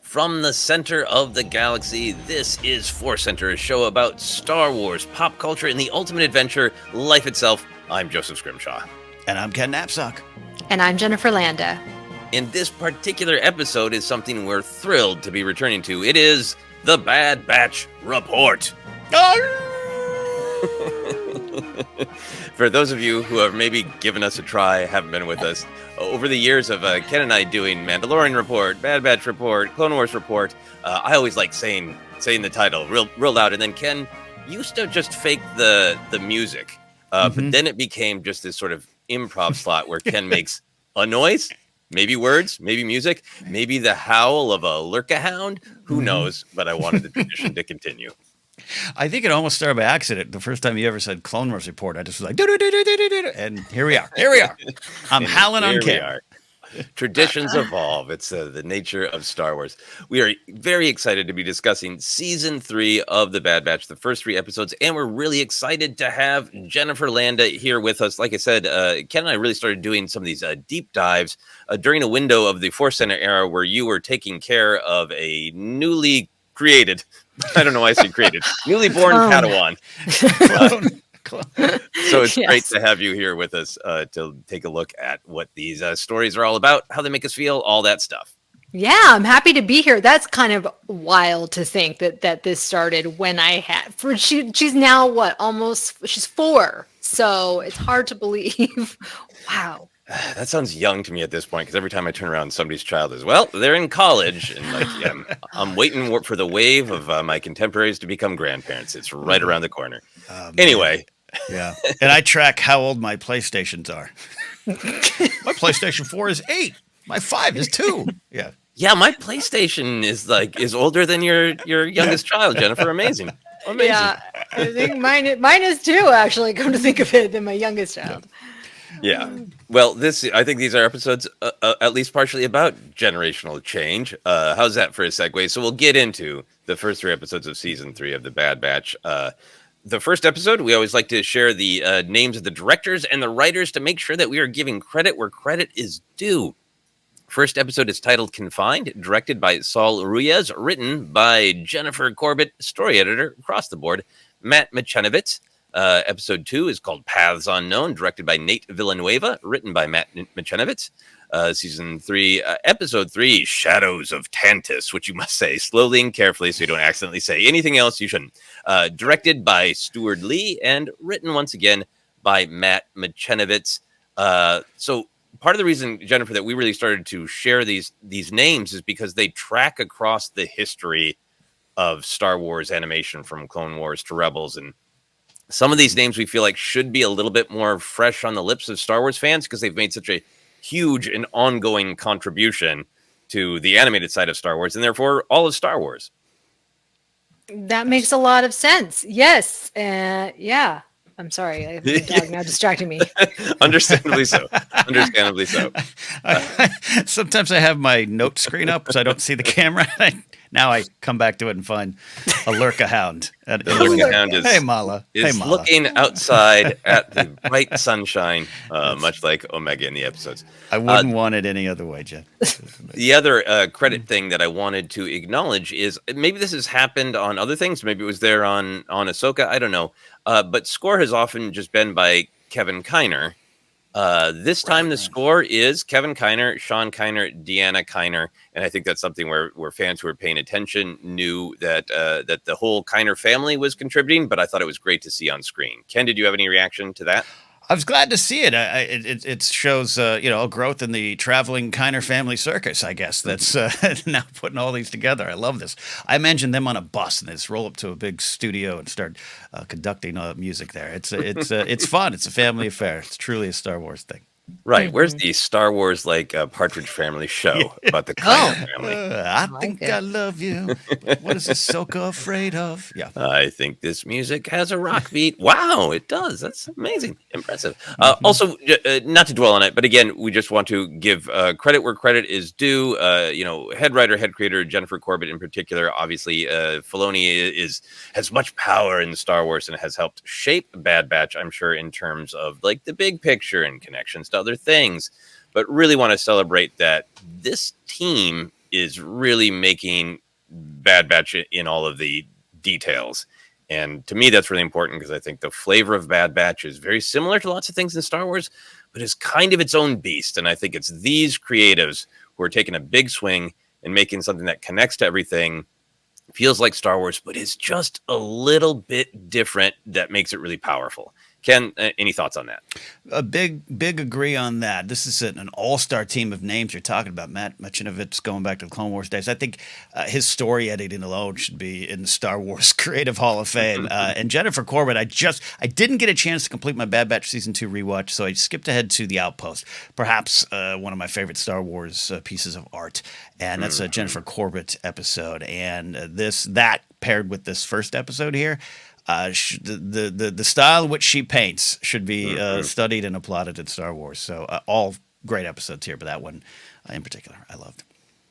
From the center of the galaxy, this is ForceCenter, a show about Star Wars, pop culture, and the ultimate adventure, life itself. I'm Joseph Scrimshaw. And I'm Ken Napzok. And I'm Jennifer Landa. And this particular episode is something we're thrilled to be returning to. It is the Bad Batch Report. For those of you who have maybe given us a try, haven't been with us, over the years of Ken and I doing Mandalorian Report, Bad Batch Report, Clone Wars Report, I always like saying the title real loud. And then Ken used to just fake the music. But then it became just this sort of improv slot where Ken makes a noise, maybe words, maybe music, maybe the howl of a lurka hound. Who knows? But I wanted the tradition to continue. I think it almost started by accident. The first time you ever said Clone Wars Report, I just was like, do-do-do-do-do-do-do, and here we are. I'm howling on camera. Traditions evolve. It's the nature of Star Wars. We are very excited to be discussing Season 3 of The Bad Batch, the first 3 episodes, and we're really excited to have Jennifer Landa here with us. Like I said, Ken and I really started doing some of these deep dives during a window of the ForceCenter era where you were taking care of a newly created, I don't know why I said created, newly born Padawan. So it's great to have you here with us to take a look at what these stories are all about, how they make us feel, all that stuff. Yeah, I'm happy to be here. That's kind of wild to think that this started when I had she's now what, she's 4. So it's hard to believe. Wow. That sounds young to me at this point, because every time I turn around, somebody's child is, well, they're in college, and I'm waiting for the wave of my contemporaries to become grandparents. It's right around the corner. Anyway. Yeah. And I track how old my PlayStations are. My PlayStation 4 is 8. My 5 is 2. Yeah. Yeah, my PlayStation is older than your youngest child, Jennifer. Amazing. Yeah, I think mine is too, actually, come to think of it, than my youngest child. Yeah. Well, I think these are episodes at least partially about generational change. How's that for a segue? So we'll get into the first 3 episodes of Season 3 of The Bad Batch. The first episode, we always like to share the names of the directors and the writers to make sure that we are giving credit where credit is due. First episode is titled Confined, directed by Saul Ruiz, written by Jennifer Corbett, story editor across the board, Matt Michenovitz. Episode 2 is called Paths Unknown, directed by Nate Villanueva, written by Matt Michenovitz. Season 3, Episode 3, Shadows of Tantus, which you must say slowly and carefully so you don't accidentally say anything else you shouldn't. Directed by Stuart Lee and written once again by Matt Michenovitz. So part of the reason, Jennifer, that we really started to share these names is because they track across the history of Star Wars animation from Clone Wars to Rebels, and some of these names we feel like should be a little bit more fresh on the lips of Star Wars fans because they've made such a huge and ongoing contribution to the animated side of Star Wars, and therefore all of Star Wars. That makes a lot of sense. Yes. Yeah. I'm sorry. I have a dog now distracting me. Understandably so. Understandably so. Sometimes I have my note screen up so I don't see the camera. Now I come back to it and find a lurka hound. The lurka hound is Mala. Looking outside at the bright sunshine, much like Omega in the episodes. I wouldn't want it any other way, Jen. The other credit thing that I wanted to acknowledge is maybe this has happened on other things. Maybe it was there on Ahsoka. I don't know. But score has often just been by Kevin Kiner. This time the score is Kevin Kiner, Sean Kiner, Deanna Kiner, and I think that's something where fans who were paying attention knew that the whole Kiner family was contributing, but I thought it was great to see on screen. Ken, did you have any reaction to that? I was glad to see it. It shows a growth in the traveling Kiner family circus, I guess. That's now putting all these together. I love this. I imagine them on a bus and they just roll up to a big studio and start conducting music there. It's fun. It's a family affair. It's truly a Star Wars thing. Right. Where's the Star Wars Partridge Family show about the Kiner family? I think I love you. What is Ahsoka afraid of? Yeah. I think this music has a rock beat. Wow, it does. That's amazing. Impressive. Also, not to dwell on it, but again, we just want to give credit where credit is due. Head writer, head creator Jennifer Corbett in particular. Obviously, Filoni has much power in Star Wars and has helped shape Bad Batch, I'm sure, in terms of the big picture and connections to other things, but really want to celebrate that this team is really making Bad Batch in all of the details. And to me, that's really important because I think the flavor of Bad Batch is very similar to lots of things in Star Wars, but is kind of its own beast. And I think it's these creatives who are taking a big swing and making something that connects to everything, feels like Star Wars, but is just a little bit different that makes it really powerful. Ken, any thoughts on that? A big agree on that. This is an all-star team of names you're talking about. Matt Michinovet's going back to the Clone Wars days. I think his story editing alone should be in the Star Wars Creative Hall of Fame. And Jennifer Corbett, I didn't get a chance to complete my Bad Batch Season 2 rewatch, so I skipped ahead to The Outpost, perhaps one of my favorite Star Wars pieces of art. And that's a Jennifer Corbett episode. And that paired with this first episode here, the style in which she paints should be studied and applauded in Star Wars. So all great episodes here, but that one in particular, I loved.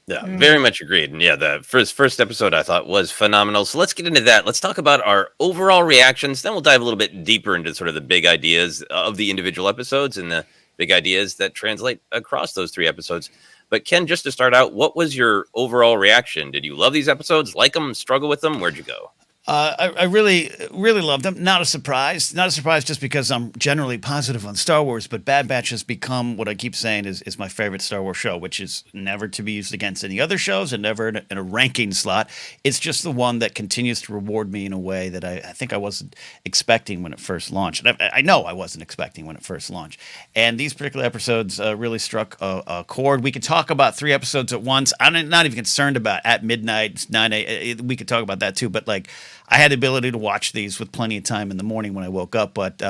Yeah, very much agreed. And yeah, the first episode I thought was phenomenal. So let's get into that. Let's talk about our overall reactions. Then we'll dive a little bit deeper into sort of the big ideas of the individual episodes and the big ideas that translate across those 3 episodes. But Ken, just to start out, what was your overall reaction? Did you love these episodes, like them, struggle with them? Where'd you go? I really loved them. Not a surprise just because I'm generally positive on Star Wars, but Bad Batch has become what I keep saying is my favorite Star Wars show, which is never to be used against any other shows and never in a ranking slot. It's just the one that continues to reward me in a way that I think I wasn't expecting when it first launched. And I know I wasn't expecting when it first launched. And these particular episodes really struck a chord. We could talk about 3 episodes at once. I'm not even concerned about at midnight, 9 a.m. We could talk about that too, but like, I had the ability to watch these with plenty of time in the morning when I woke up, but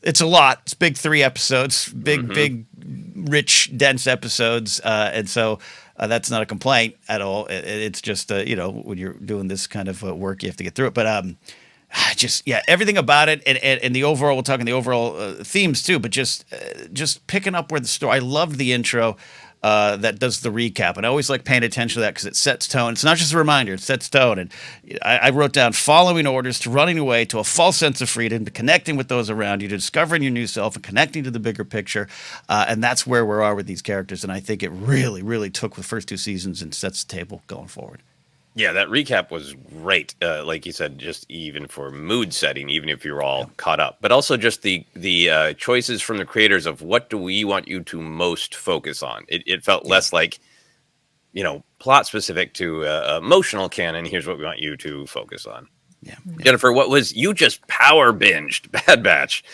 it's a lot. It's big 3 episodes, big, rich, dense episodes, and so that's not a complaint at all. It's just when you're doing this kind of work, you have to get through it. But everything about it, and the overall. We're talking the overall themes too, but just picking up where the story. I loved the intro. That does the recap. And I always like paying attention to that because it sets tone. It's not just a reminder, it sets tone. And I wrote down following orders to running away to a false sense of freedom, to connecting with those around you, to discovering your new self and connecting to the bigger picture. And that's where we are with these characters. And I think it really, really took the first 2 seasons and sets the table going forward. Yeah, that recap was great. Like you said, just even for mood setting, even if you're all caught up, but also just the choices from the creators of what do we want you to most focus on. It felt less like, plot specific to emotional canon. Here's what we want you to focus on. Yeah. Jennifer, you just power binged Bad Batch.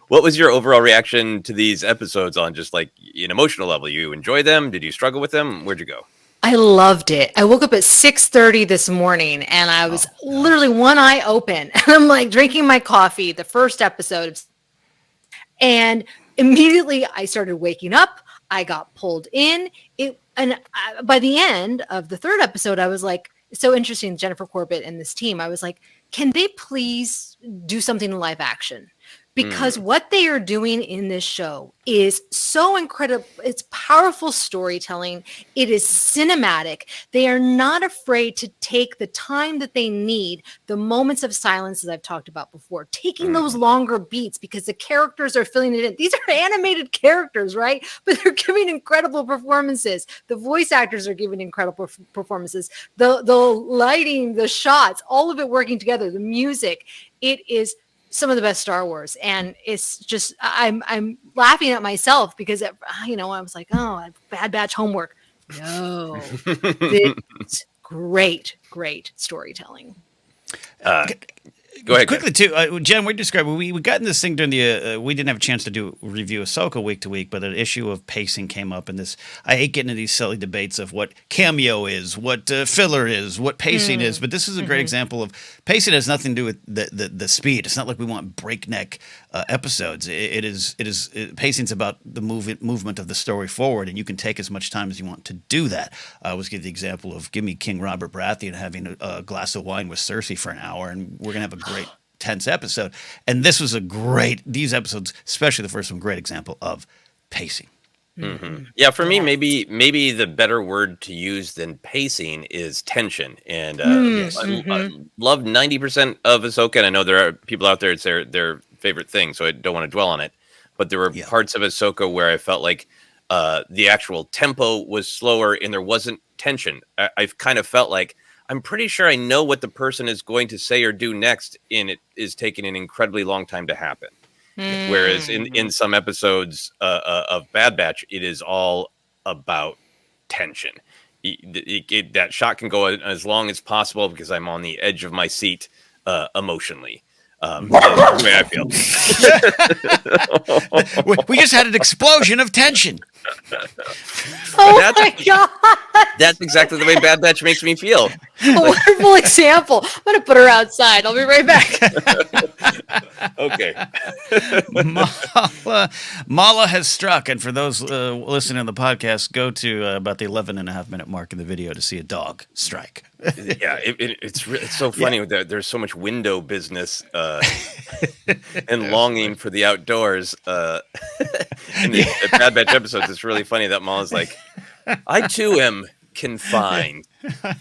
What was your overall reaction to these episodes on just like an emotional level? You enjoy them? Did you struggle with them? Where'd you go? I loved it. I woke up at 6:30 this morning and I was literally one eye open. And I'm like drinking my coffee, the first episode. And immediately I started waking up. I got pulled in. By the end of the 3rd episode, I was like, it's so interesting, Jennifer Corbett and this team. I was like, can they please do something in live action? Because what they are doing in this show is so incredible. It's powerful storytelling. It is cinematic. They are not afraid to take the time that they need, the moments of silence, as I've talked about before, taking those longer beats because the characters are filling it in. These are animated characters, right? But they're giving incredible performances. The voice actors are giving incredible performances. The lighting, the shots, all of it working together, the music. It is some of the best Star Wars. And it's just, I'm laughing at myself because, I was like, Bad Batch homework. No, it's great storytelling. Go ahead. Quickly, too, Jen, we described we got in this thing during the we didn't have a chance to review Ahsoka week to week, but an issue of pacing came up, and this I hate getting into these silly debates of what cameo is, what filler is, what pacing is, but this is a great example of pacing has nothing to do with the speed. It's not like we want breakneck episodes. Pacing's about the movement of the story forward, and you can take as much time as you want to do that. I always give the example of give me King Robert Baratheon having a glass of wine with Cersei for an hour, and we're gonna have a great tense episode. And this was these episodes, especially the first one, great example of pacing. Yeah, for me, maybe the better word to use than pacing is tension. And I love 90% of Ahsoka, and I know there are people out there it's their favorite thing, so I don't want to dwell on it. But there were parts of Ahsoka where I felt like The actual tempo was slower and there wasn't tension. I've kind of felt like I'm pretty sure I know what the person is going to say or do next, and it is taking an incredibly long time to happen. Whereas in some episodes of Bad Batch, it is all about tension. That shot can go as long as possible because I'm on the edge of my seat emotionally. Is the way I feel. We just had an explosion of tension. Oh my God. That's exactly the way Bad Batch makes me feel. A wonderful example. I'm going to put her outside. I'll be right back. Okay. Mala has struck. And for those listening to the podcast, go to about the 11.5-minute mark in the video to see a dog strike. Yeah, it's so funny that there's so much window business and longing for the outdoors. In the Bad Batch episodes, it's really funny that Mala's like, I too am confined.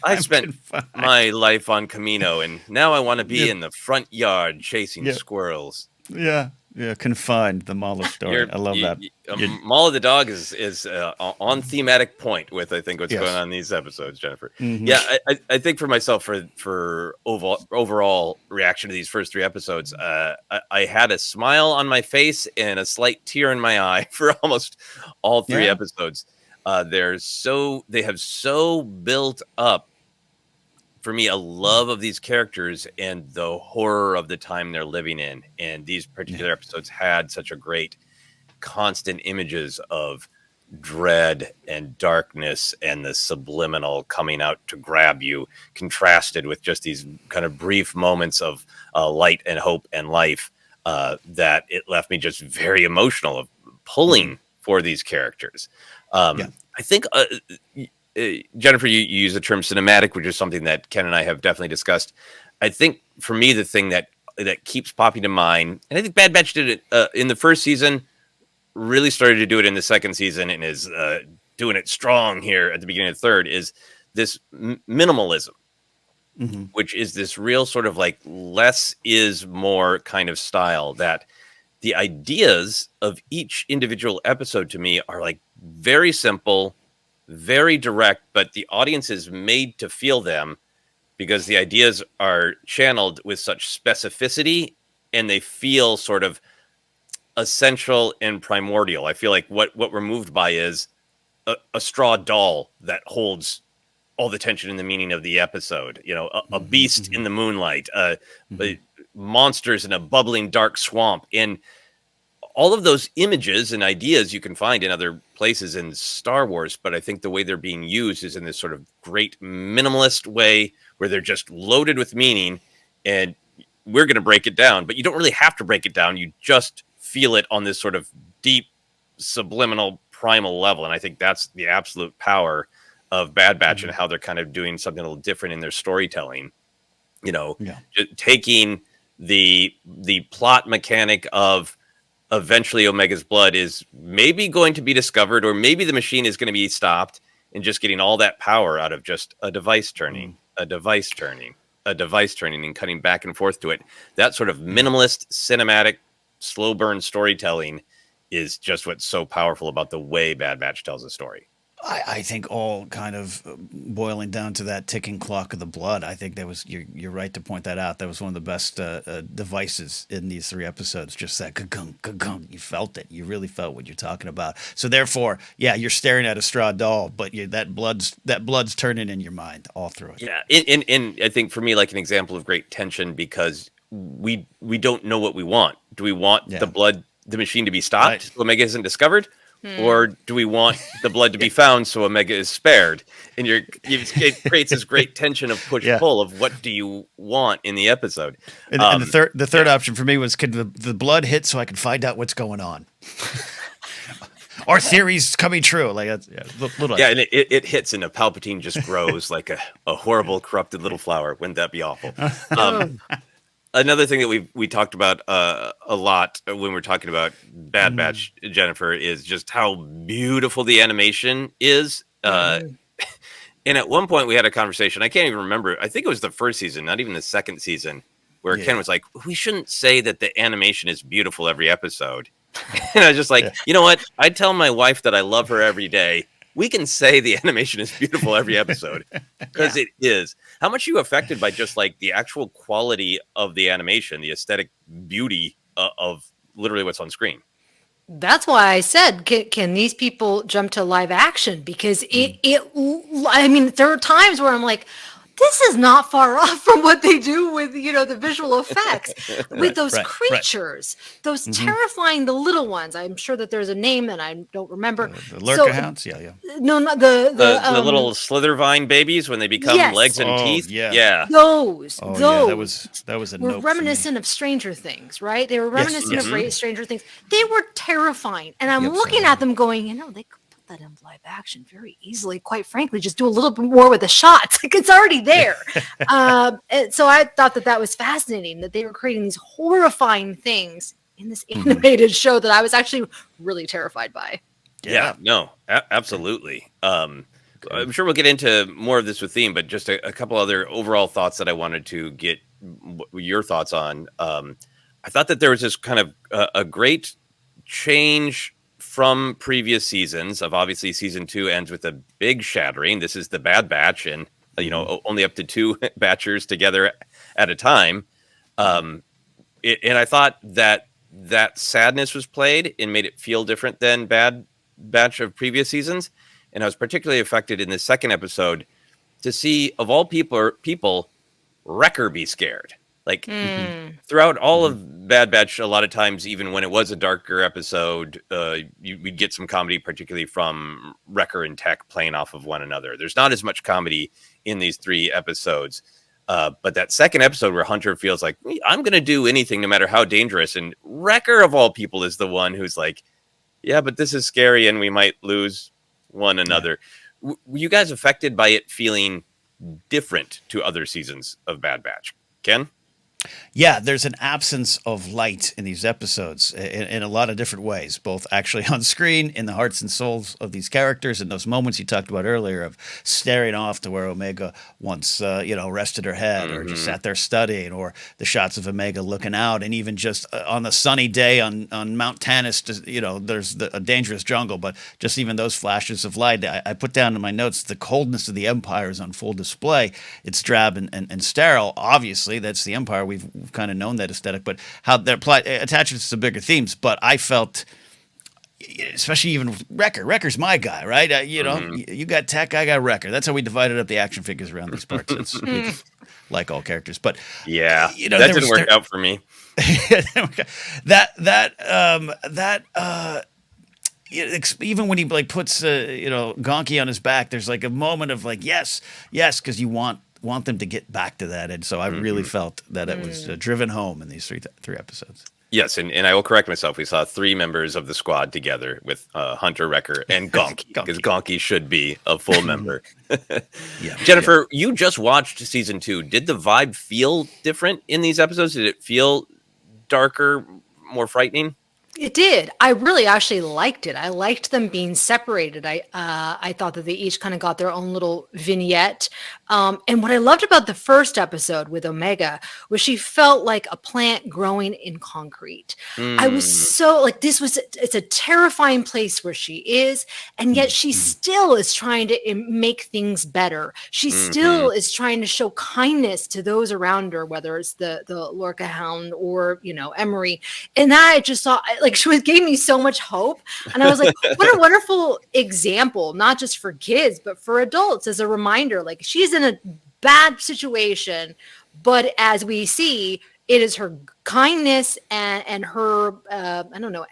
I spent my life on Camino, and now I want to be in the front yard chasing squirrels. Yeah, confined, the Mala story. I love that. Mala the dog is on thematic point with, I think, what's going on in these episodes, Jennifer. Mm-hmm. Yeah, I think for myself, for overall reaction to these first 3 episodes, I had a smile on my face and a slight tear in my eye for almost all 3 episodes. They have so built up for me a love of these characters and the horror of the time they're living in. And these particular episodes had such a great constant images of dread and darkness and the subliminal coming out to grab you, contrasted with just these kind of brief moments of light and hope and life, that it left me just very emotional of pulling for these characters. I think Jennifer, you use the term cinematic, which is something that Ken and I have definitely discussed. I think for me, the thing that keeps popping to mind, and I think Bad Batch did it in the first season, really started to do it in the second season, and is doing it strong here at the beginning of the third, is this minimalism, which is this real sort of like less is more kind of style, that the ideas of each individual episode to me are like very simple, very direct, but the audience is made to feel them because the ideas are channeled with such specificity and they feel sort of essential and primordial. I feel like what we're moved by is a straw doll that holds all the tension and the meaning of the episode. You know, a beast in the moonlight, monsters in a bubbling dark swamp, and all of those images and ideas you can find in other places in Star Wars, but I think the way they're being used is in this sort of great minimalist way where they're just loaded with meaning, and we're going to break it down, but you don't really have to break it down. You just feel it on this sort of deep, subliminal, primal level. And I think that's the absolute power of Bad Batch and how they're kind of doing something a little different in their storytelling. You know, just taking the plot mechanic of eventually Omega's blood is maybe going to be discovered, or maybe the machine is going to be stopped, and just getting all that power out of just a device turning, and cutting back and forth to it. That sort of minimalist, cinematic, slow burn storytelling is just what's so powerful about the way Bad Batch tells a story. I think all kind of boiling down to that ticking clock of the blood. I think that was, you're right to point that out. That was one of the best devices in these 3 episodes. Just that ka-gung, ka-gung. You felt it. You really felt what you're talking about. So therefore, you're staring at a straw doll, but that blood's turning in your mind all through it. Yeah, and I think for me, like an example of great tension, because we don't know what we want. Do we want the machine to be stopped so Omega isn't discovered? Or do we want the blood to be found so Omega is spared? And it creates this great tension of push-pull of what do you want in the episode. And the third option for me was, could the blood hit so I could find out what's going on? Our theories coming true. Like that's and it hits and a Palpatine just grows like a horrible, corrupted little flower. Wouldn't that be awful? Another thing that we talked about a lot when we're talking about Bad Batch, Jennifer, is just how beautiful the animation is. And at one point we had a conversation, I can't even remember, I think it was the first season, not even the second season, where Ken was like, we shouldn't say that the animation is beautiful every episode. And I was just like, you know what? I tell my wife that I love her every day. We can say the animation is beautiful every episode because it is. How much are you affected by just like the actual quality of the animation, the aesthetic beauty of literally what's on screen? That's why I said, can these people jump to live action? Because I mean, there are times where I'm like, this is not far off from what they do with, the visual effects with those creatures, those terrifying, the little ones. I'm sure that there's a name that I don't remember. The lurker hounds? Yeah. No, not the little slithervine babies when they become legs and teeth. Yeah. Those. Yeah, that was a were note reminiscent of Stranger Things, right? They were reminiscent of Stranger Things. They were terrifying. And I'm looking at them going, they could put that in live action very easily. Quite frankly, just do a little bit more with the shots. Like, it's already there. And so I thought that was fascinating, that they were creating these horrifying things in this animated show that I was actually really terrified by. Yeah, no, absolutely. I'm sure we'll get into more of this with theme, but just a couple other overall thoughts that I wanted to get your thoughts on. I thought that there was this kind of a great change from previous seasons of, obviously season 2 ends with a big shattering. This is the Bad Batch, and only up to 2 batchers together at a time. And I thought that sadness was played and made it feel different than Bad Batch of previous seasons. And I was particularly affected in the second episode to see, of all people, Wrecker be scared. Like, throughout all of Bad Batch, a lot of times, even when it was a darker episode, we'd get some comedy, particularly from Wrecker and Tech playing off of one another. There's not as much comedy in these 3 episodes. But that second episode where Hunter feels like, I'm going to do anything no matter how dangerous. And Wrecker, of all people, is the one who's like, yeah, but this is scary and we might lose one another. Were you guys affected by it feeling different to other seasons of Bad Batch? Ken? Yeah, there's an absence of light in these episodes in a lot of different ways, both actually on screen, in the hearts and souls of these characters, and those moments you talked about earlier of staring off to where Omega once, rested her head or just sat there studying, or the shots of Omega looking out, and even just on the sunny day on Mount Tannis, there's a dangerous jungle, but just even those flashes of light. I put down in my notes, the coldness of the Empire is on full display. It's drab and sterile. Obviously, that's the Empire. We've kind of known that aesthetic, but how they're attachments to bigger themes. But I felt, especially even Wrecker. Wrecker's my guy, right? You got Tech, I got Wrecker. That's how we divided up the action figures around these parts. It's like all characters, but that didn't work out for me. Even when he puts Gonki on his back, there's like a moment of like yes, because you want them to get back to that, and so I really felt that it was driven home in these three episodes. Yes, and I will correct myself. We saw 3 members of the squad together with Hunter, Wrecker, and Gonki, because Gonki should be a full member. Jennifer, you just watched season 2. Did the vibe feel different in these episodes? Did it feel darker, more frightening? It did. I really actually liked it. I liked them being separated. I thought that they each kind of got their own little vignette. And what I loved about the first episode with Omega was she felt like a plant growing in concrete. I was so like, it's a terrifying place where she is, and yet she still is trying to make things better. She still is trying to show kindness to those around her, whether it's the Lorca Hound or, Emery. And that I just saw, she gave me so much hope. And I was like, what a wonderful example, not just for kids, but for adults, as a reminder. Like, she's in a bad situation, but as we see, it is her kindness and her,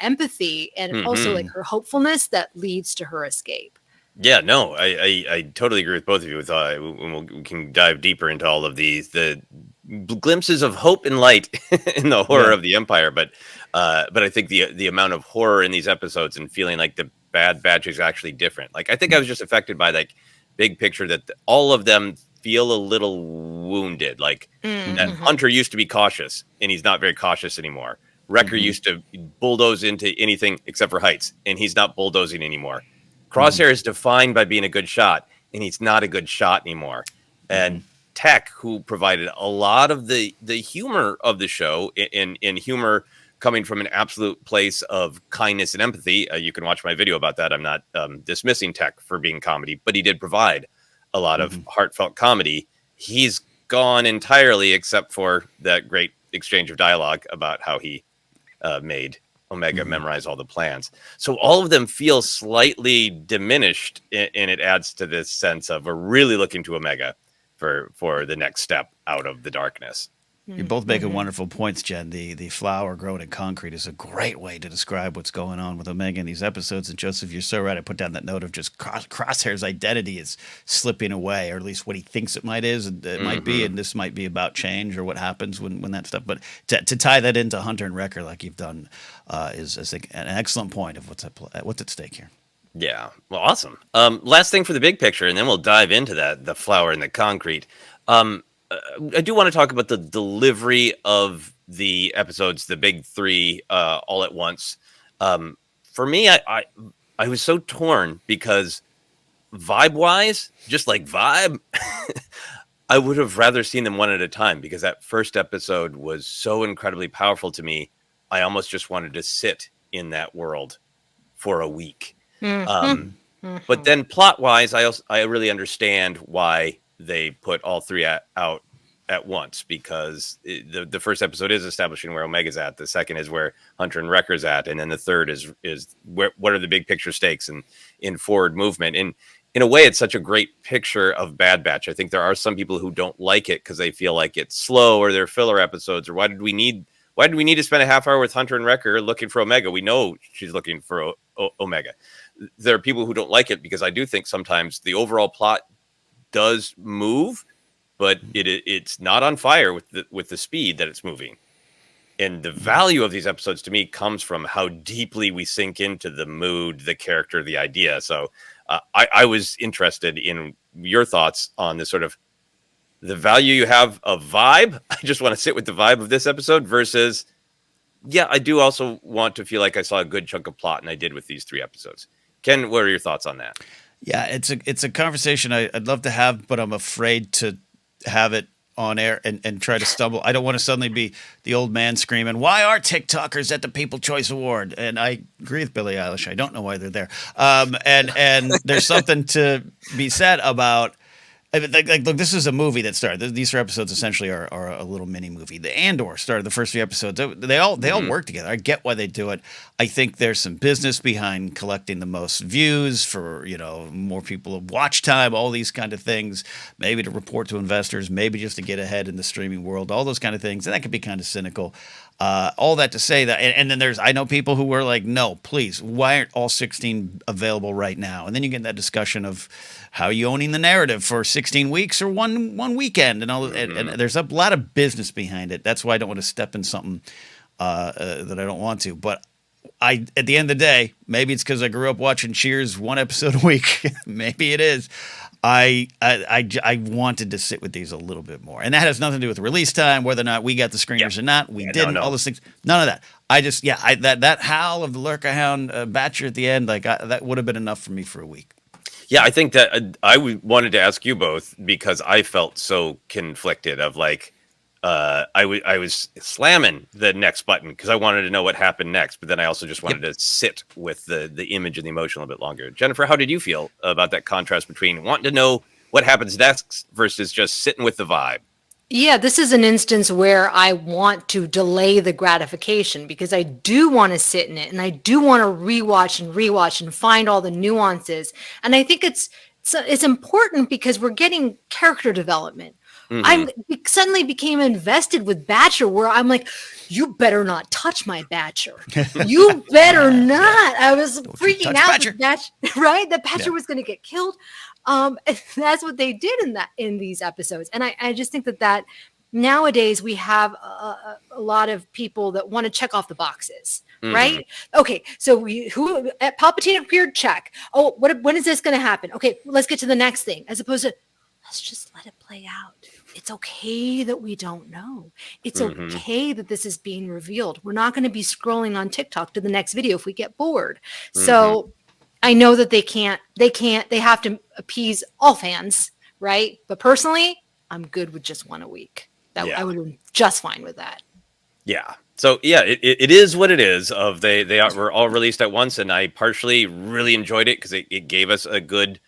empathy, and also like her hopefulness that leads to her escape. Yeah, no, I totally agree with both of you. We can dive deeper into all of the glimpses of hope and light in the horror of the Empire, but I think the amount of horror in these episodes and feeling like the Bad Batch is actually different. Like, I think I was just affected by like big picture that all of them feel a little wounded. Like that Hunter used to be cautious, and he's not very cautious anymore. Wrecker used to bulldoze into anything except for heights, and he's not bulldozing anymore. Crosshair is defined by being a good shot, and he's not a good shot anymore. And Tech, who provided a lot of the humor of the show, in humor coming from an absolute place of kindness and empathy. You can watch my video about that. I'm not dismissing Tech for being comedy, but he did provide a lot of heartfelt comedy. He's gone entirely, except for that great exchange of dialogue about how he made Omega memorize all the plans. So all of them feel slightly diminished, and it adds to this sense of we're really looking to Omega for the next step out of the darkness. You're both making wonderful points, Jen. The flower grown in concrete is a great way to describe what's going on with Omega in these episodes. And Joseph, you're so right. I put down that note of just Crosshair's identity is slipping away, or at least what he thinks it might be, and this might be about change or what happens when that stuff. But to tie that into Hunter and Wrecker like you've done is, I think, an excellent point of what's at stake here. Yeah, well, awesome. Last thing for the big picture, and then we'll dive into the flower and the concrete. I do want to talk about the delivery of the episodes, the big three, all at once. For me, I was so torn because vibe-wise, just like vibe, I would have rather seen them one at a time because that first episode was so incredibly powerful to me. I almost just wanted to sit in that world for a week. But then plot-wise, I really understand why they put all three out at once, because the first episode is establishing where Omega's at, the second is where Hunter and Wrecker's at, and then the third is what are the big picture stakes in forward movement. And in a way, it's such a great picture of Bad Batch. I think there are some people who don't like it because they feel like it's slow or they're filler episodes, or why did we need to spend a half hour with Hunter and Wrecker looking for Omega? We know she's looking for Omega. There are people who don't like it because I do think sometimes the overall plot does move, but it's not on fire with the speed that it's moving. And the value of these episodes to me comes from how deeply we sink into the mood, the character, the idea. So I was interested in your thoughts on this sort of the value you have of vibe. I just want to sit with the vibe of this episode versus, yeah, I do also want to feel like I saw a good chunk of plot, and I did with these three episodes. Ken, what are your thoughts on that? Yeah, it's a conversation I'd love to have, but I'm afraid to have it on air and try to stumble. I don't want to suddenly be the old man screaming, "Why are TikTokers at the People's Choice Award?" And I agree with Billie Eilish. I don't know why they're there. And there's something to be said about. Look, this is a movie that started. These 3 episodes essentially are a little mini movie. The Andor started the first 3 episodes. They all work together. I get why they do it. I think there's some business behind collecting the most views for, more people of watch time, all these kind of things. Maybe to report to investors, maybe just to get ahead in the streaming world, all those kind of things. And that can be kind of cynical. All that to say that, and then I know people who were like, no, please, why aren't all 16 available right now? And then you get that discussion of how you owning the narrative for 16 weeks or one weekend, and all. And there's a lot of business behind it. That's why I don't want to step in something that I don't want to. But at the end of the day, maybe it's because I grew up watching Cheers 1 episode a week. Maybe it is. I wanted to sit with these a little bit more, and that has nothing to do with release time, whether or not we got the screeners or not. We didn't. All those things, none of that. I just, that howl of the Lurker Hound Batcher at the end, that would have been enough for me for a week. Yeah, I think that I wanted to ask you both because I felt so conflicted of I was slamming the next button because I wanted to know what happened next, but then I also just wanted to sit with the image and the emotion a little bit longer. Jennifer, how did you feel about that contrast between wanting to know what happens next versus just sitting with the vibe? Yeah, this is an instance where I want to delay the gratification because I do want to sit in it and I do want to rewatch and find all the nuances. And I think it's important because we're getting character development. I suddenly became invested with Batcher, where I'm like, you better not touch my Batcher. You better not. I was freaking out with Batcher, right? That Batcher was going to get killed. And that's what they did in these episodes. And I just think that nowadays we have a lot of people that want to check off the boxes, right? Okay, so Palpatine appeared, check. Oh, when is this going to happen? Okay, let's get to the next thing, as opposed to let's just let it play out. It's okay that we don't know. It's okay that this is being revealed. We're not going to be scrolling on TikTok to the next video if we get bored. So I know that they have to appease all fans, right? But personally, I'm good with just 1 a week. I would have been just fine with that. Yeah. So yeah, it is what it is. Were all released at once, and I partially really enjoyed it because it gave us a good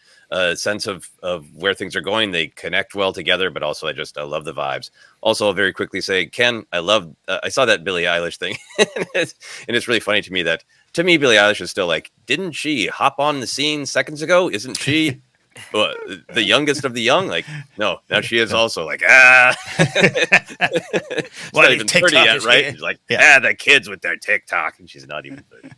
sense of where things are going. They connect well together, but also I love the vibes. Also, I'll very quickly say, Ken, I saw that Billie Eilish thing, and it's really funny to me that to me Billie Eilish is still like, didn't she hop on the scene seconds ago? Isn't she? The youngest of the young, like, no, now she is also like, it's not even 30 yet, right? She's like, the kids with their TikTok, and she's not even 30.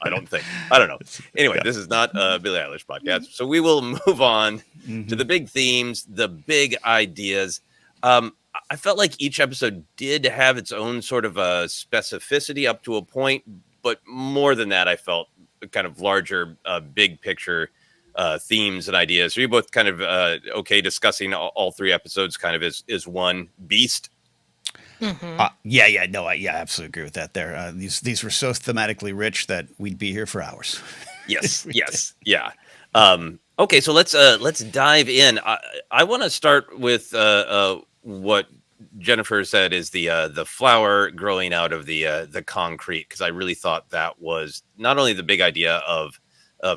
I don't think. I don't know. Anyway, this is not a Billie Eilish podcast, so we will move on to the big themes, the big ideas. I felt like each episode did have its own sort of a specificity up to a point, but more than that, I felt kind of larger, big picture themes and ideas. Are you both kind of okay discussing all three episodes kind of as one beast? I absolutely agree with that. There, these were so thematically rich that we'd be here for hours. Yes, yeah. Okay, so let's dive in. I want to start with what Jennifer said is the flower growing out of the concrete, because I really thought that was not only the big idea of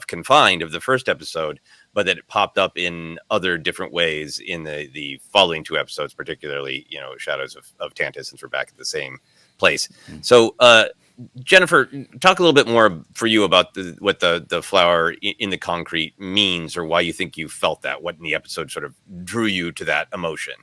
Confined of the first episode, but that it popped up in other different ways in the following two episodes, particularly, Shadows of Tantus, since we're back at the same place. So, Jennifer, talk a little bit more for you about what the flower in the concrete means, or why you think you felt that, what in the episode sort of drew you to that emotion.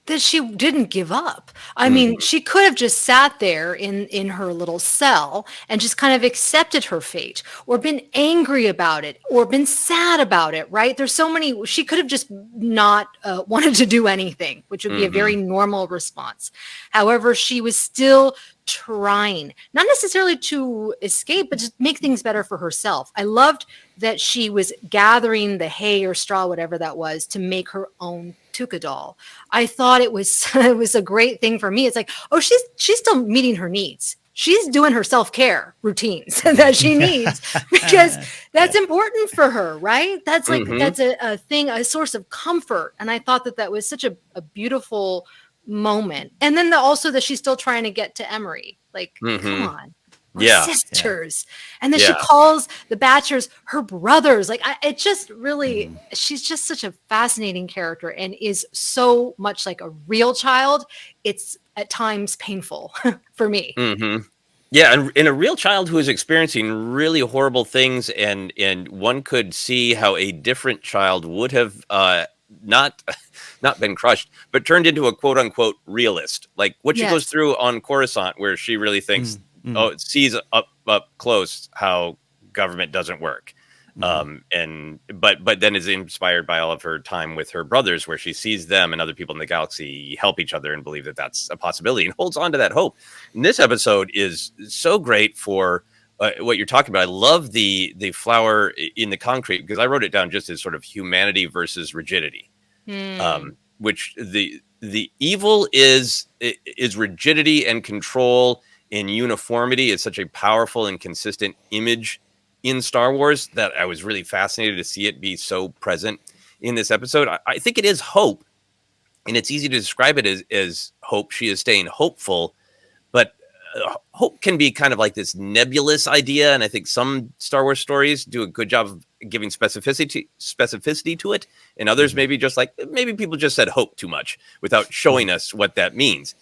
That she didn't give up. I mean, she could have just sat there in her little cell and just kind of accepted her fate, or been angry about it, or been sad about it, right? There's so many, she could have just not wanted to do anything, which would be a very normal response. However, she was still trying, not necessarily to escape, but just make things better for herself. I loved that she was gathering the hay or straw, whatever that was, to make her own Tuca doll. I thought it was a great thing for me. It's like, oh, she's still meeting her needs. She's doing her self-care routines that she needs, because that's important for her, right? That's like, that's a thing, a source of comfort. And I thought that was such a beautiful moment. And then also that she's still trying to get to Emery. Like, come on. We're sisters. And then she calls the Batchers her brothers. Like, it just really, she's just such a fascinating character, and is so much like a real child. It's at times painful for me. Yeah, and in a real child who is experiencing really horrible things, and one could see how a different child would have not been crushed, but turned into a quote unquote realist. Like what she goes through on Coruscant, where she really thinks, sees up close how government doesn't work. But then is inspired by all of her time with her brothers, where she sees them and other people in the galaxy help each other and believe that that's a possibility, and holds on to that hope. And this episode is so great for what you're talking about. I love the flower in the concrete, because I wrote it down just as sort of humanity versus rigidity, which the evil is rigidity and control, and uniformity is such a powerful and consistent image in Star Wars that I was really fascinated to see it be so present in this episode. I think it is hope, and it's easy to describe it as hope. She is staying hopeful, but hope can be kind of like this nebulous idea, and I think some Star Wars stories do a good job of giving specificity to it, and others maybe people just said hope too much without showing us what that means.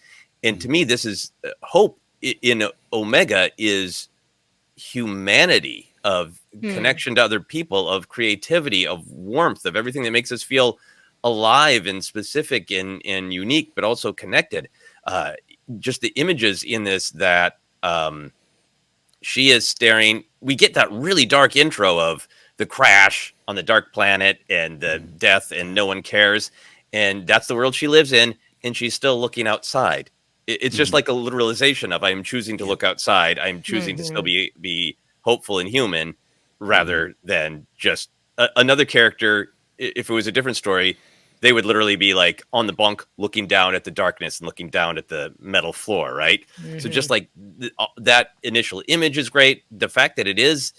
And to me, this is hope in Omega is humanity, of connection to other people, of creativity, of warmth, of everything that makes us feel alive and specific and unique, but also connected. Just the images in this that she is staring. We get that really dark intro of the crash on the dark planet and the death, and no one cares. And that's the world she lives in. And she's still looking outside. It's just like a literalization of, I am choosing to look outside. I'm choosing to still be hopeful and human, rather than just another character. If it was a different story, they would literally be like on the bunk looking down at the darkness and looking down at the metal floor, right? So just like that initial image is great. The fact that it is,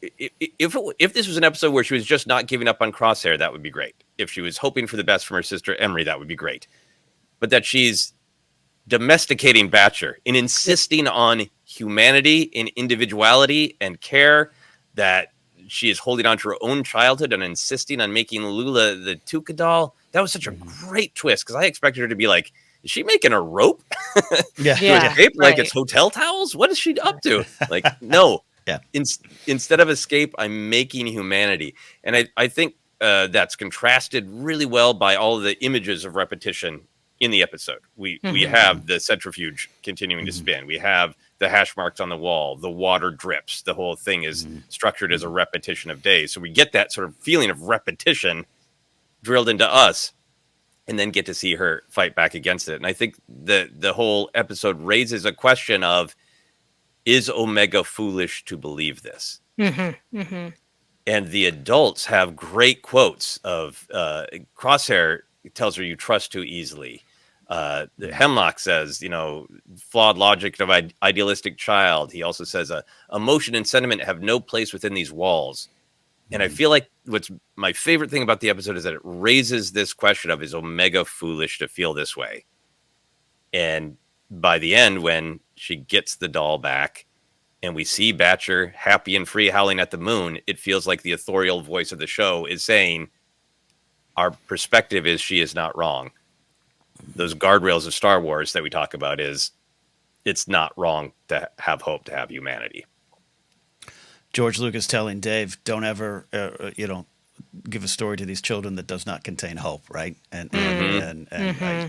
if this was an episode where she was just not giving up on Crosshair, that would be great. If she was hoping for the best from her sister Emery, that would be great. But that she's domesticating Batcher and insisting on humanity and individuality and care, that she is holding on to her own childhood and insisting on making Lula the Tuca doll. That was such a great twist, because I expected her to be like, is she making a rope Yeah. to Yeah, escape like right. it's hotel towels? What is she up to? Like, no. Yeah. Instead of escape, I'm making humanity. And I think that's contrasted really well by all of the images of repetition in the episode. We have the centrifuge continuing to spin. We have the hash marks on the wall. The water drips. The whole thing is structured as a repetition of days. So we get that sort of feeling of repetition drilled into us, and then get to see her fight back against it. And I think the whole episode raises a question of, is Omega foolish to believe this? And the adults have great quotes of Crosshair tells her, you trust too easily. Hemlock says, flawed logic of idealistic child. He also says, emotion and sentiment have no place within these walls. And I feel like what's my favorite thing about the episode is that it raises this question of, is Omega foolish to feel this way? And by the end, when she gets the doll back and we see Batcher happy and free howling at the moon, it feels like the authorial voice of the show is saying, our perspective is she is not wrong. Those guardrails of Star Wars that we talk about is, it's not wrong to have hope, to have humanity. George Lucas telling Dave, don't ever, give a story to these children that does not contain hope, right? And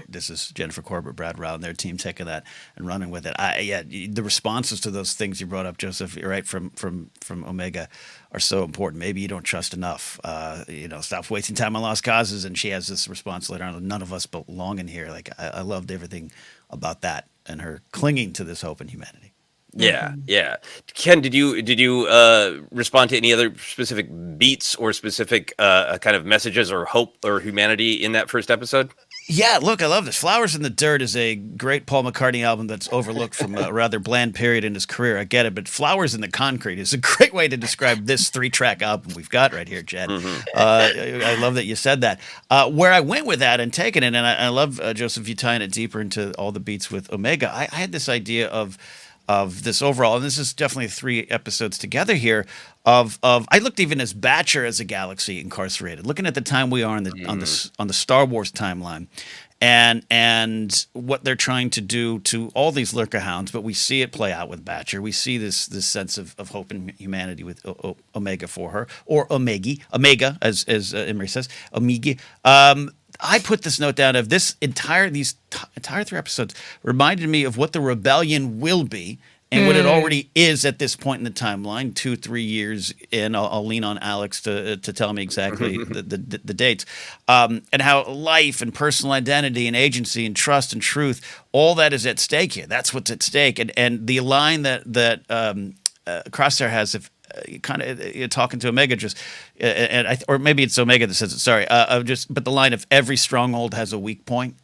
this is Jennifer Corbett, Brad Rao, and their team taking that and running with it. The responses to those things you brought up, Joseph, right, from Omega, are so important. Maybe you don't trust enough. Stop wasting time on lost causes. And she has this response later on: none of us belong in here. Like, I loved everything about that and her clinging to this hope and humanity. Yeah, yeah. Ken, did you respond to any other specific beats or specific kind of messages or hope or humanity in that first episode? Yeah, look, I love this. Flowers in the Dirt is a great Paul McCartney album that's overlooked from a rather bland period in his career. I get it, but Flowers in the Concrete is a great way to describe this 3-track album we've got right here, Jen. I love that you said that. Where I went with that and taking it, and I love, Joseph, you tying it deeper into all the beats with Omega, I had this idea of this overall, and this is definitely 3 episodes together here, of I looked even as Batcher as a galaxy incarcerated, looking at the time we are on the Star Wars timeline, and what they're trying to do to all these lurker hounds, but we see it play out with Batcher. We see this sense of hope and humanity with Omega for her, or Omega as Emery says, Omega. I put this note down of these entire 3 episodes reminded me of what the rebellion will be and what it already is at this point in the timeline. 2-3 years in, I'll lean on Alex to tell me exactly the dates, and how life and personal identity and agency and trust and truth, all that is at stake here. That's what's at stake. And the line that Crosshair has, if kind of talking to Omega, just or maybe it's Omega that says it. Sorry, but the line of every stronghold has a weak point.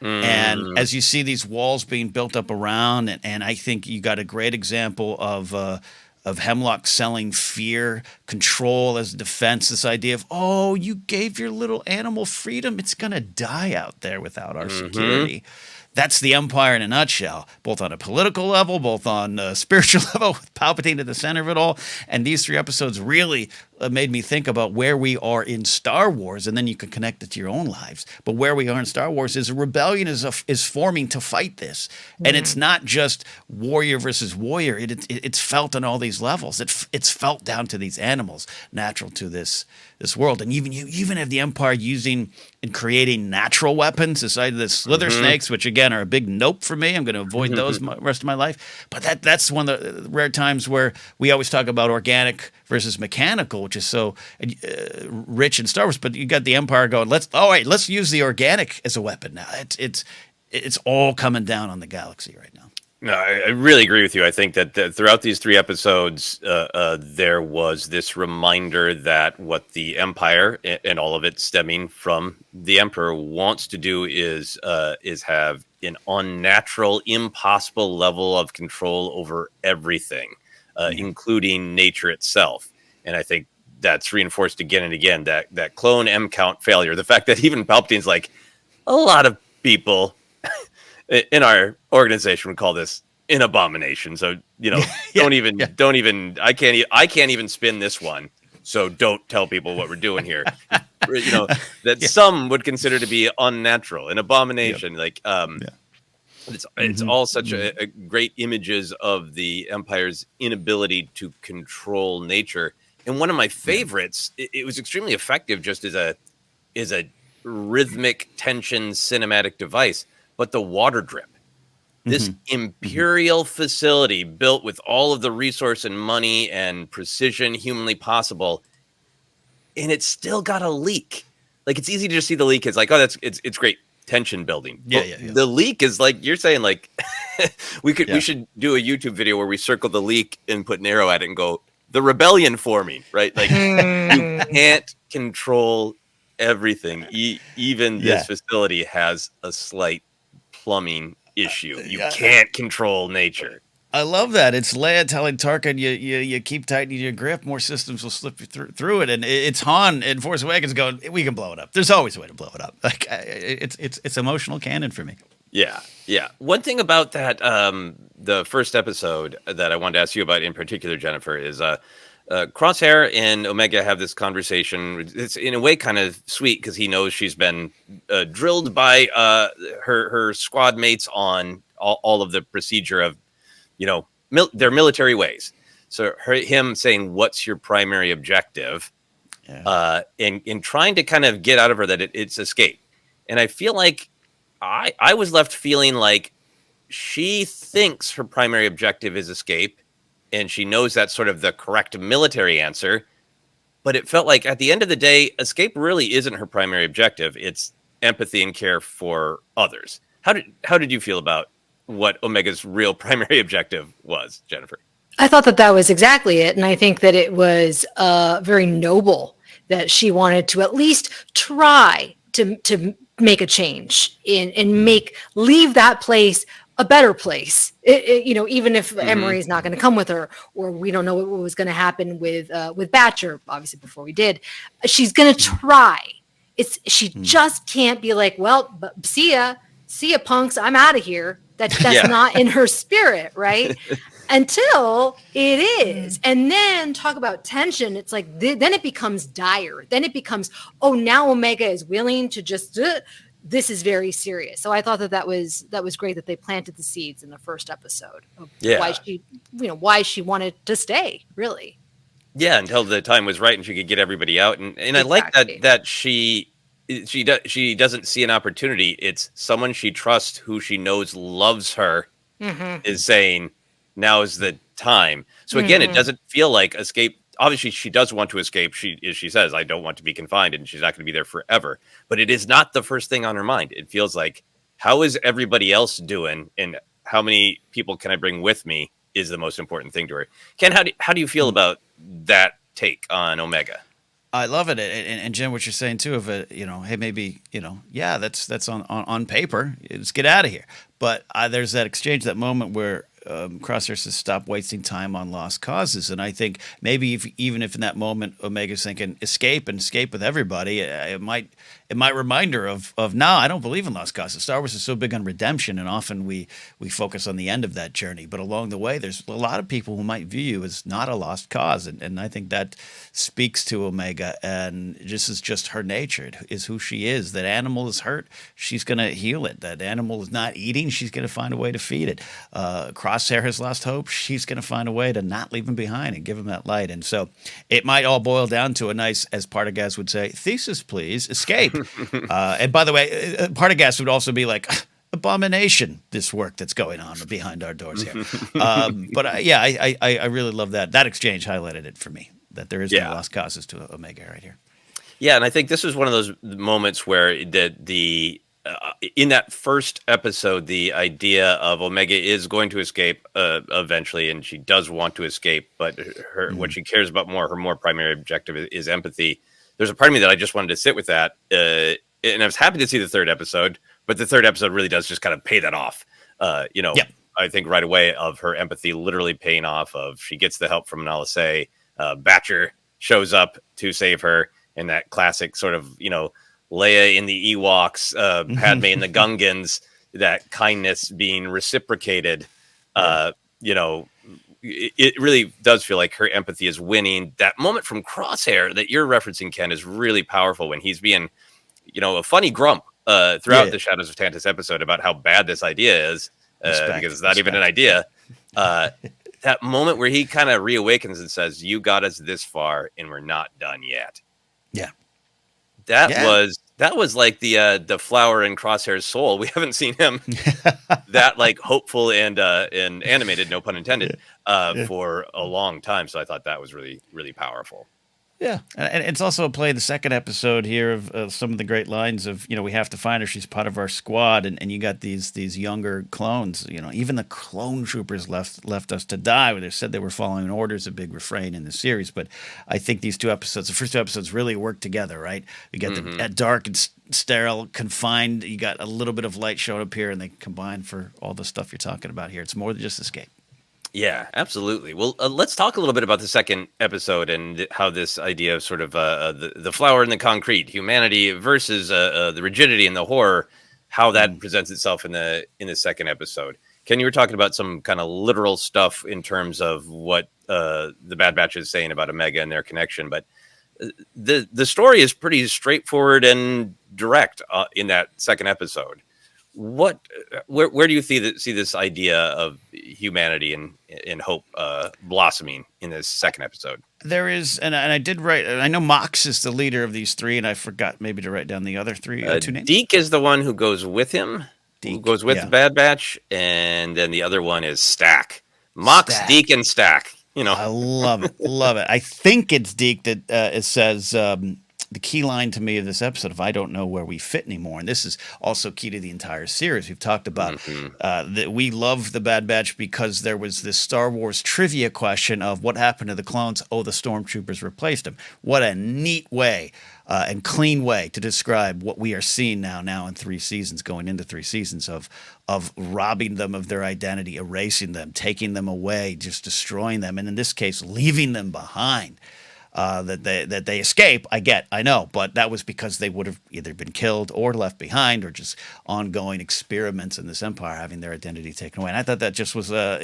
And as you see these walls being built up around, and I think you got a great example of Hemlock selling fear, control as defense. This idea of, oh, you gave your little animal freedom, it's gonna die out there without our security. That's the Empire in a nutshell, both on a political level, both on a spiritual level, with Palpatine at the center of it all. And these 3 episodes really made me think about where we are in Star Wars, and then you can connect it to your own lives. But where we are in Star Wars is a rebellion is forming to fight this. And it's not just warrior versus warrior. It's felt on all these levels. It's felt down to these animals, natural to this world. And you even have the Empire using and creating natural weapons, aside the slither snakes, which again are a big nope for me. I'm going to avoid those the rest of my life. But that's one of the rare times where we always talk about organic versus mechanical, which is so rich in Star Wars. But you got the Empire going, let's use the organic as a weapon now. It's all coming down on the galaxy right now. No, I really agree with you. I think that throughout these 3 episodes, there was this reminder that what the Empire and all of it stemming from the Emperor wants to do is have an unnatural, impossible level of control over everything, including nature itself. And I think that's reinforced again and again, that clone M count failure. The fact that even Palpatine's like, a lot of people in our organization, we call this an abomination. So, Yeah, don't yeah. even, I can't even spin this one. So don't tell people what we're doing here. That Yeah. some would consider to be unnatural, an Yep. abomination. Like, Yeah. it's all such a great images of the Empire's inability to control nature. And one of my favorites, it was extremely effective just as a rhythmic tension cinematic device, but the water drip. This imperial facility built with all of the resource and money and precision humanly possible, and it's still got a leak. Like, it's easy to just see the leak. It's like, oh, it's great tension building. Yeah, But yeah. the leak is like you're saying, like we Yeah. should do a YouTube video where we circle the leak and put an arrow at it and go, the rebellion forming, right? Like, you can't control everything. Even Yeah. this facility has a slight plumbing issue. You yeah. can't control nature. I love that. It's Leia telling Tarkin, you keep tightening your grip, more systems will slip you through it. And it's Han in Force Awakens going, we can blow it up. There's always a way to blow it up. Like, it's emotional canon for me. Yeah, yeah. One thing about that, the first episode that I wanted to ask you about in particular, Jennifer, is Crosshair and Omega have this conversation. It's in a way kind of sweet because he knows she's been drilled by her squad mates on all of the procedure of, their military ways. So him saying, "What's your primary objective?" Yeah. In trying to kind of get out of her that it's escape. And I feel like I was left feeling like she thinks her primary objective is escape, and she knows that's sort of the correct military answer. But it felt like at the end of the day, escape really isn't her primary objective. It's empathy and care for others. How did you feel about what Omega's real primary objective was, Jennifer? I thought that was exactly it. And I think that it was very noble that she wanted to at least try to make a change and leave that place a better place. Even if Emery is not going to come with her, or we don't know what was going to happen with Batcher, obviously before we did, she's going to try. She just can't be like, well, see ya punks, I'm out of here. That's not in her spirit, right? Until it is. And then talk about tension. It's like, then it becomes dire. Then it becomes, oh, now Omega is willing to just, this is very serious. So I thought that was great that they planted the seeds in the first episode of why she wanted to stay, really. Yeah, until the time was right and she could get everybody out. And exactly. I like that she doesn't see an opportunity. It's someone she trusts who she knows loves her is saying, now is the time. So again, it doesn't feel like escape. Obviously, she does want to escape. She says, I don't want to be confined, and she's not going to be there forever. But it is not the first thing on her mind. It feels like, how is everybody else doing, and how many people can I bring with me is the most important thing to her. Ken, how do you feel about that take on Omega? I love it, and Jen, what you're saying too of it, hey, maybe that's on paper. Let's get out of here. But there's that exchange, that moment where Crosshair says, "Stop wasting time on lost causes." And I think maybe even if in that moment Omega's thinking escape with everybody, it might remind her of no, I don't believe in lost causes. Star Wars is so big on redemption, and often we focus on the end of that journey. But along the way, there's a lot of people who might view you as not a lost cause, and I think that speaks to Omega, and this is just her nature. It is who she is. That animal is hurt, she's going to heal it. That animal is not eating, she's going to find a way to feed it. Crosshair has lost hope, she's going to find a way to not leave him behind and give him that light. And so it might all boil down to a nice, as Partagaz would say, thesis, please, escape. And by the way, Partagaz would also be like, abomination, this work that's going on behind our doors here. But I really love that. That exchange highlighted it for me, that there is no lost causes to Omega right here. Yeah, and I think this was one of those moments where in that first episode, the idea of Omega is going to escape eventually, and she does want to escape, but what she cares about more, her more primary objective is empathy. There's a part of me that I just wanted to sit with that, and I was happy to see the third episode, but the third episode really does just kind of pay that off. I think right away of her empathy literally paying off. Of she gets the help from Nala Se, Batcher shows up to save her, and that classic sort of Leia in the Ewoks, Padme in the Gungans that kindness being reciprocated. You know, it really does feel like her empathy is winning. That moment from Crosshair that you're referencing, Ken, is really powerful when he's being, a funny grump throughout the Shadows of Tantus episode about how bad this idea is, because it's not even an idea. That moment where he kind of reawakens and says, "You got us this far, and we're not done yet." Yeah, that was like the flower in Crosshair's soul. We haven't seen him that like hopeful and animated, no pun intended, for a long time. So I thought that was really, really powerful. Yeah, and it's also a play, the second episode here, of some of the great lines of, we have to find her. She's part of our squad, and you got these younger clones. Even the clone troopers left us to die. They said they were following orders, a big refrain in the series. But I think these two episodes, the first two episodes, really work together, right? You got the dark and sterile, confined. You got a little bit of light showing up here, and they combine for all the stuff you're talking about here. It's more than just escape. Yeah, absolutely. Well, let's talk a little bit about the second episode and how this idea of sort of the flower in the concrete, humanity versus the rigidity and the horror, how that presents itself in the second episode. Ken, you were talking about some kind of literal stuff in terms of what the Bad Batch is saying about Omega and their connection, but the story is pretty straightforward and direct in that second episode. Where do you see this idea of humanity and hope blossoming in this second episode? There is, and I did write. I know Mox is the leader of these three, and I forgot maybe to write down the other two names. Deke is the one who goes with him, who goes with the Bad Batch, and then the other one is Stack. Mox, Stack. Deke, and Stack. I love it, love it. I think it's Deke that it says. The key line to me of this episode of "I don't know where we fit anymore," and this is also key to the entire series. We've talked about that we love the Bad Batch because there was this Star Wars trivia question of what happened to the clones. Oh, the stormtroopers replaced them. What a neat way and clean way to describe what we are seeing now in 3 seasons, going into 3 seasons of robbing them of their identity, erasing them, taking them away, just destroying them, and in this case, leaving them behind. That they escape, I know, but that was because they would have either been killed or left behind, or just ongoing experiments in this empire having their identity taken away. And I thought that just was, at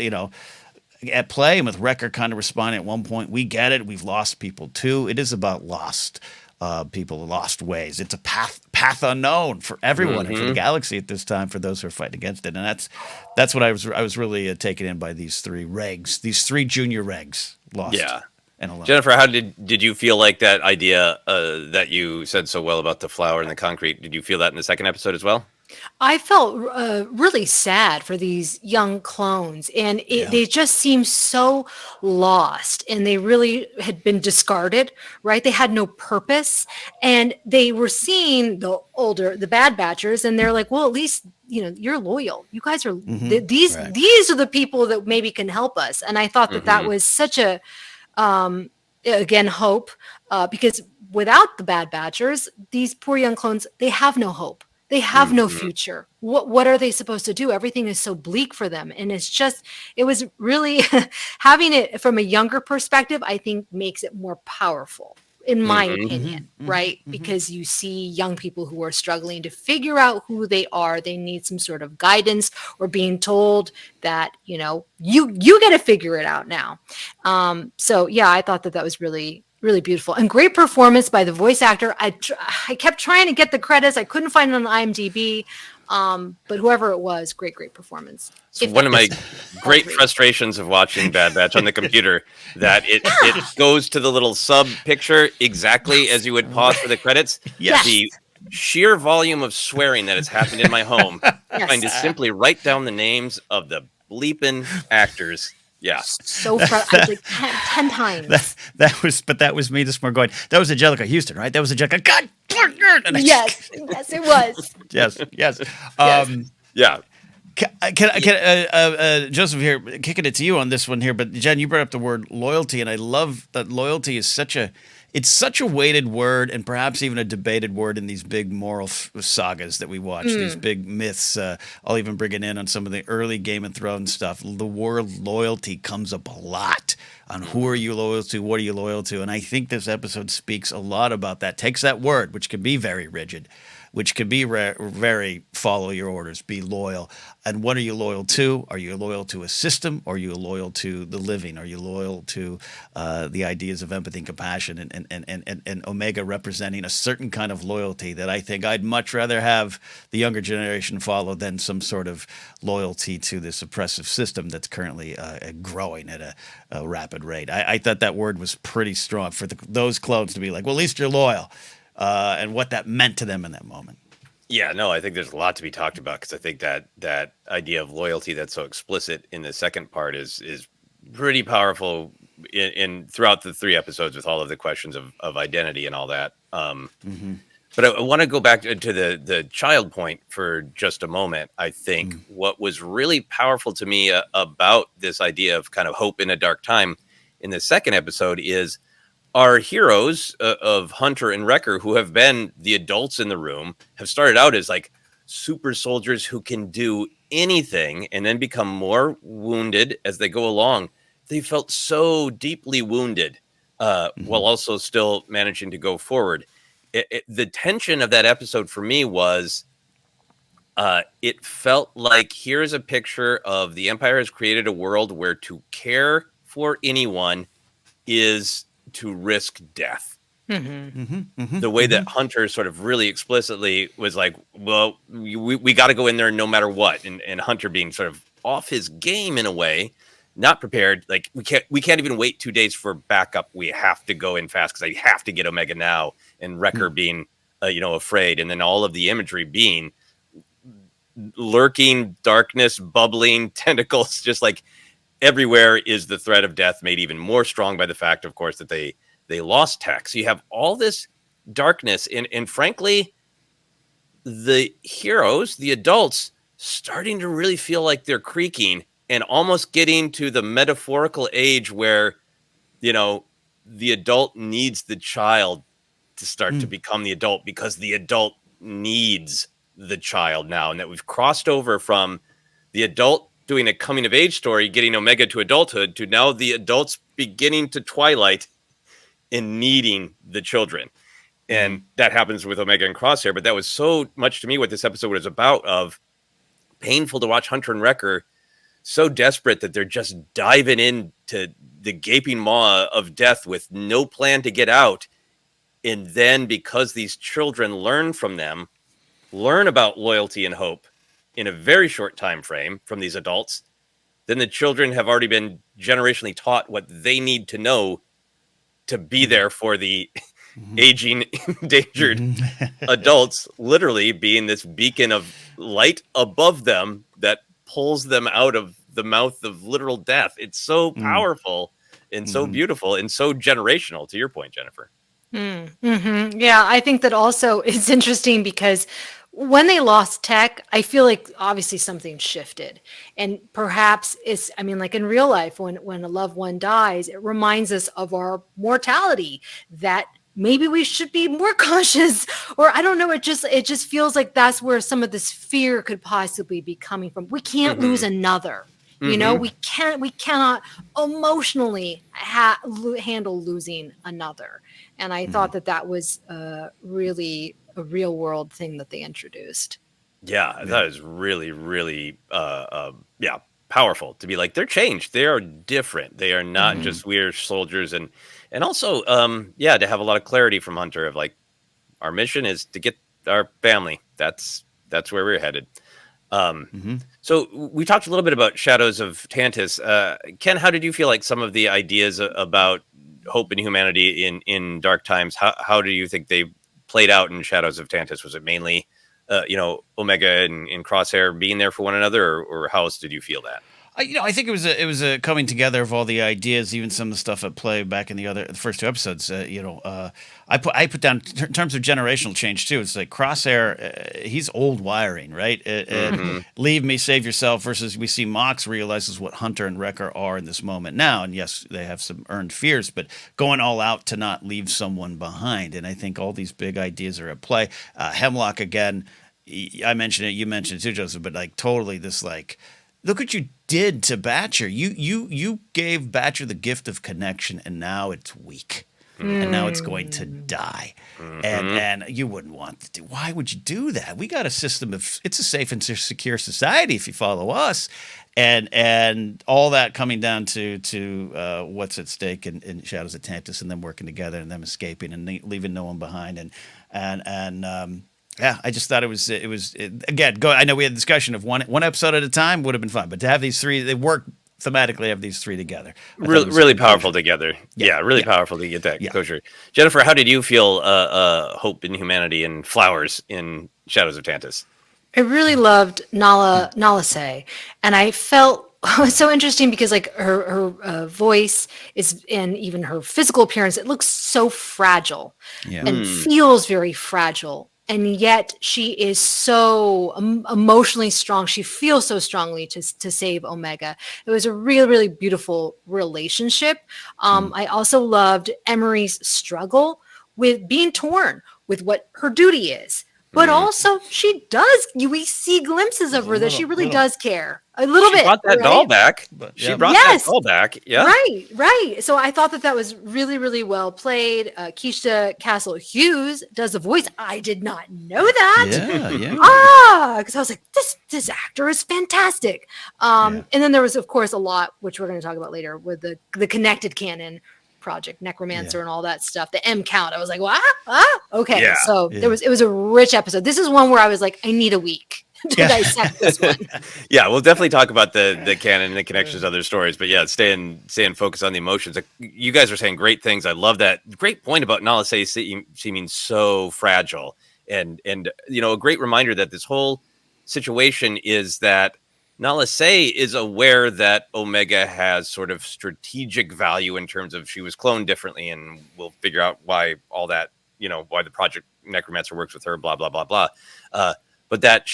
play, and with Wrecker kind of responding at one point, we get it, we've lost people too. It is about lost people, lost ways. It's a path unknown for everyone and for the galaxy at this time, for those who are fighting against it. And that's what I was really taken in by these 3 regs, these 3 junior regs lost. Yeah. Jennifer, how did you feel like that idea that you said so well about the flower and the concrete? Did you feel that in the second episode as well? I felt really sad for these young clones, and they just seemed so lost, and they really had been discarded, right? They had no purpose, and they were seeing the Bad Batchers, and they're like, well, at least, you're loyal. You guys are, these are the people that maybe can help us. And I thought that was such a, again, hope, because without the Bad Batchers, these poor young clones, they have no hope. They have no future. What are they supposed to do? Everything is so bleak for them. And it was really having it from a younger perspective, I think makes it more powerful, in my opinion, right? Because you see young people who are struggling to figure out who they are. They need some sort of guidance, or being told that, you got to figure it out now. So yeah, I thought that was really, really beautiful, and great performance by the voice actor. I kept trying to get the credits. I couldn't find it on IMDb. But whoever it was, great performance. So one of my great frustrations of watching Bad Batch on the computer, that it goes to the little sub picture exactly as you would pause for the credits. Yes. The sheer volume of swearing that has happened in my home, trying to simply write down the names of the bleeping actors. Yeah. So like 10 times. That was me this morning going, that was Angelica Houston, right? That was Angelica. God. Yes, it was. Yes. Yeah. Can Joseph here, kicking it to you on this one here, but Jen, you brought up the word loyalty, and I love that loyalty is such a weighted word, and perhaps even a debated word in these big moral sagas that we watch, these big myths. I'll even bring it in on some of the early Game of Thrones stuff. The word loyalty comes up a lot on who are you loyal to, what are you loyal to, and I think this episode speaks a lot about that. Takes that word, which can be very rigid, which can be very follow your orders, be loyal. And what are you loyal to? Are you loyal to a system? Or are you loyal to the living? Are you loyal to the ideas of empathy and compassion? And Omega representing a certain kind of loyalty that I think I'd much rather have the younger generation follow than some sort of loyalty to this oppressive system that's currently growing at a rapid rate. I thought that word was pretty strong for those clones to be like, well, at least you're loyal, and what that meant to them in that moment. Yeah, no, I think there's a lot to be talked about because I think that idea of loyalty that's so explicit in the second part is pretty powerful in throughout the 3 episodes with all of the questions of identity and all that. But I want to go back to the child point for just a moment. I think what was really powerful to me about this idea of kind of hope in a dark time in the second episode is our heroes of Hunter and Wrecker, who have been the adults in the room, have started out as like super soldiers who can do anything and then become more wounded as they go along. They felt so deeply wounded while also still managing to go forward. The tension of that episode for me was it felt like here's a picture of the Empire has created a world where to care for anyone is to risk death. The way that Hunter sort of really explicitly was like, well, we got to go in there no matter what. And Hunter being sort of off his game in a way, not prepared. Like we can't even wait 2 days for backup. We have to go in fast because I have to get Omega now. And Wrecker being, afraid. And then all of the imagery being lurking darkness, bubbling tentacles, just like everywhere is the threat of death made even more strong by the fact, of course, that they lost Tech. So you have all this darkness and frankly, the heroes, the adults, starting to really feel like they're creaking and almost getting to the metaphorical age where, the adult needs the child to start to become the adult because the adult needs the child now. And that we've crossed over from the adult doing a coming of age story, getting Omega to adulthood, to now the adults beginning to twilight and needing the children. And that happens with Omega and Crosshair. But that was so much to me what this episode was about, of painful to watch Hunter and Wrecker so desperate that they're just diving into the gaping maw of death with no plan to get out. And then because these children learn from them, learn about loyalty and hope in a very short time frame from these adults, then the children have already been generationally taught what they need to know to be there for the aging, endangered adults, literally being this beacon of light above them that pulls them out of the mouth of literal death. It's so powerful and so beautiful and so generational, to your point, Jennifer. Yeah, I think that also is interesting because when they lost Tech, I feel like obviously something shifted. And perhaps like in real life, when a loved one dies, it reminds us of our mortality, that maybe we should be more cautious, or I don't know. It just feels like that's where some of this fear could possibly be coming from. We can't lose another. We cannot emotionally handle losing another. And I thought that was really a real world thing that they introduced. Yeah, that is really, really, powerful to be like, they're changed. They are different. They are not just weird soldiers. And also, to have a lot of clarity from Hunter of like, our mission is to get our family. That's where we're headed. So we talked a little bit about Shadows of Tantus. Ken, how did you feel like some of the ideas about hope and humanity in dark times, how do you think they played out in Shadows of Tantus? Was it mainly, Omega and Crosshair being there for one another, or how else did you feel that? I think it was a coming together of all the ideas, even some of the stuff at play back in the first 2 episodes. I put down in terms of generational change too. It's like Crosshair, he's old wiring, right? Leave me, save yourself. Versus we see Mox realizes what Hunter and Wrecker are in this moment now, and yes, they have some earned fears, but going all out to not leave someone behind. And I think all these big ideas are at play. Hemlock again. I mentioned it. You mentioned it too, Joseph. But like totally this like. Look what you did to Batcher. You gave Batcher the gift of connection, and now it's weak. and now it's going to die. Mm-hmm. And you wouldn't want to do. Why would you do that? We got a system of it's a safe and secure society if you follow us, and all that coming down to what's at stake in Shadows of Tantus, and them working together and them escaping and leaving no one behind, yeah, I just thought it was again. I know we had a discussion of one episode at a time would have been fun, but to have these three, they work thematically. Have these three together, Really powerful together. Yeah, really powerful to get that closure. Jennifer, how did you feel hope in humanity and flowers in Shadows of Tantus? I really loved Nala Se, and I felt it was so interesting because like her voice is, and even her physical appearance, it looks so fragile and feels very fragile. And yet she is so emotionally strong. She feels so strongly to save Omega. It was a really, really beautiful relationship. I also loved Emery's struggle with being torn with what her duty is. But also, we see glimpses of her that she really does care a little bit. She brought that doll back. She brought that doll back. Yeah. Right. So I thought that was really, really well played. Keisha Castle Hughes does the voice. I did not know that. Yeah. Because I was like, this actor is fantastic. And then there was, of course, a lot, which we're going to talk about later, with the connected canon project, Necromancer and all that stuff, the M count. I was like, okay. Yeah. So it was a rich episode. This is one where I was like, I need a week to dissect this one. Yeah, we'll definitely talk about the canon and the connections to other stories, but yeah, staying focused on the emotions. You guys are saying great things. I love that. Great point about Nala Se seeming so fragile, and a great reminder that this whole situation is that Nala Se is aware that Omega has sort of strategic value in terms of she was cloned differently, and we'll figure out why all that, why the Project Necromancer works with her, blah, blah, blah, blah. But that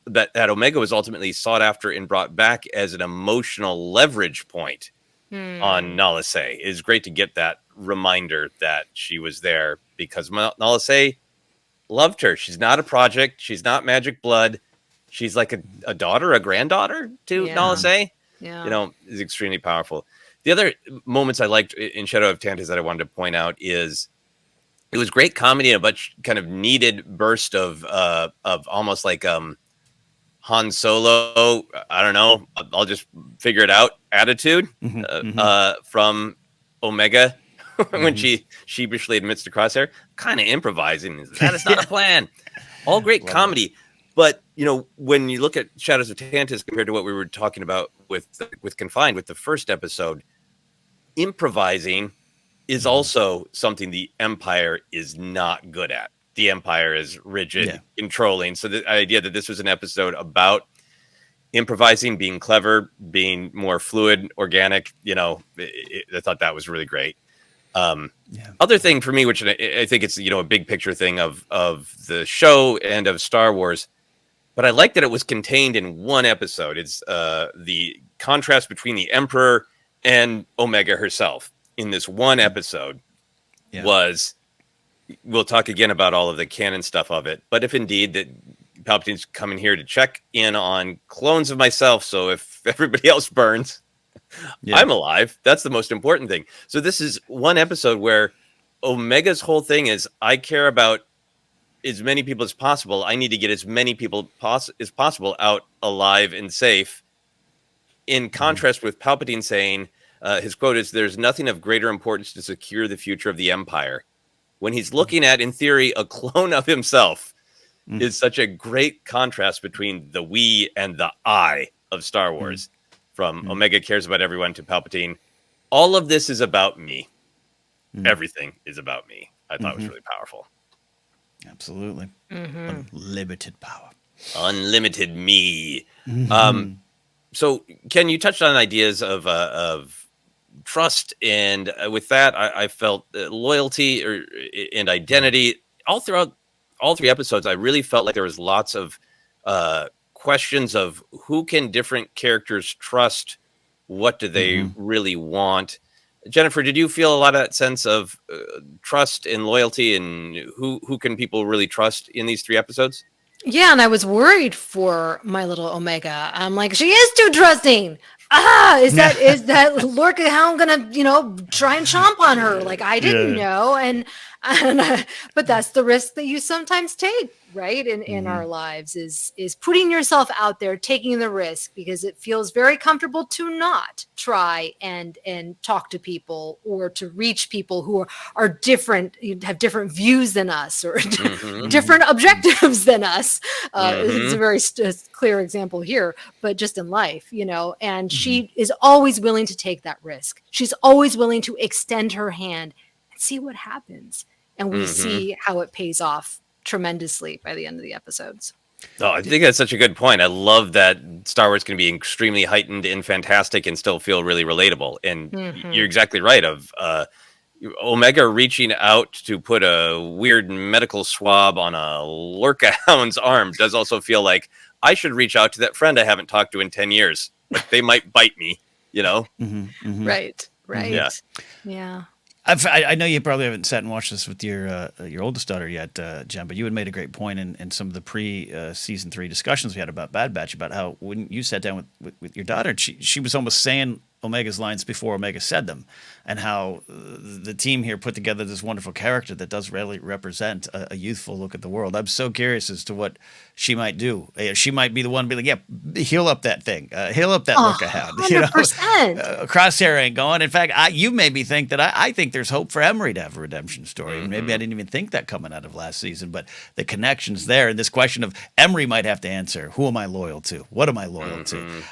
that Omega was ultimately sought after and brought back as an emotional leverage point on Nala Se. It is great to get that reminder that she was there because Nala Se loved her. She's not a project. She's not magic blood. She's like a daughter, a granddaughter to Nala Se. Yeah. Is extremely powerful. The other moments I liked in Shadow of Tantus that I wanted to point out is it was great comedy and a bunch kind of needed burst of almost like Han Solo. I don't know. I'll just figure it out. Attitude from Omega when she sheepishly admits to Crosshair, kind of improvising. That is not a plan. All great comedy. But, when you look at Shadows of Tantus compared to what we were talking about with Confined, with the first episode, improvising is also something the Empire is not good at. The Empire is rigid, controlling. So the idea that this was an episode about improvising, being clever, being more fluid, organic, I thought that was really great. Other thing for me, which I think it's, a big picture thing of the show and of Star Wars, but I like that it was contained in one episode. It's the contrast between the Emperor and Omega herself in this one episode was, we'll talk again about all of the canon stuff of it, but if indeed that Palpatine's coming here to check in on clones of myself, so if everybody else burns, I'm alive. That's the most important thing. So this is one episode where Omega's whole thing is, I care about as many people as possible. I need to get as many people as possible out alive and safe. In contrast with Palpatine saying, his quote is, "There's nothing of greater importance to secure the future of the Empire." When he's looking at, in theory, a clone of himself, is such a great contrast between the we and the I of Star Wars. From Omega cares about everyone to Palpatine, all of this is about me. Everything is about me. I thought it was really powerful. Absolutely. Unlimited power. Unlimited me. So, Ken, you touched on ideas of trust, and with that, I felt loyalty and identity all throughout all three episodes. I really felt like there was lots of questions of who can different characters trust, what do they really want. Jennifer, did you feel a lot of that sense of trust and loyalty, and who can people really trust in these three episodes? Yeah, and I was worried for my little Omega. I'm like, she is too trusting. is that Lorca Hound gonna, try and chomp on her? Like, I didn't know. But that's the risk that you sometimes take, right? In our lives is putting yourself out there, taking the risk, because it feels very comfortable to not try and talk to people or to reach people who are different, have different views than us, or different objectives than us. It's a very clear example here, but just in life, and she is always willing to take that risk. She's always willing to extend her hand and see what happens. And we see how it pays off tremendously by the end of the episodes. Oh, I think that's such a good point. I love that Star Wars can be extremely heightened and fantastic and still feel really relatable. And you're exactly right. Of Omega reaching out to put a weird medical swab on a Lorca Hound's arm does also feel like I should reach out to that friend I haven't talked to in 10 years. But they might bite me, Right. Yeah. I know you probably haven't sat and watched this with your oldest daughter yet, Jen, but you had made a great point in some of the pre-season 3 discussions we had about Bad Batch, about how when you sat down with your daughter, she was almost saying Omega's lines before Omega said them, and how the team here put together this wonderful character that does really represent a youthful look at the world. I'm so curious as to what she might do. She might be the one to be like, yeah, heal up that thing. Heal up that Lorca Hound. 100%. Crosshair ain't going. In fact, you made me think that I think there's hope for Emery to have a redemption story. Mm-hmm. Maybe I didn't even think that coming out of last season, but the connection's there. And this question of Emery might have to answer, who am I loyal to? What am I loyal to?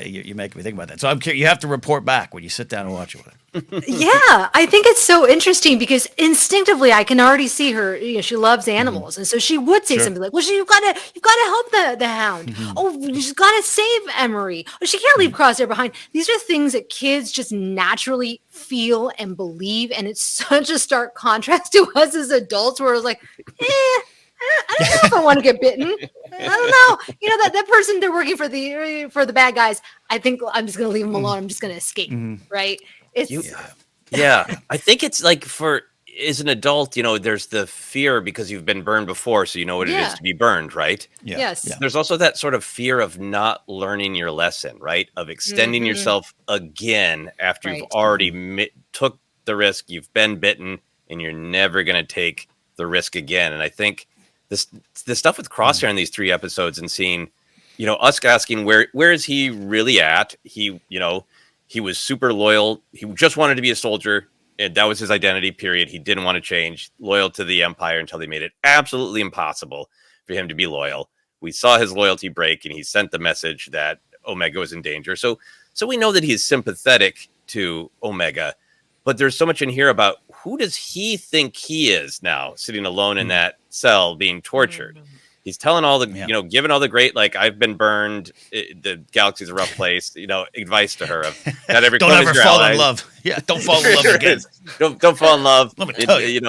You make me think about that. So I'm curious. You have to report back when you sit down and watch it with her. Yeah, I think it's so interesting because instinctively I can already see her. She loves animals, and so she would say something like, "Well, you've got to help the hound. Oh, you've got to save Emery. Oh, she can't leave Crosshair behind." These are things that kids just naturally feel and believe, and it's such a stark contrast to us as adults, where it's like, I don't know if I want to get bitten. I don't know. That person, they're working for the bad guys. I think I'm just going to leave them alone. I'm just going to escape. Right? Yeah. I think it's like as an adult, there's the fear because you've been burned before, so you know what it is to be burned, right? Yeah. Yes. Yeah. There's also that sort of fear of not learning your lesson, right? Of extending yourself again after you've already took the risk, you've been bitten, and you're never going to take the risk again. And I think the stuff with Crosshair in these 3 episodes, and seeing, us asking where is he really at? He was super loyal. He just wanted to be a soldier. And that was his identity, period. He didn't want to change. Loyal to the Empire until they made it absolutely impossible for him to be loyal. We saw his loyalty break, and he sent the message that Omega was in danger. So we know that he's sympathetic to Omega. But there's so much in here about who does he think he is now, sitting alone in that cell being tortured. He's telling all the, giving all the great, like, I've been burned, the galaxy's a rough place, advice to her of not every don't ever fall in love. Yeah, don't fall in love again. Don't fall in love. Let me tell you.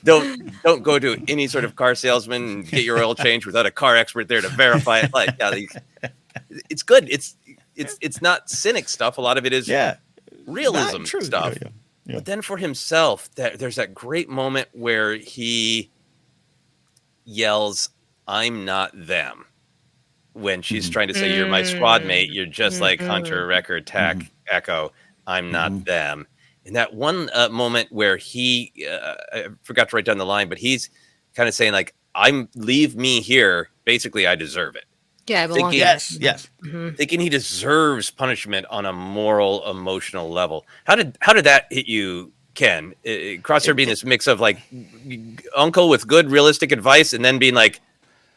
Don't go to any sort of car salesman and get your oil changed without a car expert there to verify it. Like, it's good. It's not cynic stuff. A lot of it is realism stuff. Yeah. But then for himself, there's that great moment where he yells, "I'm not them," when she's trying to say, "You're my squad mate. You're just like Hunter, Wrecker, Tech, Echo. I'm not them." And that one moment where he, I forgot to write down the line, but he's kind of saying, like, leave me here. Basically, I deserve it. Yeah, I belong. Yes. Thinking he deserves punishment on a moral, emotional level. How did that hit you, Ken? Crosshair being this mix of, like, uncle with good, realistic advice, and then being like,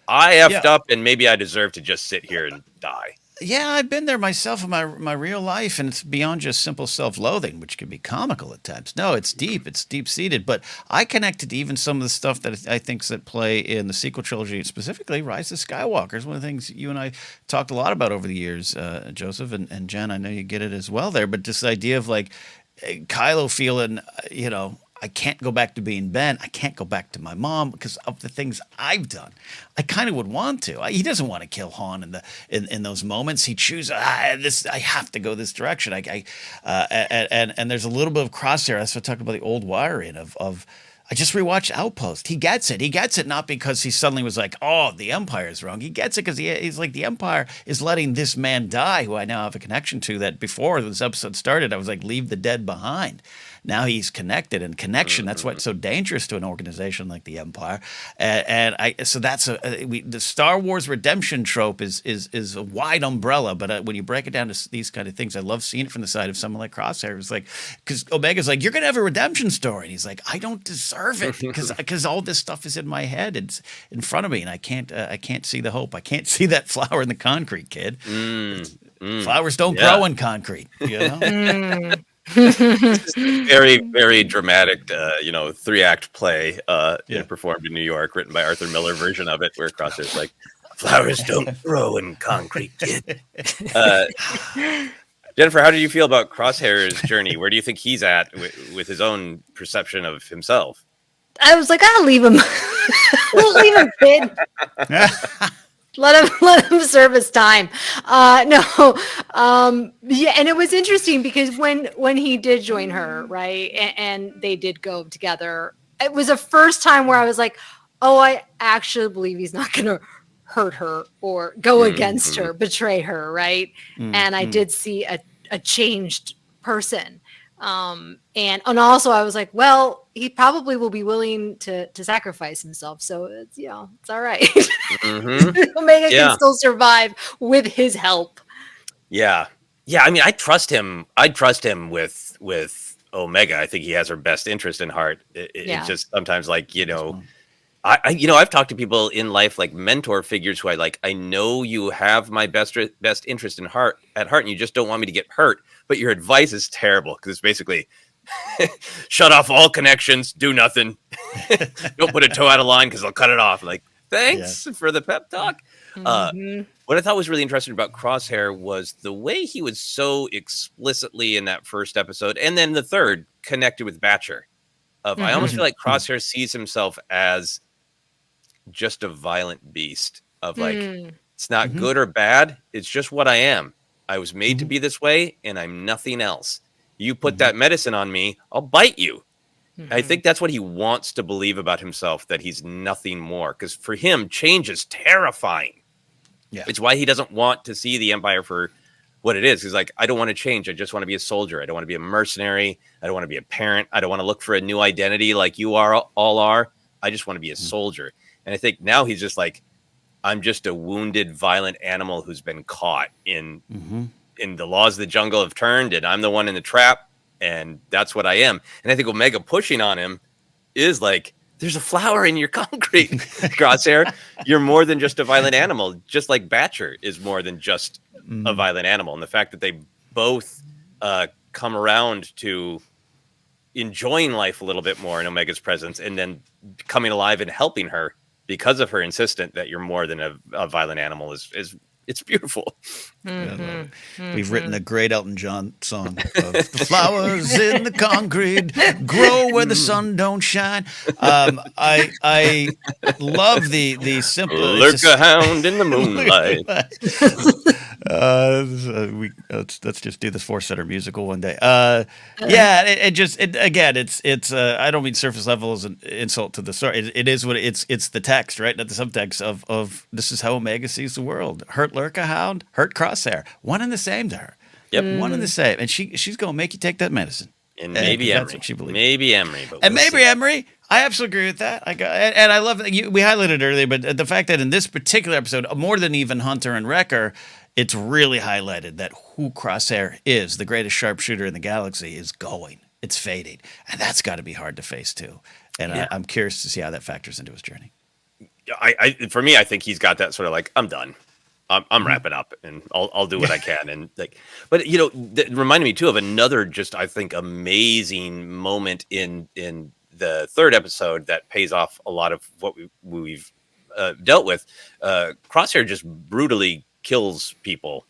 I effed up, and maybe I deserve to just sit here and die. Yeah, I've been there myself in my real life, and it's beyond just simple self-loathing, which can be comical at times. No, it's deep-seated. But I connected to even some of the stuff that I think's at play in the sequel trilogy, specifically Rise of Skywalker. Is one of the things you and I talked a lot about over the years, Joseph and Jen. I know you get it as well there, but this idea of, like, Kylo feeling, I can't go back to being Ben. I can't go back to my mom because of the things I've done. I kind of would want to. He doesn't want to kill Han in those moments. He chooses this. I have to go this direction. And there's a little bit of Crosshair. That's what I talk about, the old wiring of I just rewatched Outpost. He gets it. He gets it not because he suddenly was like, "Oh, the Empire's wrong." He gets it because he's like, the Empire is letting this man die, who I now have a connection to. That before this episode started, I was like, "Leave the dead behind." Now he's connected, and connection—that's what's so dangerous to an organization like the Empire. So that's the Star Wars redemption trope is a wide umbrella, but when you break it down to these kind of things, I love seeing it from the side of someone like Crosshair. It's like, because Omega's like, "You're gonna have a redemption story," and he's like, "I don't deserve it because all this stuff is in my head. It's in front of me, and I can't see the hope. I can't see that flower in the concrete, kid. Flowers don't grow in concrete, you know." Very, very dramatic, 3-act play performed in New York, written by Arthur Miller version of it, where Crosshair's like, "Flowers don't grow in concrete, kid." Jennifer, how do you feel about Crosshair's journey? Where do you think he's at with his own perception of himself? I was like, I'll leave him. We'll leave him, kid. Let him serve his time. No. Yeah, and it was interesting because when he did join her, right, and they did go together, it was the first time where I was like, oh, I actually believe he's not going to hurt her or go against her, betray her, right? And I did see a changed person. And also I was like, well, he probably will be willing to sacrifice himself. So it's, it's all right. Omega can still survive with his help. Yeah. Yeah. I mean, I trust him. I'd trust him with Omega. I think he has her best interest in heart. It's just sometimes like, I've talked to people in life, like mentor figures who I know you have my best interest in heart, and you just don't want me to get hurt. But your advice is terrible because it's basically shut off all connections, do nothing, don't put a toe out of line because I'll cut it off. Like, thanks for the pep talk. What I thought was really interesting about Crosshair was the way he was so explicitly in that first episode, and then the third, connected with Batcher. I almost feel like Crosshair sees himself as just a violent beast of like, it's not good or bad. It's just what I am. I was made to be this way, and I'm nothing else. You put that medicine on me, I'll bite you. I think that's what he wants to believe about himself, that he's nothing more. Because for him, change is terrifying. Yeah. It's why he doesn't want to see the Empire for what it is. He's like, I don't want to change. I just want to be a soldier. I don't want to be a mercenary. I don't want to be a parent. I don't want to look for a new identity like you all are. I just want to be a soldier. And I think now he's just like, I'm just a wounded, violent animal who's been caught in the laws of the jungle have turned, and I'm the one in the trap, and that's what I am. And I think Omega pushing on him is like, there's a flower in your concrete, Crosshair. You're more than just a violent animal, just like Batcher is more than just a violent animal. And the fact that they both come around to enjoying life a little bit more in Omega's presence, and then coming alive and helping her because of her insistent that you're more than a violent animal is it's beautiful. We've written a great Elton John song of the flowers in the concrete grow where the sun don't shine. I love the simple lurk a hound in the moonlight. Let's just do this ForceCenter musical one day. It's I don't mean surface level as an insult to the story. It is what it's the text, right? Not the subtext of this is how Omega sees the world. Hurt Lurka Hound, hurt Crosshair. One and the same to her. Yep. One and the same. And she's gonna make you take that medicine. And maybe Emery. That's what she believes. Maybe Emery. Emery. I absolutely agree with that. And I love that we highlighted earlier, but the fact that in this particular episode, more than even Hunter and Wrecker, it's really highlighted that who Crosshair is, the greatest sharpshooter in the galaxy, is going. It's fading. And that's got to be hard to face, too. And I'm curious to see how that factors into his journey. For me, I think he's got that sort of like, I'm done. I'm wrapping up, and I'll do what I can. And but it reminded me too of another just, I think, amazing moment in the third episode that pays off a lot of what we've dealt with. Crosshair just brutally kills people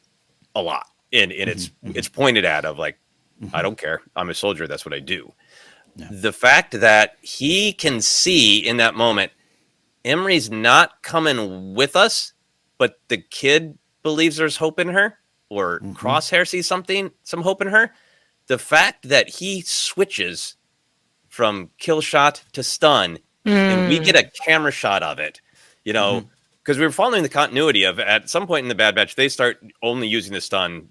a lot, and it's pointed at of like, I don't care. I'm a soldier. That's what I do. Yeah. The fact that he can see in that moment, Emery's not coming with us, but the kid believes there's hope in her, or Crosshair sees some hope in her. The fact that he switches from kill shot to stun, and we get a camera shot of it, because we were following the continuity of at some point in the Bad Batch, they start only using the stun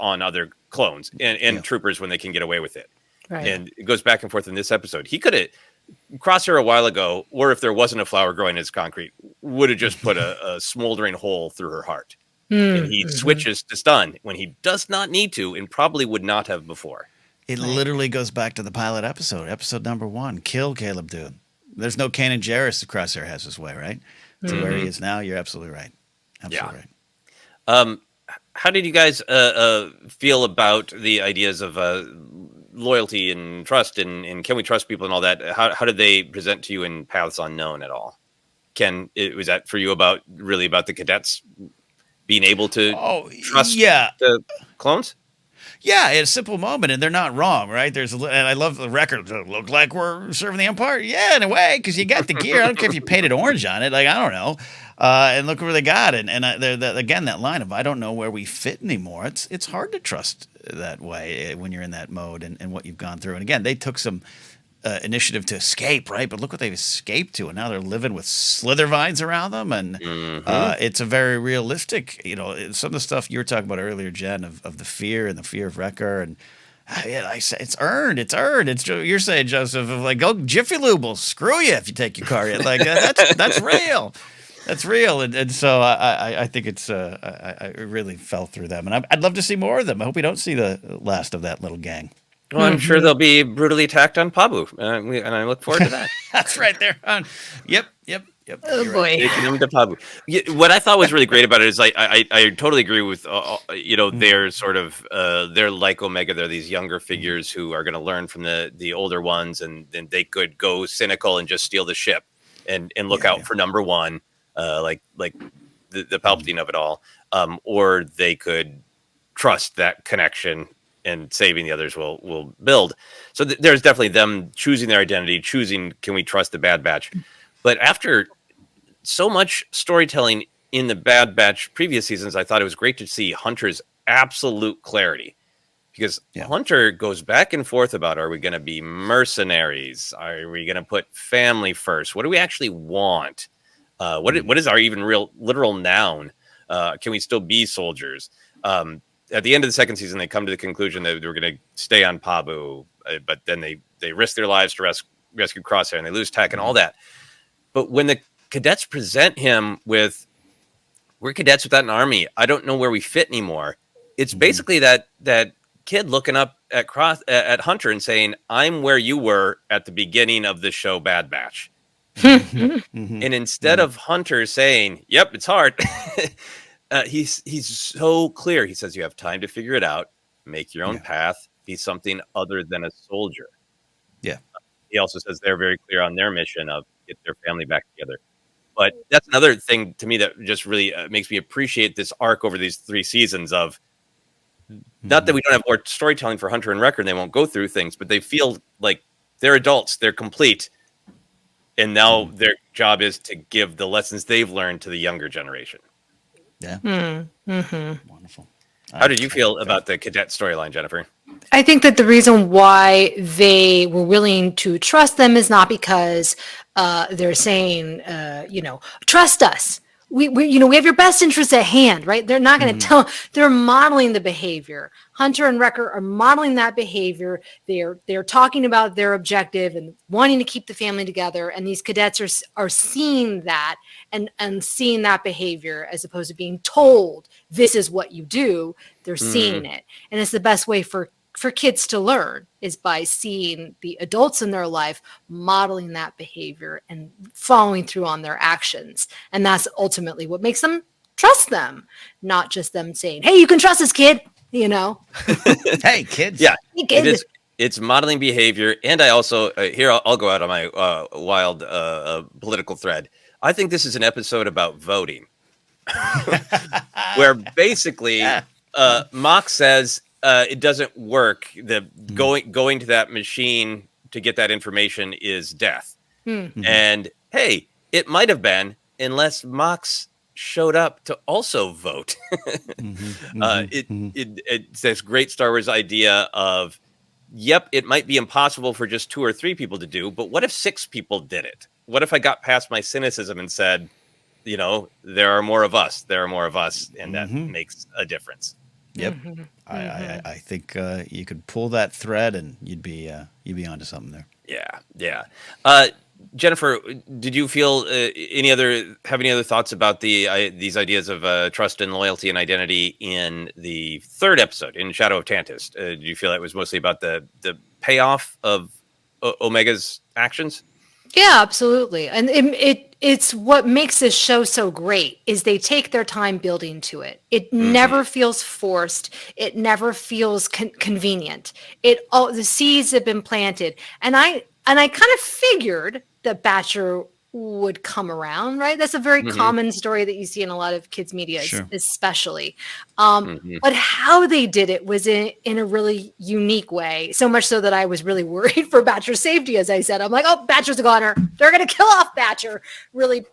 on other clones and troopers when they can get away with it. Right. And it goes back and forth in this episode. He could have Crosshair a while ago, or if there wasn't a flower growing in his concrete, would have just put a smoldering hole through her heart. And he switches to stun when he does not need to, and probably would not have before. It literally goes back to the pilot episode number 1. Kill Caleb Dude. There's no Kanan Jarrus if Crosshair has his way, right? So where he is now, you're absolutely right. Absolutely right. How did you guys feel about the ideas of loyalty and trust, and can we trust people and all that? How did they present to you in Paths Unknown at all? Ken, was that for you about the cadets being able to trust the clones? Yeah, it's a simple moment, and they're not wrong, right? And I love the record. Look like we're serving the Empire. Yeah, in a way, because you got the gear. I don't care if you painted orange on it. Like, I don't know. And look where they got it. And again, that line of I don't know where we fit anymore. It's hard to trust that way when you're in that mode and what you've gone through. And again, they took some initiative to escape, right? But look what they've escaped to, and now they're living with slither vines around them, and it's a very realistic. Some of the stuff you were talking about earlier, Jen, of the fear of Wrecker, and it's earned. You're saying, Joseph, of like, go Jiffy Lube will screw you if you take your car in. Like that's real. That's real, and so I think I really fell through them, and I'd love to see more of them. I hope we don't see the last of that little gang. Well, I'm sure they'll be brutally attacked on Pabu, and I look forward to that. That's right there. Yep. Oh, boy. Taking them to Pabu. What I thought was really great about it is I totally agree with, their sort of, they're like Omega. They're these younger figures who are going to learn from the older ones, and then they could go cynical and just steal the ship and look out for number one, like the Palpatine of it all. Or they could trust that connection, and saving the others will build. So there's definitely them choosing their identity, choosing, can we trust the Bad Batch? But after so much storytelling in the Bad Batch previous seasons, I thought it was great to see Hunter's absolute clarity. Because Hunter goes back and forth about, are we going to be mercenaries? Are we going to put family first? What do we actually want? What is our even real literal noun? Can we still be soldiers? At the end of the second season, they come to the conclusion that they're going to stay on Pabu, but then they risk their lives to rescue Crosshair, and they lose Tech and all that. But when the cadets present him with, we're cadets without an army, I don't know where we fit anymore. It's basically that kid looking up at Hunter and saying, I'm where you were at the beginning of the show Bad Batch. And instead of Hunter saying, yep, it's hard, he's so clear. He says, you have time to figure it out, make your own path, be something other than a soldier. Yeah. He also says they're very clear on their mission of get their family back together. But that's another thing to me that just really makes me appreciate this arc over these 3 seasons of, not that we don't have more storytelling for Hunter and Wrecker and they won't go through things, but they feel like they're adults, they're complete. And now their job is to give the lessons they've learned to the younger generation. Yeah. Wonderful. How did you feel about the cadet storyline, Jennifer? I think that the reason why they were willing to trust them is not because they're saying, trust us. We have your best interests at hand, right? They're not going to tell. They're modeling the behavior. Hunter and Wrecker are modeling that behavior. They're talking about their objective and wanting to keep the family together. And these cadets are seeing that and seeing that behavior as opposed to being told this is what you do. They're seeing it, and it's the best way for kids to learn is by seeing the adults in their life modeling that behavior and following through on their actions. And that's ultimately what makes them trust them, not just them saying, hey, you can trust this kid, Hey, kids. Yeah, hey, kid. It's modeling behavior. And I also, here, I'll go out on my wild political thread. I think this is an episode about voting, where basically Mock says, it doesn't work. The going to that machine to get that information is death. And hey, it might have been unless Mox showed up to also vote. It's this great Star Wars idea of yep, it might be impossible for just 2 or 3 people to do, but what if 6 people did it? What if I got past my cynicism and said, there are more of us, and that makes a difference. Yep. I think you could pull that thread and you'd be onto something there. Yeah. Jennifer, did you feel have any other thoughts about these ideas of trust and loyalty and identity in the 3rd episode in Shadow of Tantus? Did you feel that was mostly about the payoff of Omega's actions? Yeah, absolutely. And it's what makes this show so great is they take their time building to it. It never feels forced. It never feels convenient. The seeds have been planted. And I kind of figured that Batcher would come around, right? That's a very common story that you see in a lot of kids media, especially. But how they did it was in a really unique way. So much so that I was really worried for Batcher's safety, as I said. I'm like, oh, Batcher's a goner. They're going to kill off Batcher. Really,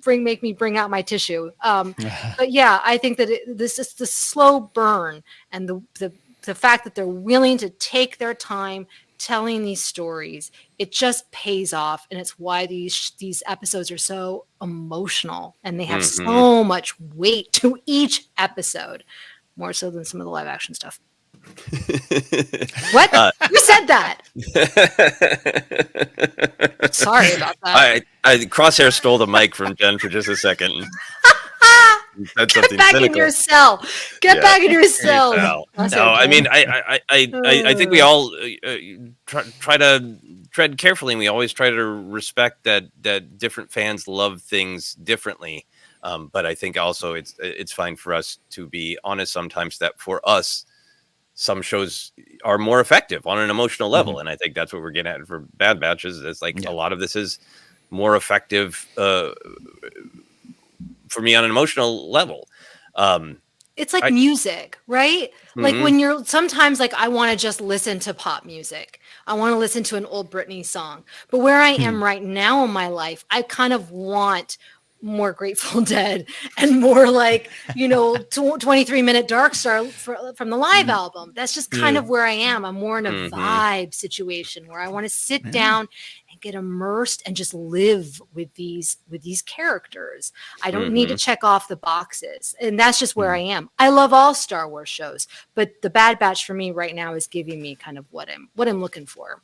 make me bring out my tissue. But yeah, I think that this is the slow burn and the fact that they're willing to take their time telling these stories, it just pays off, and it's why these episodes are so emotional and they have so much weight to each episode, more so than some of the live action stuff. What? Who said that? Sorry about that. Crosshair stole the mic from Jen for just a second. Get back in your cell. Get back in your cell. No, I mean, I think we all try to tread carefully, and we always try to respect that different fans love things differently. But I think also it's fine for us to be honest sometimes that for us, some shows are more effective on an emotional level, and I think that's what we're getting at for Bad Batches. It's like a lot of this is more effective for me on an emotional level. It's like music, right? Like when you're sometimes like, I want to just listen to pop music. I want to listen to an old Britney song. But where I am right now in my life, I kind of want more Grateful Dead and more like, 23-minute Dark Star from the live album. That's just kind of where I am. I'm more in a vibe situation where I want to sit down and get immersed and just live with these characters. I don't need to check off the boxes. And that's just where I am. I love all Star Wars shows, but the Bad Batch for me right now is giving me kind of what I'm looking for.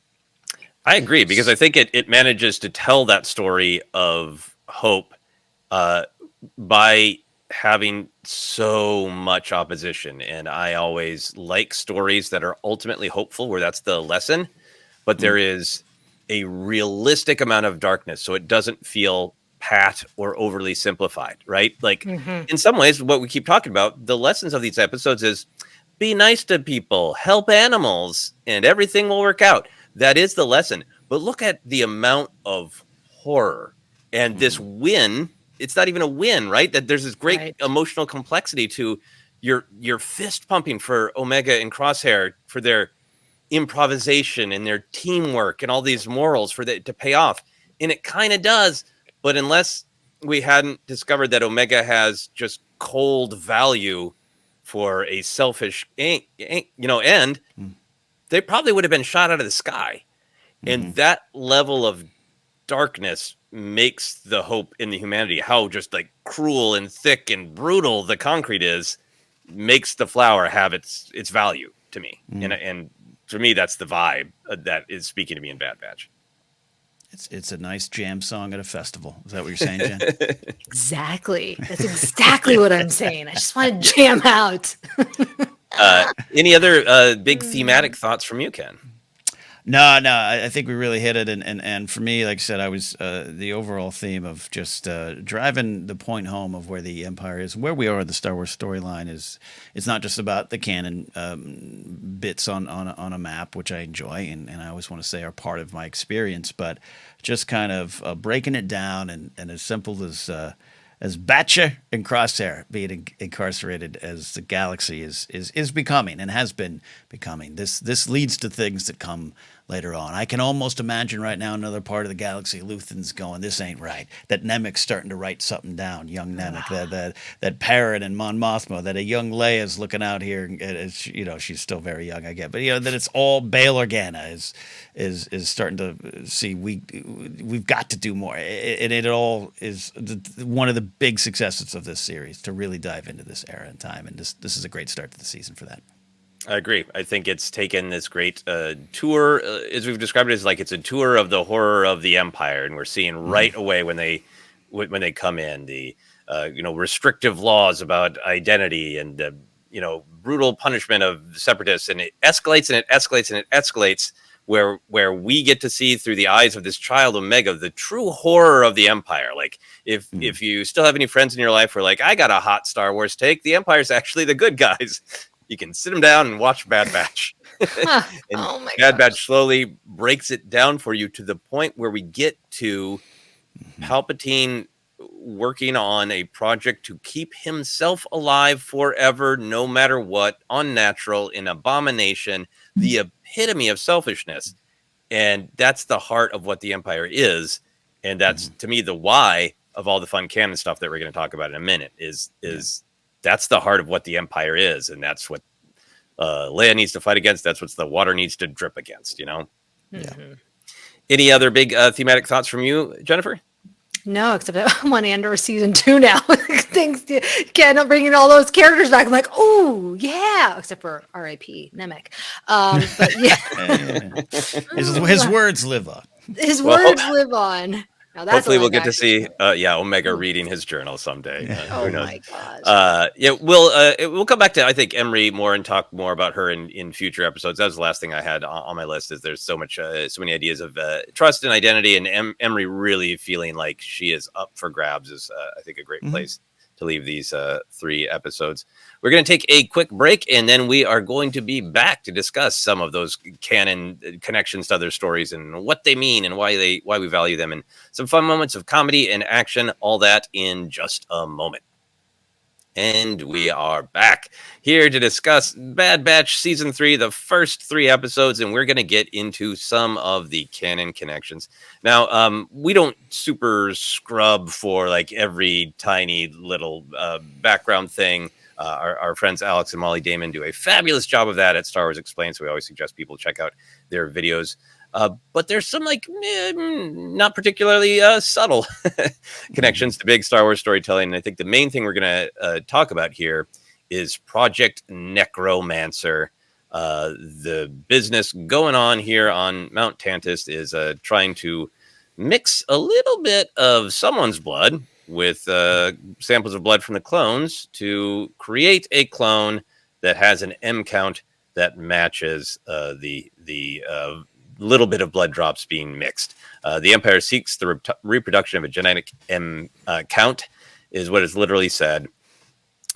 I agree, because I think it manages to tell that story of hope by having so much opposition. And I always like stories that are ultimately hopeful, where that's the lesson, but there is a realistic amount of darkness, so it doesn't feel pat or overly simplified, right? Like in some ways, what we keep talking about, the lessons of these episodes is be nice to people, help animals, and everything will work out. That is the lesson. But look at the amount of horror and this win. It's not even a win, right? That there's this great emotional complexity to your fist pumping for Omega and Crosshair for their improvisation and their teamwork and all these morals to pay off. And it kind of does, but unless we hadn't discovered that Omega has just cold value for a selfish end, they probably would have been shot out of the sky. And that level of darkness makes the hope in the humanity, how just like cruel and thick and brutal the concrete is, makes the flower have its value to me. And for me, that's the vibe that is speaking to me in Bad Batch. It's a nice jam song at a festival. Is that what you're saying, Jen? Exactly. That's exactly what I'm saying. I just want to jam out. Any other big thematic thoughts from you, Ken? No, I think we really hit it. And for me, like I said, I was the overall theme of just driving the point home of where the Empire is, where we are in the Star Wars storyline is. It's not just about the canon bits on a map, which I enjoy, and I always want to say are part of my experience, but just kind of breaking it down and as simple as Batcher and Crosshair being incarcerated as the galaxy is becoming and has been becoming. This leads to things that come later on. I can almost imagine right now another part of the galaxy, Luthen's going, this ain't right. That Nemec's starting to write something down, young Nemec. That Perrin and Mon Mothma, that a young Leia's looking out here. She's still very young, I get, but that it's all Bail Organa is starting to see we've got to do more, and it all is one of the big successes of this series to really dive into this era and time, and this is a great start to the season for that. I agree. I think it's taken this great tour, as we've described it, as like it's a tour of the horror of the Empire, and we're seeing right away when they come in the restrictive laws about identity and brutal punishment of separatists, and it escalates and it escalates and it escalates. Where we get to see through the eyes of this child Omega the true horror of the Empire. Like if you still have any friends in your life who are like, I got a hot Star Wars take, the Empire's actually the good guys. You can sit them down and watch Bad Batch. And Bad Batch slowly breaks it down for you to the point where we get to Palpatine working on a project to keep himself alive forever, no matter what, unnatural, an abomination, the epitome of selfishness. And that's the heart of what the Empire is. And that's, to me, the why of all the fun canon stuff that we're going to talk about in a minute is that's the heart of what the Empire is. And that's what Leia needs to fight against. That's what the water needs to drip against, Yeah. Any other big thematic thoughts from you, Jennifer? No, except I want Andor season 2 now. Thanks to Ken bringing all those characters back. I'm like, oh yeah, except for R.I.P. Nemec. But yeah, his words live on. His words live on. Now, that's hopefully we'll get to see Omega reading his journal someday. Oh my gosh. We'll come back to, I think, Emery more and talk more about her in future episodes. That was the last thing I had on my list, is there's so many ideas of trust and identity, and Emery really feeling like she is up for grabs is I think a great place to leave these 3 episodes. We're going to take a quick break, and then we are going to be back to discuss some of those canon connections to other stories and what they mean and why we value them, and some fun moments of comedy and action, all that in just a moment. And we are back here to discuss Bad Batch Season 3, the first 3 episodes, and we're going to get into some of the canon connections. Now, we don't super scrub for like every tiny little background thing. Our friends Alex and Molly Damon do a fabulous job of that at Star Wars Explained, so we always suggest people check out their videos. But there's some not particularly subtle connections to big Star Wars storytelling. And I think the main thing we're going to talk about here is Project Necromancer. The business going on here on Mount Tantus is trying to mix a little bit of someone's blood with samples of blood from the clones to create a clone that has an M count that matches the little bit of blood drops being mixed. The Empire seeks the reproduction of a genetic M count, is what is literally said.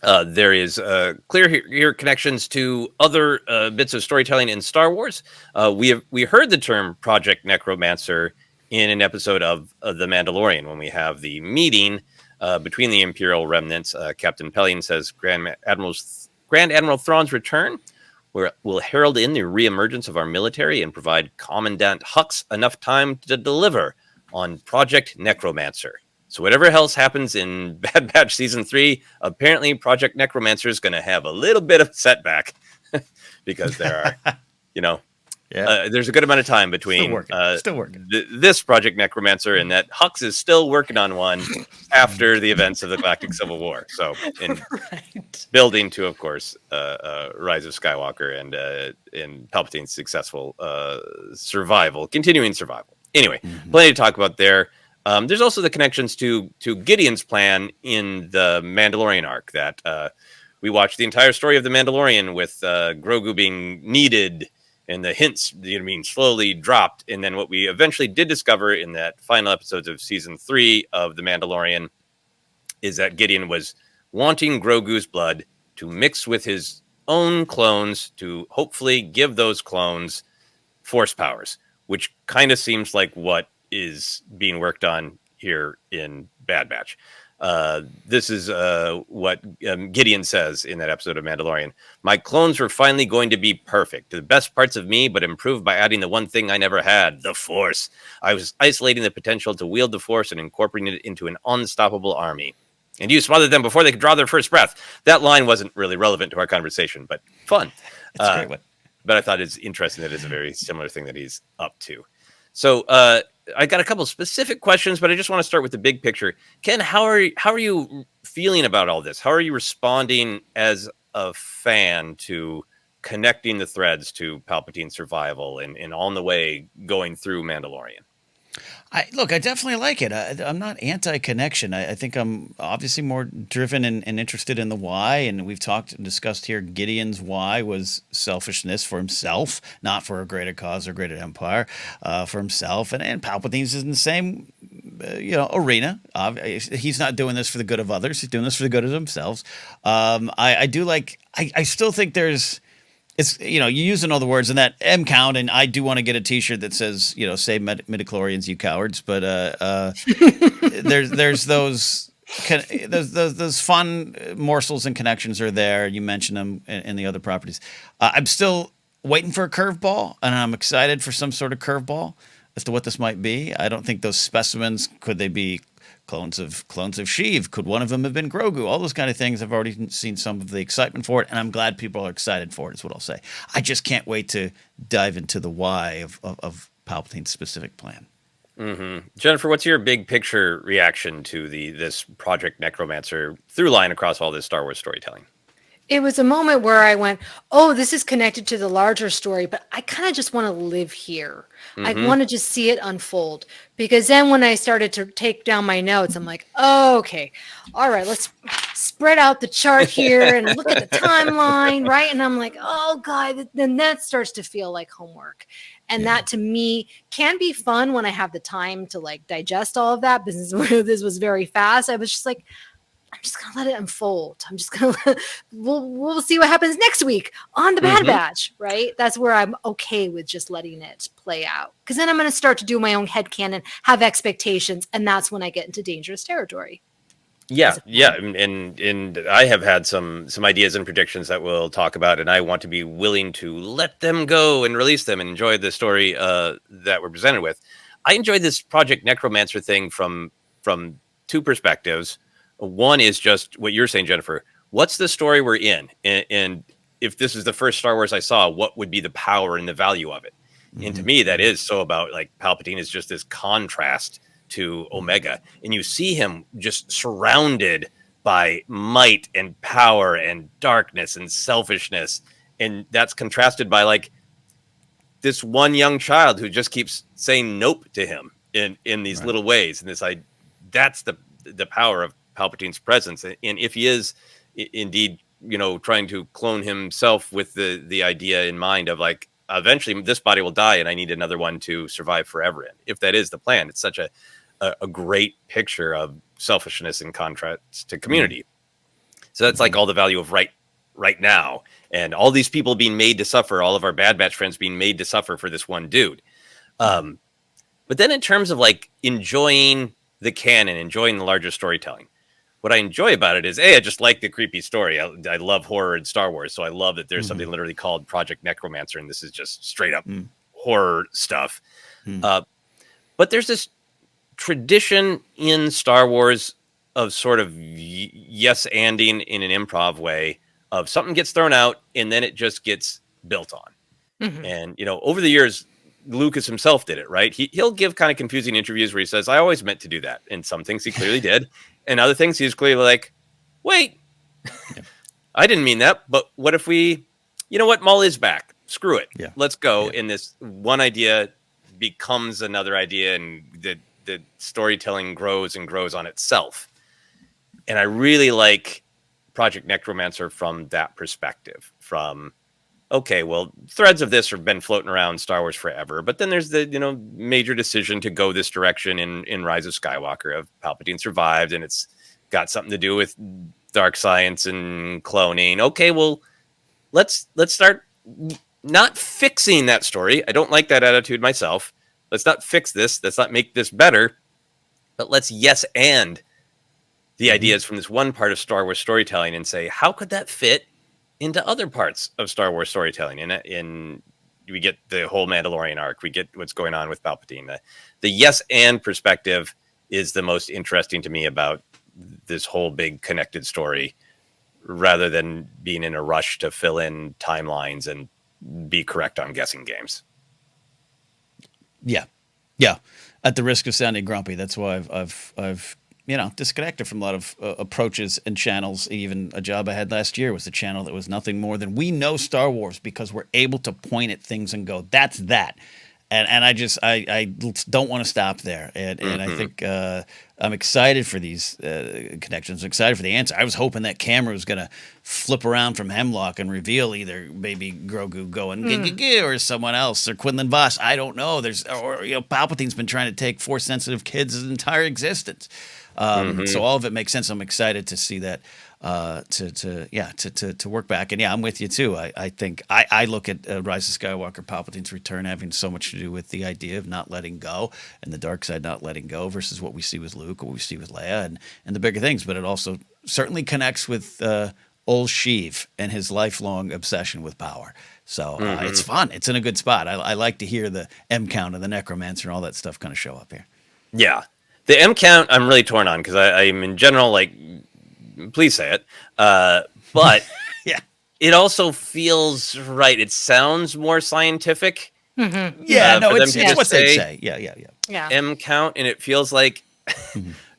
There is clear here connections to other bits of storytelling in Star Wars. We heard the term Project Necromancer in an episode of The Mandalorian when we have the meeting between the Imperial remnants. Captain Pellion says Grand Admiral Thrawn's return will herald in the reemergence of our military and provide Commandant Hux enough time to deliver on Project Necromancer. So whatever else happens in Bad Batch Season 3, apparently Project Necromancer is going to have a little bit of setback because there are, there's a good amount of time between still working. This Project Necromancer and that Hux is still working on one after the events of the Galactic Civil War. So building to, of course, Rise of Skywalker and Palpatine's successful continuing survival. Anyway, plenty to talk about there. There's also the connections to Gideon's plan in the Mandalorian arc that we watched the entire story of the Mandalorian with Grogu being needed and the hints, slowly dropped. And then what we eventually did discover in that final episodes of Season 3 of The Mandalorian is that Gideon was wanting Grogu's blood to mix with his own clones to hopefully give those clones force powers, which kind of seems like what is being worked on here in Bad Batch. This is what Gideon says in that episode of Mandalorian. My clones were finally going to be perfect. The best parts of me, but improved by adding the one thing I never had, the Force. I was isolating the potential to wield the Force and incorporating it into an unstoppable army. And you smothered them before they could draw their first breath. That line wasn't really relevant to our conversation, but fun. It's a great one. But I thought it's interesting that it's a very similar thing that he's up to. So I got a couple specific questions, but I just want to start with the big picture. Ken, how are you feeling about all this? How are you responding as a fan to connecting the threads to Palpatine's survival and on the way going through Mandalorian? I definitely like it. I'm not anti-connection. I think I'm obviously more driven and interested in the why. And we've talked and discussed here Gideon's why was selfishness for himself, not for a greater cause or greater empire, for himself. And Palpatine's is in the same, arena. He's not doing this for the good of others. He's doing this for the good of themselves. I do like. I still think there's. It's, you're using all the words in that M count, and I do want to get a T-shirt that says, save midichlorians, you cowards. But there's those fun morsels and connections are there. You mentioned them in the other properties. I'm still waiting for a curveball, and I'm excited for some sort of curveball as to what this might be. I don't think those specimens, could they be clones of Sheev? Could one of them have been Grogu? All those kind of things. I've already seen some of the excitement for it, and I'm glad people are excited for it, is what I'll say. I just can't wait to dive into the why of Palpatine's specific plan. Mm-hmm. Jennifer, what's your big picture reaction to this Project Necromancer through line across all this Star Wars storytelling? It was a moment where I went, oh, this is connected to the larger story, but I kind of just want to live here. Mm-hmm. I want to just see it unfold. Because then when I started to take down my notes, I'm like, oh, okay, all right, let's spread out the chart here and look at the timeline, right? And I'm like, oh, God, then that starts to feel like homework. And that to me can be fun when I have the time to like digest all of that. This was very fast. I was just like, I'm just gonna let it unfold. I'm just gonna we'll see what happens next week on the Bad Batch, right? That's where I'm okay with just letting it play out. Because then I'm gonna start to do my own headcanon, have expectations, and that's when I get into dangerous territory. Yeah, and I have had some ideas and predictions that we'll talk about, and I want to be willing to let them go and release them and enjoy the story that we're presented with. I enjoyed this Project Necromancer thing from two perspectives. One is just what you're saying, Jennifer. What's the story we're in? And if this is the first Star Wars I saw, what would be the power and the value of it? Mm-hmm. And to me, that is so about like Palpatine is just this contrast to Omega. And you see him just surrounded by might and power and darkness and selfishness. And that's contrasted by like this one young child who just keeps saying nope to him in these little ways. And that's the power of Palpatine's presence. And if he is indeed, trying to clone himself with the idea in mind of like, eventually this body will die and I need another one to survive forever in. If that is the plan, it's such a great picture of selfishness in contrast to community. So that's like all the value of right now. And all these people being made to suffer, all of our Bad Batch friends being made to suffer for this one dude. But then in terms of like enjoying the canon, enjoying the larger storytelling, what I enjoy about it is, I just like the creepy story. I love horror in Star Wars, so I love that there's something literally called Project Necromancer, and this is just straight up horror stuff. But there's this tradition in Star Wars of sort of yes-anding in an improv way of something gets thrown out, and then it just gets built on. And, over the years, Lucas himself did it, right? He'll give kind of confusing interviews where he says, I always meant to do that. And some things he clearly did. And other things he's clearly like, wait, I didn't mean that. But what if Maul is back. Screw it. Yeah. Let's go. And this one idea becomes another idea and the storytelling grows and grows on itself. And I really like Project Necromancer from that perspective, from okay, well, threads of this have been floating around Star Wars forever, but then there's the, major decision to go this direction in Rise of Skywalker of Palpatine survived, and it's got something to do with dark science and cloning. Okay, well, let's start not fixing that story. I don't like that attitude myself. Let's not fix this. Let's not make this better, but let's yes and the ideas from this one part of Star Wars storytelling and say, how could that fit into other parts of Star Wars storytelling? In we get the whole Mandalorian arc, we get what's going on with Palpatine. The yes and perspective is the most interesting to me about this whole big connected story, rather than being in a rush to fill in timelines and be correct on guessing games. Yeah. Yeah. At the risk of sounding grumpy, that's why I've disconnected from a lot of approaches and channels. Even a job I had last year was a channel that was nothing more than, we know Star Wars because we're able to point at things and go, that's that. And I don't want to stop there. And I think I'm excited for these connections. I'm excited for the answer. I was hoping that camera was going to flip around from Hemlock and reveal either maybe Grogu going or someone else, or Quinlan Vos. I don't know. Palpatine's been trying to take Force sensitive kids' his entire existence. So all of it makes sense. I'm excited to see that. To work back. And I'm with you too. I think I look at Rise of Skywalker, Palpatine's return, having so much to do with the idea of not letting go, and the dark side not letting go, versus what we see with Luke, what we see with Leia, and the bigger things. But it also certainly connects with old Sheev and his lifelong obsession with power. So it's fun. It's in a good spot. I like to hear the M count and the Necromancer and all that stuff kind of show up here. Yeah. The M count I'm really torn on, because I'm in general like, please say it. But yeah, it also feels right. It sounds more scientific. Mm-hmm. It's what they say. Yeah. M count, and it feels like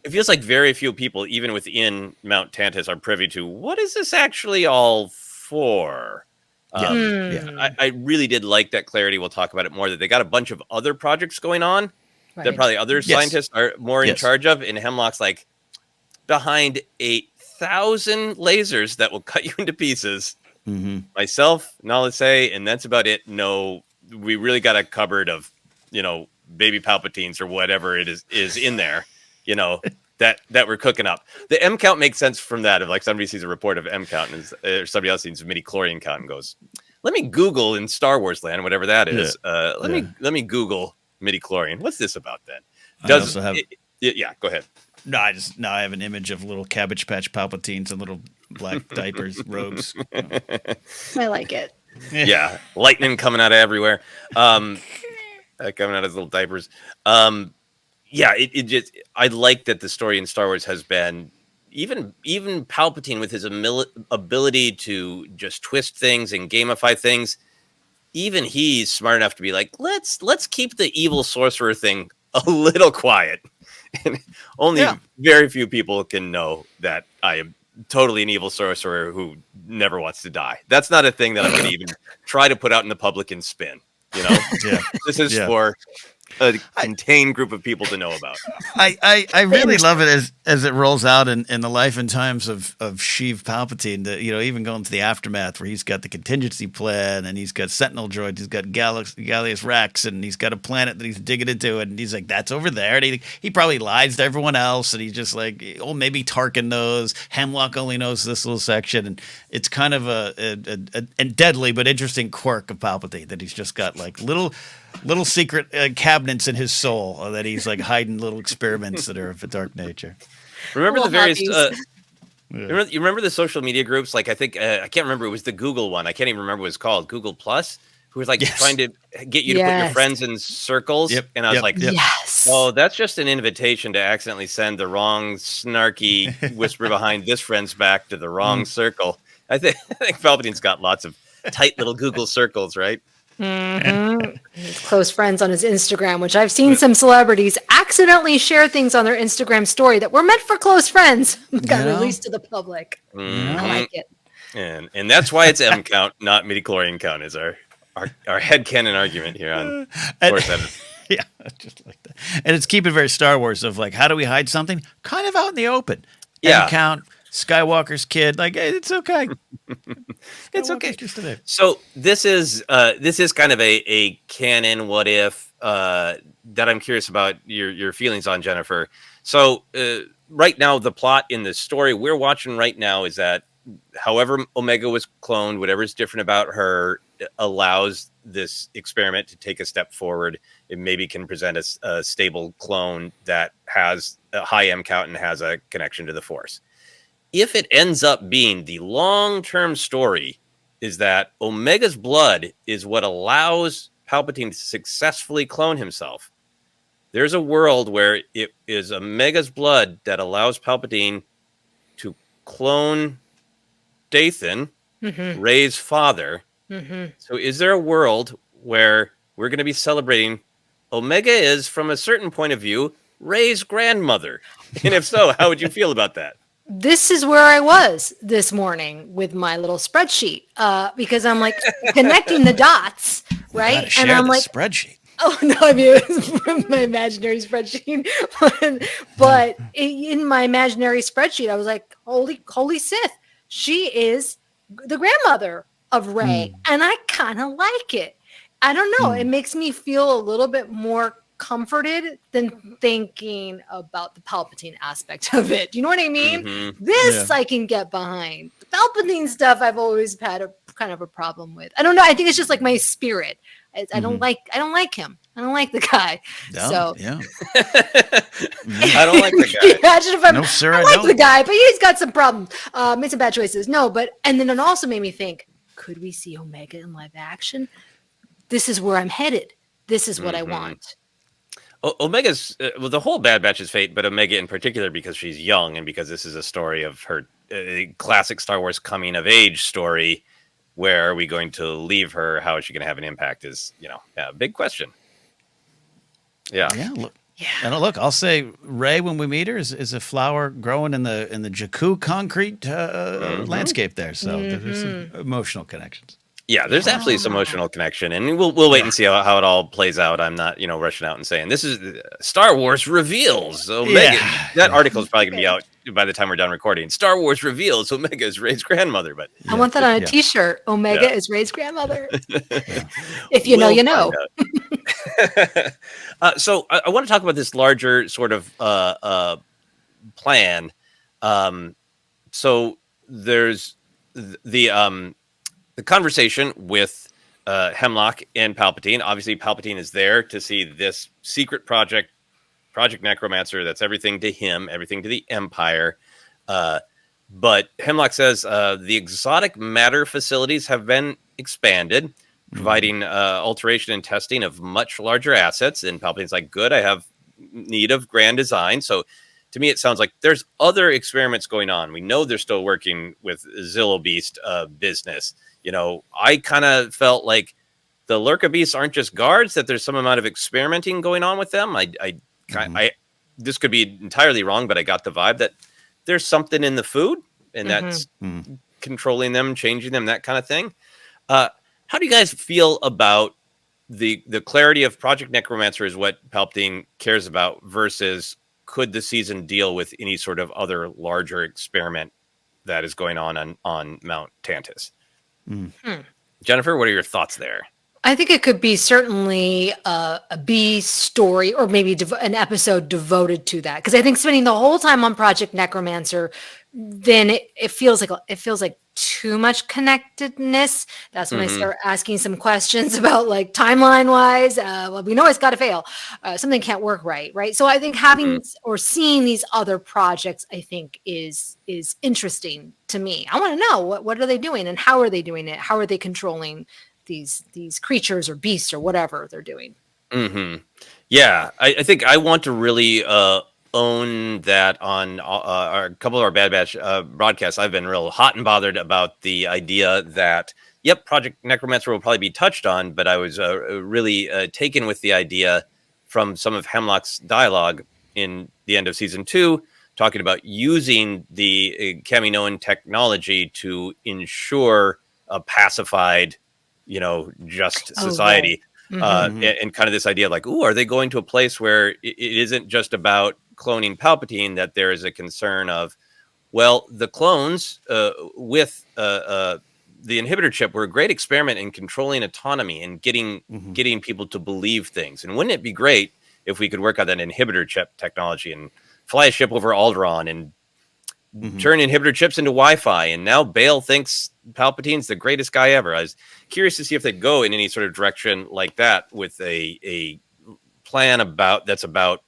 very few people, even within Mount Tantus, are privy to what is this actually all for. I really did like that clarity. We'll talk about it more. That they got a bunch of other projects going on that probably other scientists are more in charge of. And Hemlock's like, behind 8,000 lasers that will cut you into pieces. Myself, Nala, and that's about it. No, we really got a cupboard of, baby Palpatines or whatever it is in there, that we're cooking up. The M count makes sense from that. If like somebody sees a report of M count or somebody else sees a midi-chlorian count and goes, let me Google in Star Wars land, whatever that is. Let me Google midi-chlorian. What's this about then? Go ahead. No, I have an image of little Cabbage Patch Palpatines and little black diapers, robes. I like it. Yeah, lightning coming out of everywhere, coming out of his little diapers. It just, I like that the story in Star Wars has been even Palpatine with his ability to just twist things and gamify things. Even he's smart enough to be like, let's keep the evil sorcerer thing a little quiet. And only very few people can know that I am totally an evil sorcerer who never wants to die. That's not a thing that I'm going to even try to put out in the public and spin. This is for a contained group of people to know about. I really love it as it rolls out in the life and times of Sheev Palpatine. Even going to the aftermath where he's got the contingency plan and he's got Sentinel droids, he's got Gallius Rex, and he's got a planet that he's digging into, and he's like, that's over there. And he probably lies to everyone else, and he's just like, oh, maybe Tarkin knows. Hemlock only knows this little section, and it's kind of a deadly but interesting quirk of Palpatine that he's just got like little secret cabinets in his soul that he's like hiding little experiments that are of a dark nature. Remember the various you remember the social media groups? Like I think I can't remember, it was the Google one. I can't even remember what it's called. Google Plus, who was like trying to get you to put your friends in circles. And I was like, oh, that's just an invitation to accidentally send the wrong snarky whisper behind this friend's back to the wrong circle. I think Palpatine's got lots of tight little Google circles, right? His close friends on his Instagram, which I've seen some celebrities accidentally share things on their Instagram story that were meant for close friends got released to the public. I like it. And that's why it's M count, not midichlorian count, is our headcanon argument here on ForceCenter. Yeah, just like that. And it's keeping very Star Wars of like, how do we hide something? Kind of out in the open. M count, Skywalker's kid, like, hey, it's okay. It's okay. So this is kind of a canon what if that I'm curious about your feelings on, Jennifer. So right now the plot in the story we're watching right now is that however Omega was cloned, whatever's different about her allows this experiment to take a step forward. It maybe can present a stable clone that has a high M count and has a connection to the Force. If it ends up being the long-term story is that Omega's blood is what allows Palpatine to successfully clone himself, there's a world where it is Omega's blood that allows Palpatine to clone Dathan, Rey's father. So is there a world where we're going to be celebrating Omega is, from a certain point of view, Rey's grandmother? And if so, how would you feel about that? This is where I was this morning with my little spreadsheet, because I'm like connecting the dots, right? And I'm like, spreadsheet. Oh no, I mean, it was from my imaginary spreadsheet, but in my imaginary spreadsheet, I was like, holy Sith, she is the grandmother of Rey, and I kind of like it. I don't know. It makes me feel a little bit more comforted than thinking about the Palpatine aspect of it. Do you know what I mean? This I can get behind. The Palpatine stuff I've always had a kind of a problem with. I don't know. I think it's just like my spirit. I don't like him. I don't like the guy. No, so yeah. I don't like the guy. Imagine if No, sir, I like the guy, but he's got some problems. Made some bad choices. No, and then it also made me think, could we see Omega in live action? This is where I'm headed. This is what I want. Omega's the whole Bad Batch's fate, but Omega in particular, because she's young and because this is a story of her classic Star Wars coming of age story. Where are we going to leave her? How is she going to have an impact? Is a big question. Yeah. Look. Yeah. And look, I'll say Rey, when we meet her, is a flower growing in the Jakku concrete landscape there. So there's some emotional connections. Yeah, there's absolutely some emotional connection, and we'll wait and see how it all plays out. I'm not rushing out and saying this is Star Wars reveals Omega. That article is probably going to be out by the time we're done recording. Star Wars reveals Omega is Rey's grandmother, but I want that on a T-shirt. Omega is Rey's grandmother. If you know, you know. So I want to talk about this larger sort of plan. So there's the conversation with Hemlock and Palpatine. Obviously, Palpatine is there to see this secret Project Necromancer. That's everything to him, everything to the Empire. But Hemlock says the exotic matter facilities have been expanded, providing alteration and testing of much larger assets. And Palpatine's like, good, I have need of grand design. So to me, it sounds like there's other experiments going on. We know they're still working with Zillo Beast business. I kind of felt like the Lurka Beasts aren't just guards, that there's some amount of experimenting going on with them. This could be entirely wrong, but I got the vibe that there's something in the food and that's controlling them, changing them, that kind of thing. How do you guys feel about the clarity of Project Necromancer is what Palpatine cares about versus could the season deal with any sort of other larger experiment that is going on Mount Tantus? Jennifer, what are your thoughts there? I think it could be certainly a B story or maybe an episode devoted to that. Because I think spending the whole time on Project Necromancer, then it feels like too much connectedness. That's when I start asking some questions about like timeline wise. Well, we know it's got to fail. Something can't work right. So I think having or seeing these other projects, I think is interesting to me. I want to know what are they doing and how are they doing it? How are they controlling these creatures or beasts or whatever they're doing? Yeah, I think I want to really own that on a couple of our Bad Batch broadcasts. I've been real hot and bothered about the idea that, Project Necromancer will probably be touched on, but I was really taken with the idea from some of Hemlock's dialogue in the end of season 2, talking about using the Kaminoan technology to ensure a pacified, just society. And kind of this idea like, are they going to a place where it isn't just about cloning Palpatine, that there is a concern of, the clones with the inhibitor chip were a great experiment in controlling autonomy and getting people to believe things. And wouldn't it be great if we could work on that inhibitor chip technology and fly a ship over Alderaan and turn inhibitor chips into Wi-Fi, and now Bale thinks Palpatine's the greatest guy ever. I was curious to see if they go in any sort of direction like that with a plan that's about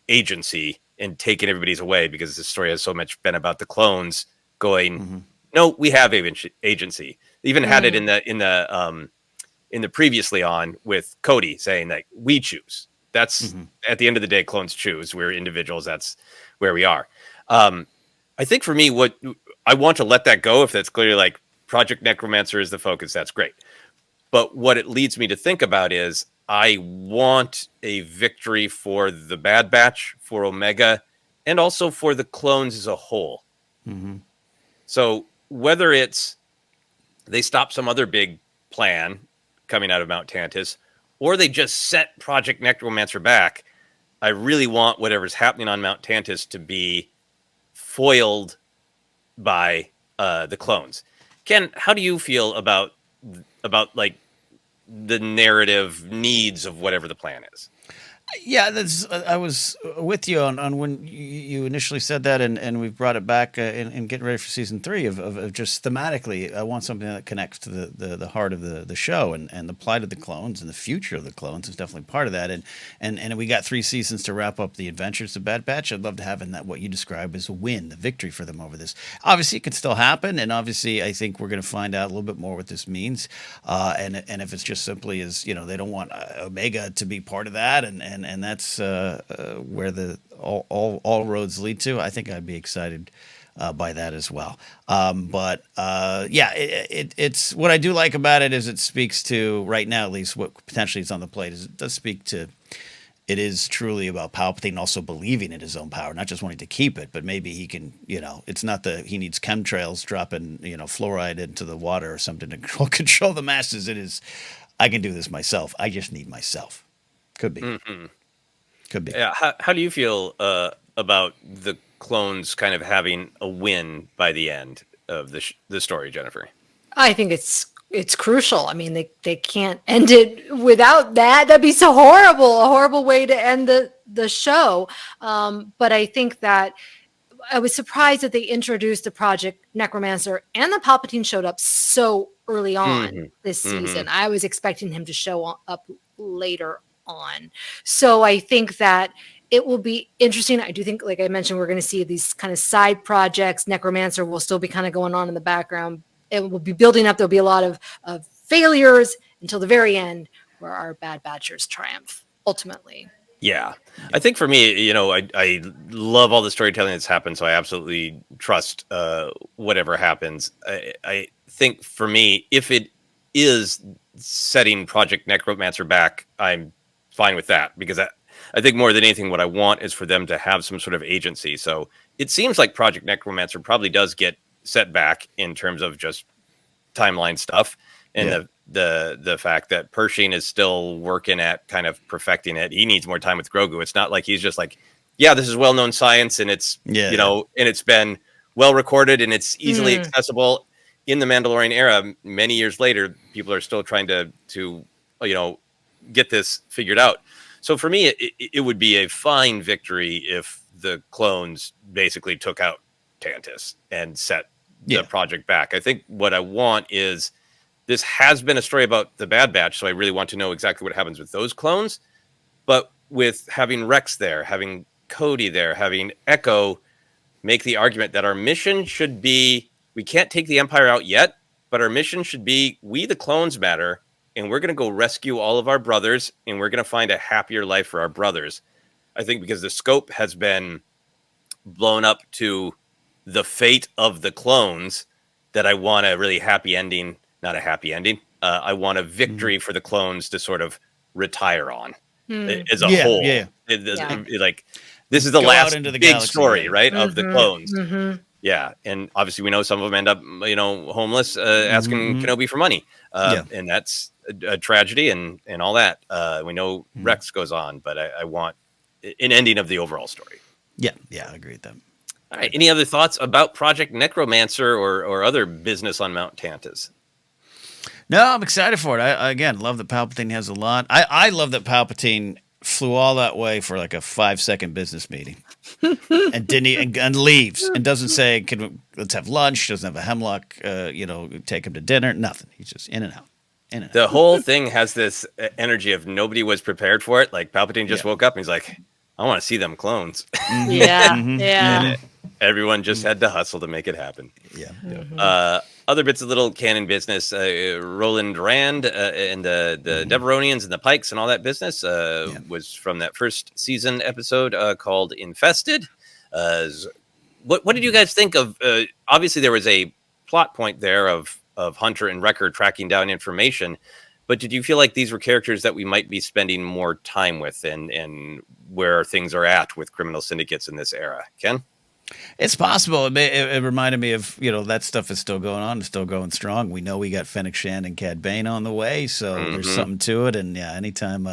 agency and taking everybody's away, because the story has so much been about the clones going, no, we have agency. They even had it in the previously on with Cody saying that we choose. That's at the end of the day, clones choose. We're individuals. That's where we are. I think for me, what I want to let that go. If that's clearly like Project Necromancer is the focus, that's great. But what it leads me to think about is I want a victory for the Bad Batch, for Omega, and also for the clones as a whole. So whether it's they stop some other big plan coming out of Mount Tantus, or they just set Project Necromancer back, I really want whatever's happening on Mount Tantus to be foiled by the clones. Ken, how do you feel about like the narrative needs of whatever the plan is? Yeah, I was with you on when you initially said that, and we've brought it back in getting ready for season 3 of just thematically. I want something that connects to the heart of the show, and the plight of the clones and the future of the clones is definitely part of that. And we got 3 seasons to wrap up the adventures of Bad Batch. I'd love to have in that what you describe as a win, the victory for them over this. Obviously, it could still happen, and obviously, I think we're going to find out a little bit more what this means. And if it's just simply as they don't want Omega to be part of that, and that's where all roads lead to. I think I'd be excited by that as well. But it's what I do like about it is it speaks to right now, at least what potentially is on the plate, is it does speak to. It is truly about Palpatine also believing in his own power, not just wanting to keep it, but maybe he can, it's not he needs chemtrails dropping, fluoride into the water or something to control the masses. It is, I can do this myself. I just need myself. Could be. Could be. Yeah. How do you feel about the clones kind of having a win by the end of the story, Jennifer? I think it's crucial. I mean, they can't end it without that. That'd be so horrible, a horrible way to end the show. But I think that I was surprised that they introduced the Project Necromancer and the Palpatine showed up so early on this season. I was expecting him to show up later on. So I think that it will be interesting. I do think, like I mentioned, we're going to see these kind of side projects. Necromancer will still be kind of going on in the background. It will be building up. There'll be a lot of failures until the very end where our Bad Batchers triumph ultimately. Yeah. I think for me, I love all the storytelling that's happened, so I absolutely trust whatever happens. I think for me, if it is setting Project Necromancer back, I'm fine with that, because I think more than anything, what I want is for them to have some sort of agency. So it seems like Project Necromancer probably does get set back in terms of just timeline stuff, and the fact that Pershing is still working at kind of perfecting it. He needs more time with Grogu. It's not like he's just like, yeah, this is well-known science, and it's and it's been well recorded and it's easily accessible. In the Mandalorian era, many years later, people are still trying to get this figured out. So for me, it would be a fine victory if the clones basically took out Tantus and set the project back. I think what I want is, this has been a story about the Bad Batch, so I really want to know exactly what happens with those clones. But with having Rex there, having Cody there, having Echo make the argument that our mission should be, we can't take the Empire out yet, but our mission should be, we the clones matter, and we're going to go rescue all of our brothers, and we're going to find a happier life for our brothers. I think because the scope has been blown up to the fate of the clones, that I want a really happy ending, not a happy ending. I want a victory for the clones to sort of retire on as a whole. Like, this is the last big story, right, of the clones. Yeah, and obviously we know some of them end up, homeless, asking Kenobi for money, and that's a tragedy and all that. We know Rex goes on, but I want an ending of the overall story. Yeah, I agree with that. All right, any other thoughts about Project Necromancer or other business on Mount Tantus? No, I'm excited for it. I again love that Palpatine has a lot. I love that Palpatine flew all that way for like a 5-second business meeting. and didn't and leaves and doesn't say, let's have lunch. Doesn't have a hemlock, take him to dinner. Nothing. He's just in and out. In and out. The whole thing has this energy of nobody was prepared for it. Like Palpatine just woke up and he's like, I want to see them clones. Yeah, Mhm. yeah. And everyone just had to hustle to make it happen. Yeah. Other bits of little canon business, Roland Rand and the Deveronians and the Pikes and all that business was from that first season episode called Infested. What did you guys think of? Obviously, there was a plot point there of Hunter and Wrecker tracking down information, but did you feel like these were characters that we might be spending more time with and where things are at with criminal syndicates in this era? Ken? It's possible. It reminded me of, that stuff is still going on. It's still going strong. We know we got Fennec Shand and Cad Bane on the way, so there's something to it. And anytime,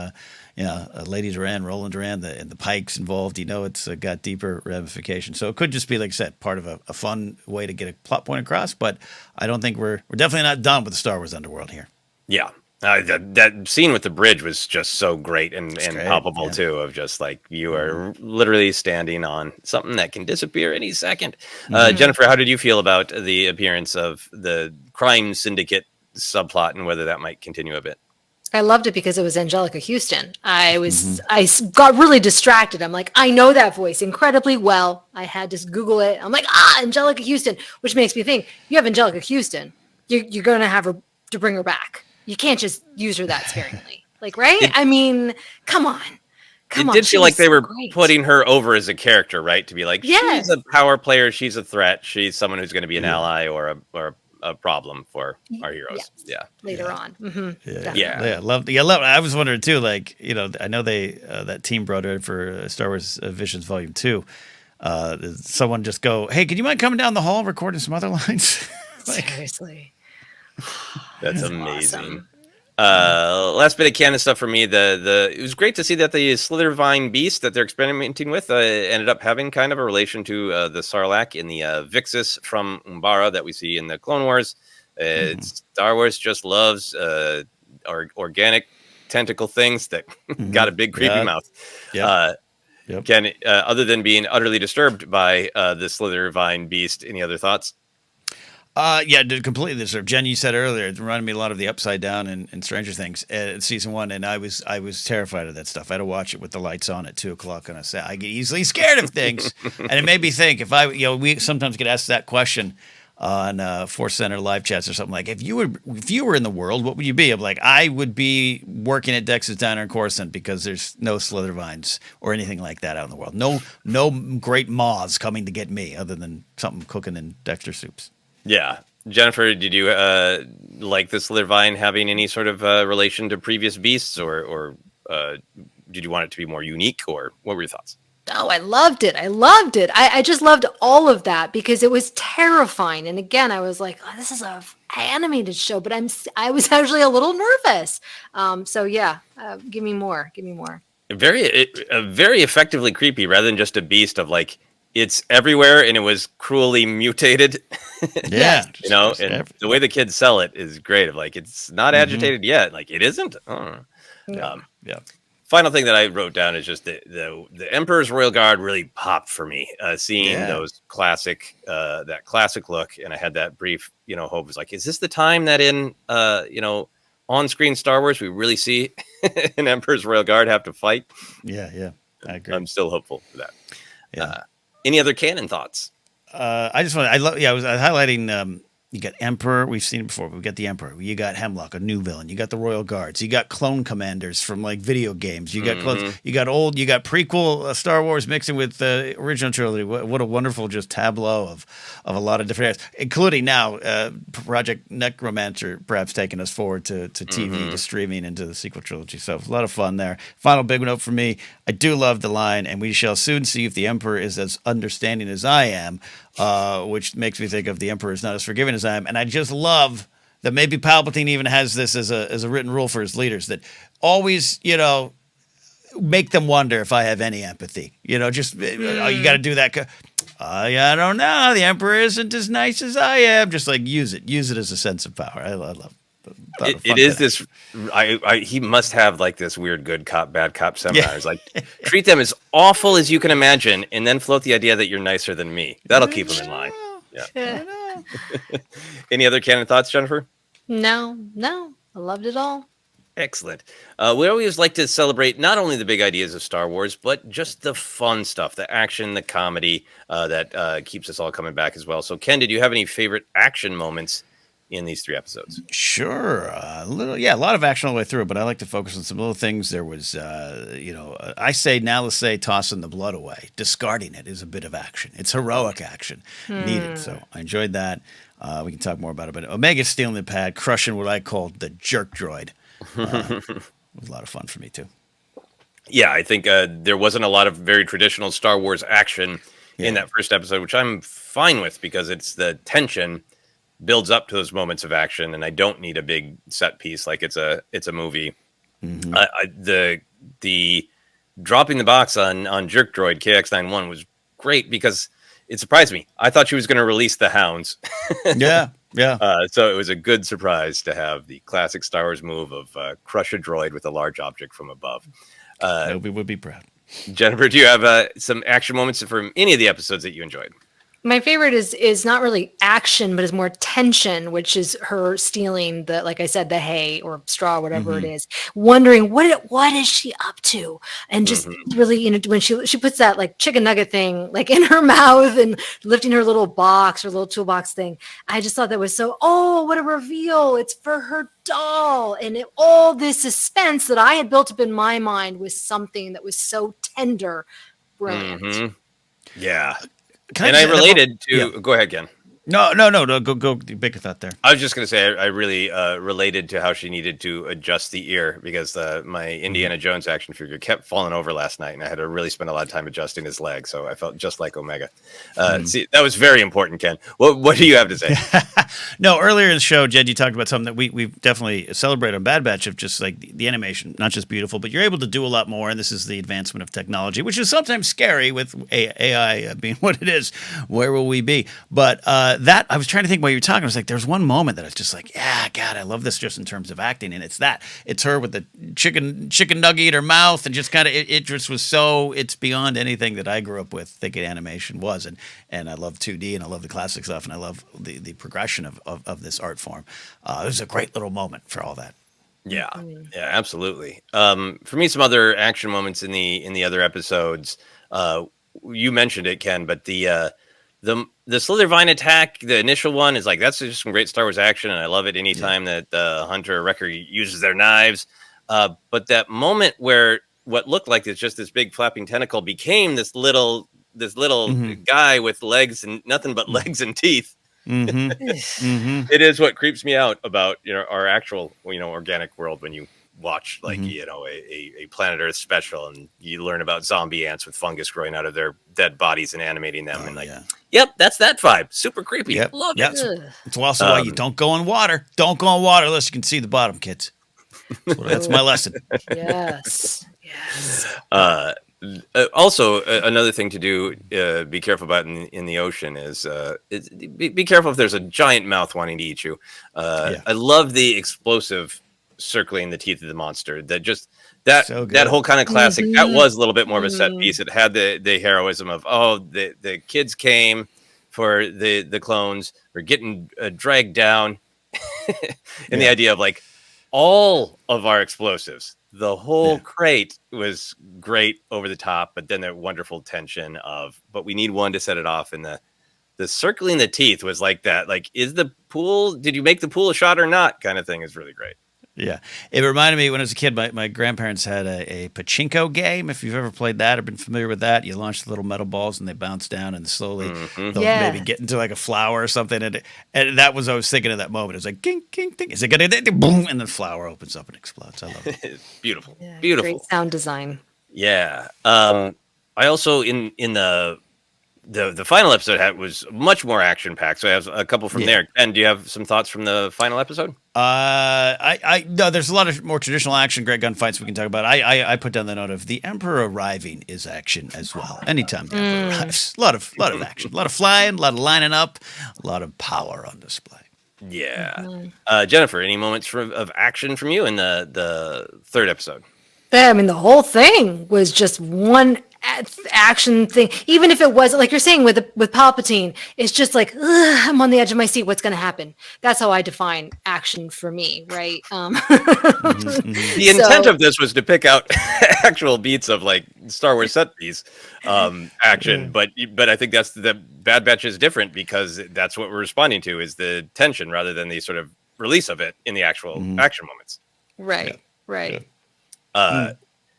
Lady Durand, Roland Durand, and the Pikes involved, it's got deeper ramifications. So it could just be, like I said, part of a fun way to get a plot point across. But I don't think we're definitely not done with the Star Wars underworld here. Yeah. That scene with the bridge was just so great and palpable too, of just like you are literally standing on something that can disappear any second. Jennifer, how did you feel about the appearance of the crime syndicate subplot and whether that might continue a bit? I loved it because it was Angelica Houston. I got really distracted. I'm like, I know that voice incredibly well. I had to Google it. I'm like, Angelica Houston, which makes me think, you have Angelica Houston. You're going to have her to bring her back. You can't just use her that sparingly. Like, right? Come on. It did feel like they were putting her over as a character, right? To be like, she's a power player. She's a threat. She's someone who's going to be an ally or a problem for our heroes. Yeah. Later on. Mm-hmm. Yeah. Love it. I was wondering too, like, I know they, that team brought her for Star Wars Visions Volume 2. Someone just go, hey, could you mind coming down the hall recording some other lines? Seriously. That's amazing. Awesome. Last bit of canon stuff for me. It was great to see that the Slithervine beast that they're experimenting with ended up having kind of a relation to the Sarlacc in the Vixis from Umbara that we see in the Clone Wars. Star Wars just loves organic tentacle things that got a big creepy mouth. Ken, other than being utterly disturbed by the Slithervine beast, any other thoughts? Completely disturbed. Jen, you said earlier, it reminded me a lot of the Upside Down in Stranger Things season 1, and I was terrified of that stuff. I had to watch it with the lights on at 2:00 on a Saturday. I get easily scared of things, and it made me think. If we sometimes get asked that question on ForceCenter live chats or something like, if you were in the world, what would you be? I'm like, I would be working at Dex's Diner in Coruscant because there's no Slithervines or anything like that out in the world. No great moths coming to get me, other than something cooking in Dexter soups. Yeah. Jennifer, did you like the Slithervine having any sort of relation to previous beasts, or did you want it to be more unique, or what were your thoughts? Oh, I loved it. I just loved all of that because it was terrifying. And again, I was like, this is a animated show, but I was actually a little nervous. Give me more. Very effectively creepy, rather than just a beast of like, it's everywhere and it was cruelly mutated. Yeah. And the way the kids sell it is great. Of like, it's not agitated yet. Like, it isn't. Final thing that I wrote down is just the Emperor's Royal Guard really popped for me. Seeing those classic, that classic look. And I had that brief, hope. Was like, is this the time that in, on-screen Star Wars, we really see an Emperor's Royal Guard have to fight? Yeah. I agree. I'm still hopeful for that. Yeah. Any other canon thoughts? I was highlighting, you got Emperor. We've seen it before. But we got the Emperor. You got Hemlock, a new villain. You got the Royal Guards. You got clone commanders from like video games. You got clones. You got prequel Star Wars mixing with the original trilogy. What a wonderful just tableau of a lot of different areas, including now Project Necromancer perhaps taking us forward to TV, to streaming, into the sequel trilogy. So a lot of fun there. Final big note for me. I do love the line, and we shall soon see if the Emperor is as understanding as I am. Which makes me think of the Emperor is not as forgiving as I am. And I just love that maybe Palpatine even has this as a written rule for his leaders, that always, make them wonder if I have any empathy. You got to do that. I don't know. The Emperor isn't as nice as I am. Just like use it as a sense of power. I love it. It is this. He must have like this weird good cop, bad cop seminars. Like, treat them as awful as you can imagine, and then float the idea that you're nicer than me. That'll keep them in line. Yeah. Any other canon thoughts, Jennifer? No, I loved it all. Excellent. We always like to celebrate not only the big ideas of Star Wars, but just the fun stuff, the action, the comedy that keeps us all coming back as well. So, Ken, did you have any favorite action moments in these 3 episodes? Sure. A lot of action all the way through, but I like to focus on some little things. There was, I say, now let's say, tossing the blood away. Discarding it is a bit of action. It's heroic action needed. So I enjoyed that. We can talk more about it. But Omega stealing the pad, crushing what I called the jerk droid. It was a lot of fun for me, too. Yeah, I think there wasn't a lot of very traditional Star Wars action in that first episode, which I'm fine with because it's the tension builds up to those moments of action, and I don't need a big set piece like it's a movie. The dropping the box on Jerk Droid KX-91 was great because it surprised me. I thought she was going to release the hounds. Yeah. So it was a good surprise to have the classic Star Wars move of crush a droid with a large object from above. Nobody would be proud. Jennifer, do you have some action moments from any of the episodes that you enjoyed? My favorite is not really action, but is more tension, which is her stealing the, like I said, the hay or straw, whatever it is, wondering what is she up to, and just really, when she puts that like chicken nugget thing like in her mouth and lifting her little box, her little toolbox thing. I just thought that was so, what a reveal! It's for her doll, and all this suspense that I had built up in my mind was something that was so tender, brilliant. Yeah. I related to. Go ahead, Ken. No. Go. Big thought there. I was just going to say I really related to how she needed to adjust the ear because my Indiana Jones action figure kept falling over last night, and I had to really spend a lot of time adjusting his leg. So I felt just like Omega. See, that was very important, Ken. What do you have to say? No, earlier in the show, Jed, you talked about something that we've definitely celebrated on Bad Batch of just like the animation, not just beautiful, but you're able to do a lot more. And this is the advancement of technology, which is sometimes scary with AI being what it is. Where will we be? But that I was trying to think while you were talking. I was like, there's one moment that I was just like, yeah, God, I love this just in terms of acting. And it's her with the chicken nugget in her mouth, and just kind of it just was so, it's beyond anything that I grew up with thinking animation was. And I love 2D, and I love the classic stuff, and I love the progression of this art form. It was a great little moment for all that. Yeah, absolutely. For me, some other action moments in the other episodes. You mentioned it, Ken, but the Slither Vine attack, the initial one, is like, that's just some great Star Wars action, and I love it anytime that Hunter or Wrecker uses their knives. But that moment where what looked like it's just this big flapping tentacle became this little guy with legs and nothing but legs and teeth. It is what creeps me out about our actual organic world when you watch like a Planet Earth special and you learn about zombie ants with fungus growing out of their dead bodies and animating them yep, that's that vibe. Super creepy. Yep. Love it. It's also why you don't go in water. Don't go in water unless you can see the bottom, kids. That's my lesson. Yes. Also, another thing to do, be careful about in the ocean is be careful if there's a giant mouth wanting to eat you. I love the explosive circling the teeth of the monster. That whole kind of classic. That was a little bit more of a set piece. It had the heroism of the kids came for the clones. We're getting dragged down, and the idea of like all of our explosives. The whole crate was great over the top, but then the wonderful tension but we need one to set it off. And the circling the teeth was like that. Like, did you make the pool a shot or not? Kind of thing is really great. Yeah. It reminded me when I was a kid, my grandparents had a pachinko game. If you've ever played that or been familiar with that, you launch the little metal balls and they bounce down and slowly they'll maybe get into like a flower or something. And that was, I was thinking of that moment. It was like, ging, ging, ding. Is it going to boom? And the flower opens up and explodes. I love it. It's beautiful. Yeah, beautiful. Great sound design. Yeah. I also, in the final episode was much more action packed. So I have a couple from there. And do you have some thoughts from the final episode? No, there's a lot of more traditional action, great gunfights we can talk about. I put down the note of the Emperor arriving is action as well. Anytime the Emperor arrives, a lot of action, a lot of flying, a lot of lining up, a lot of power on display. Yeah. Mhm. Jennifer, any moments of action from you in the third episode? Yeah, I mean, the whole thing was just one action thing. Even if it was like you're saying with Palpatine, it's just like, ugh, I'm on the edge of my seat. What's going to happen? That's how I define action for me, right? The intent So of this was to pick out actual beats of like Star Wars set piece action, but I think that's the Bad Batch is different because that's what we're responding to is the tension rather than the sort of release of it in the actual action moments. right, right.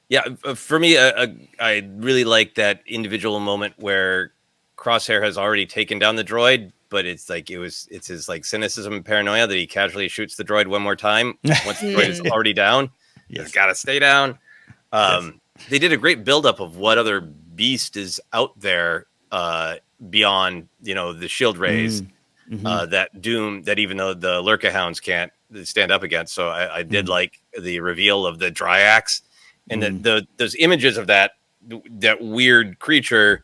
Yeah. For me, I really like that individual moment where Crosshair has already taken down the droid, but it's his like cynicism and paranoia that he casually shoots the droid one more time once the droid is already down. Yes. It's got to stay down. Yes. They did a great buildup of what other beast is out there beyond the shield rays that doom that even though the Lurka hounds can't stand up against. So I did like the reveal of the Dryax and those images of that weird creature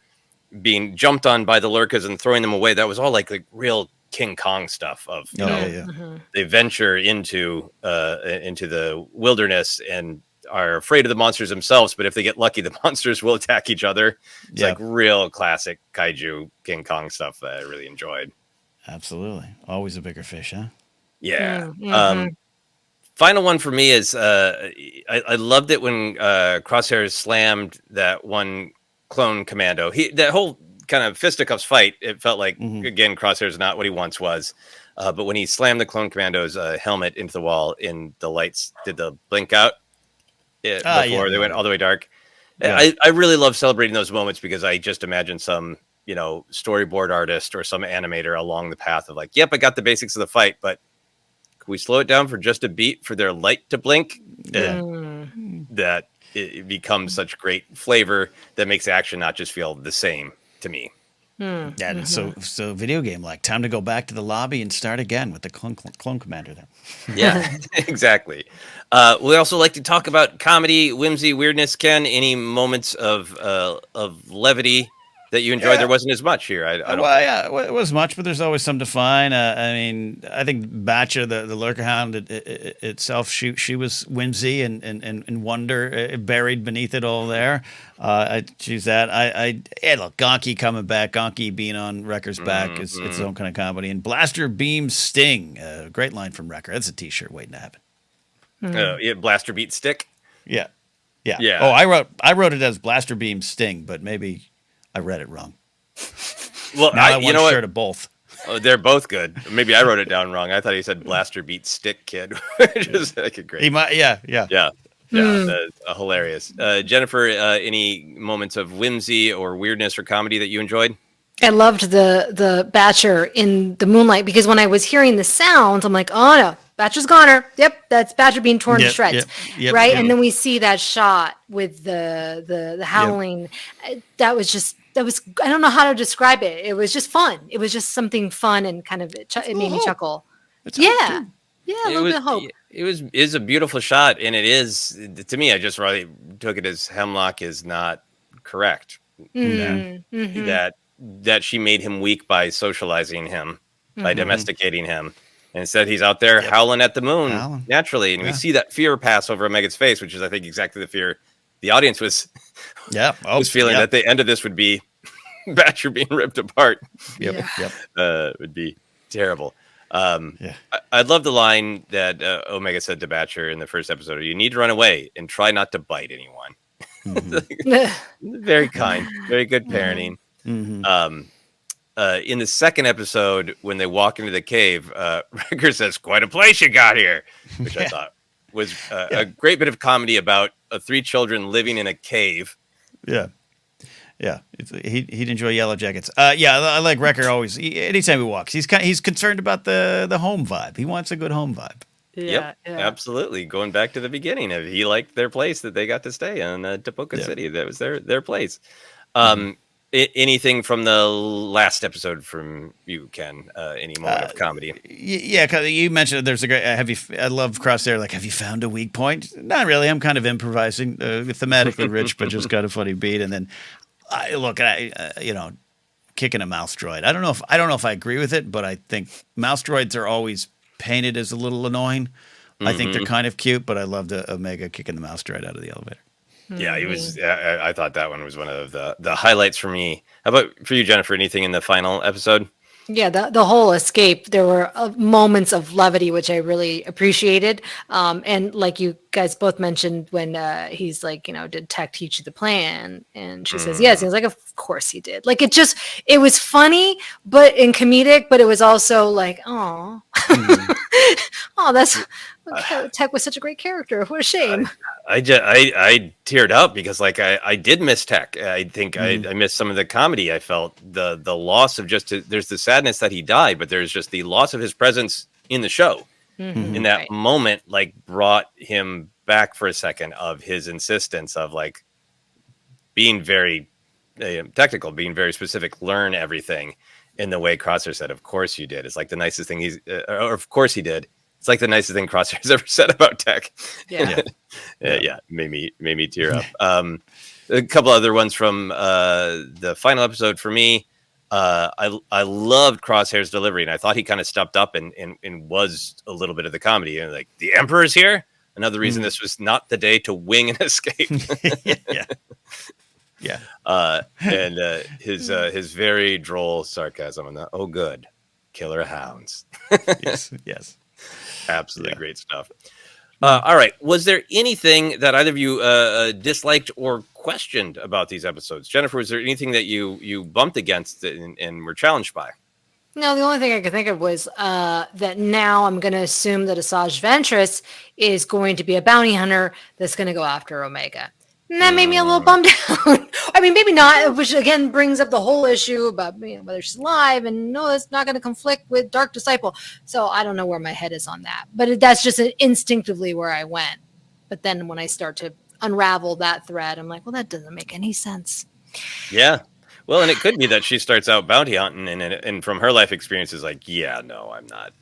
being jumped on by the Lurkas and throwing them away. That was all like real King Kong stuff of they venture into the wilderness and are afraid of the monsters themselves, but if they get lucky, the monsters will attack each other. It's like real classic kaiju King Kong stuff that I really enjoyed. Absolutely. Always a bigger fish, huh? Yeah. Final one for me is I loved it when Crosshair slammed that one clone commando. That whole kind of fisticuffs fight, it felt like again Crosshair's not what he once was. But when he slammed the clone commando's helmet into the wall, and the lights did the blink out before they went all the way dark. Yeah. I really love celebrating those moments because I just imagine some storyboard artist or some animator along the path of like, yep, I got the basics of the fight, but can we slow it down for just a beat for their light to blink? That it becomes such great flavor that makes action not just feel the same to me. Yeah, it's so video game like. Time to go back to the lobby and start again with the clone commander there. Yeah, exactly. We also like to talk about comedy, whimsy, weirdness. Ken, any moments of levity that you enjoyed? There wasn't as much here. I don't. Well, it was much, but there's always some to find. I mean, I think Batcha, the Lurker Hound itself, she was whimsy and wonder buried beneath it all there. I choose that. Look, Gonky coming back. Gonky being on Wrecker's back is its own kind of comedy. And Blaster Beam Sting, great line from Wrecker. That's a T-shirt waiting to happen. Blaster Beat Stick. Yeah. Yeah. Oh, I wrote it as Blaster Beam Sting, but maybe I read it wrong. Well, now I want a shirt of both. Oh, they're both good. Maybe I wrote it down wrong. I thought he said Blaster Beat Stick Kid, which is like a great. He might, yeah. That's hilarious. Jennifer, any moments of whimsy or weirdness or comedy that you enjoyed? I loved the Batcher in the moonlight because when I was hearing the sounds, I'm like, oh no, Batcher's goner. Yep, that's Batcher being torn to shreds, right? And then we see that shot with the howling. That was I don't know how to describe it. It was just fun. It was just something fun and kind of it made me chuckle. Yeah, a little bit of hope. It is a beautiful shot, and it is to me. I just really took it as Hemlock is not correct. That she made him weak by socializing him, by domesticating him. And instead, he's out there howling at the moon naturally. And we see that fear pass over Omega's face, which is, I think, exactly the fear the audience was feeling that the end of this would be Batcher being ripped apart. Would be terrible. I love the line that Omega said to Batcher in the first episode. You need to run away and try not to bite anyone. Very kind, very good parenting. In the second episode, when they walk into the cave, Wrecker says, "Quite a place you got here," which I thought was a great bit of comedy about three children living in a cave. He'd enjoy Yellow Jackets. I like Wrecker always. Anytime he walks, he's concerned about the home vibe. He wants a good home vibe. Yeah, absolutely. Going back to the beginning, he liked their place that they got to stay in Tapoka City. That was their place. Anything from the last episode from you, Ken? Any moment of comedy? Yeah, cause you mentioned there's a great. I love Crosshair. Like, have you found a weak point? Not really. I'm kind of improvising, thematically rich, but just got a funny beat. And then, kicking a mouse droid. I don't know if I agree with it, but I think mouse droids are always painted as a little annoying. I think they're kind of cute, but I loved Omega kicking the mouse droid out of the elevator. Yeah, he was. I thought that one was one of the highlights for me. How about for you, Jennifer? Anything in the final episode? Yeah, the whole escape, there were moments of levity, which I really appreciated. And like you guys both mentioned when he's like, did Tech teach you the plan? And she says, yes. He was like, of course he did. Like, it was funny, but in comedic, but it was also like, oh, Tech was such a great character. What a shame. I teared up because like I did miss Tech. I think I missed some of the comedy. I felt the loss of there's the sadness that he died, but there's just the loss of his presence in the show. In that moment, like brought him back for a second of his insistence of like being very technical, being very specific, learn everything in the way Crosshair said, of course you did. It's like the nicest thing or of course he did. It's like the nicest thing Crosshair's ever said about Tech. Yeah. Made me tear up. A couple other ones from the final episode for me. I loved Crosshair's delivery, and I thought he kind of stepped up and was a little bit of the comedy. And like, the Emperor's here. Another reason this was not the day to wing an escape. And his very droll sarcasm on that. Oh, good, killer hounds. Yes. Absolutely great stuff. All right. Was there anything that either of you disliked or questioned about these episodes? Jennifer, was there anything that you bumped against and were challenged by? No, the only thing I could think of was that now I'm going to assume that Asajj Ventress is going to be a bounty hunter that's going to go after Omega. And that made me a little bummed out. I mean, maybe not, which again brings up the whole issue about whether she's alive, and no, it's not going to conflict with Dark Disciple. So I don't know where my head is on that. But that's just instinctively where I went. But then when I start to unravel that thread, I'm like, well, that doesn't make any sense. Yeah. Well, and it could be that she starts out bounty hunting and from her life experiences, like, yeah, no, I'm not.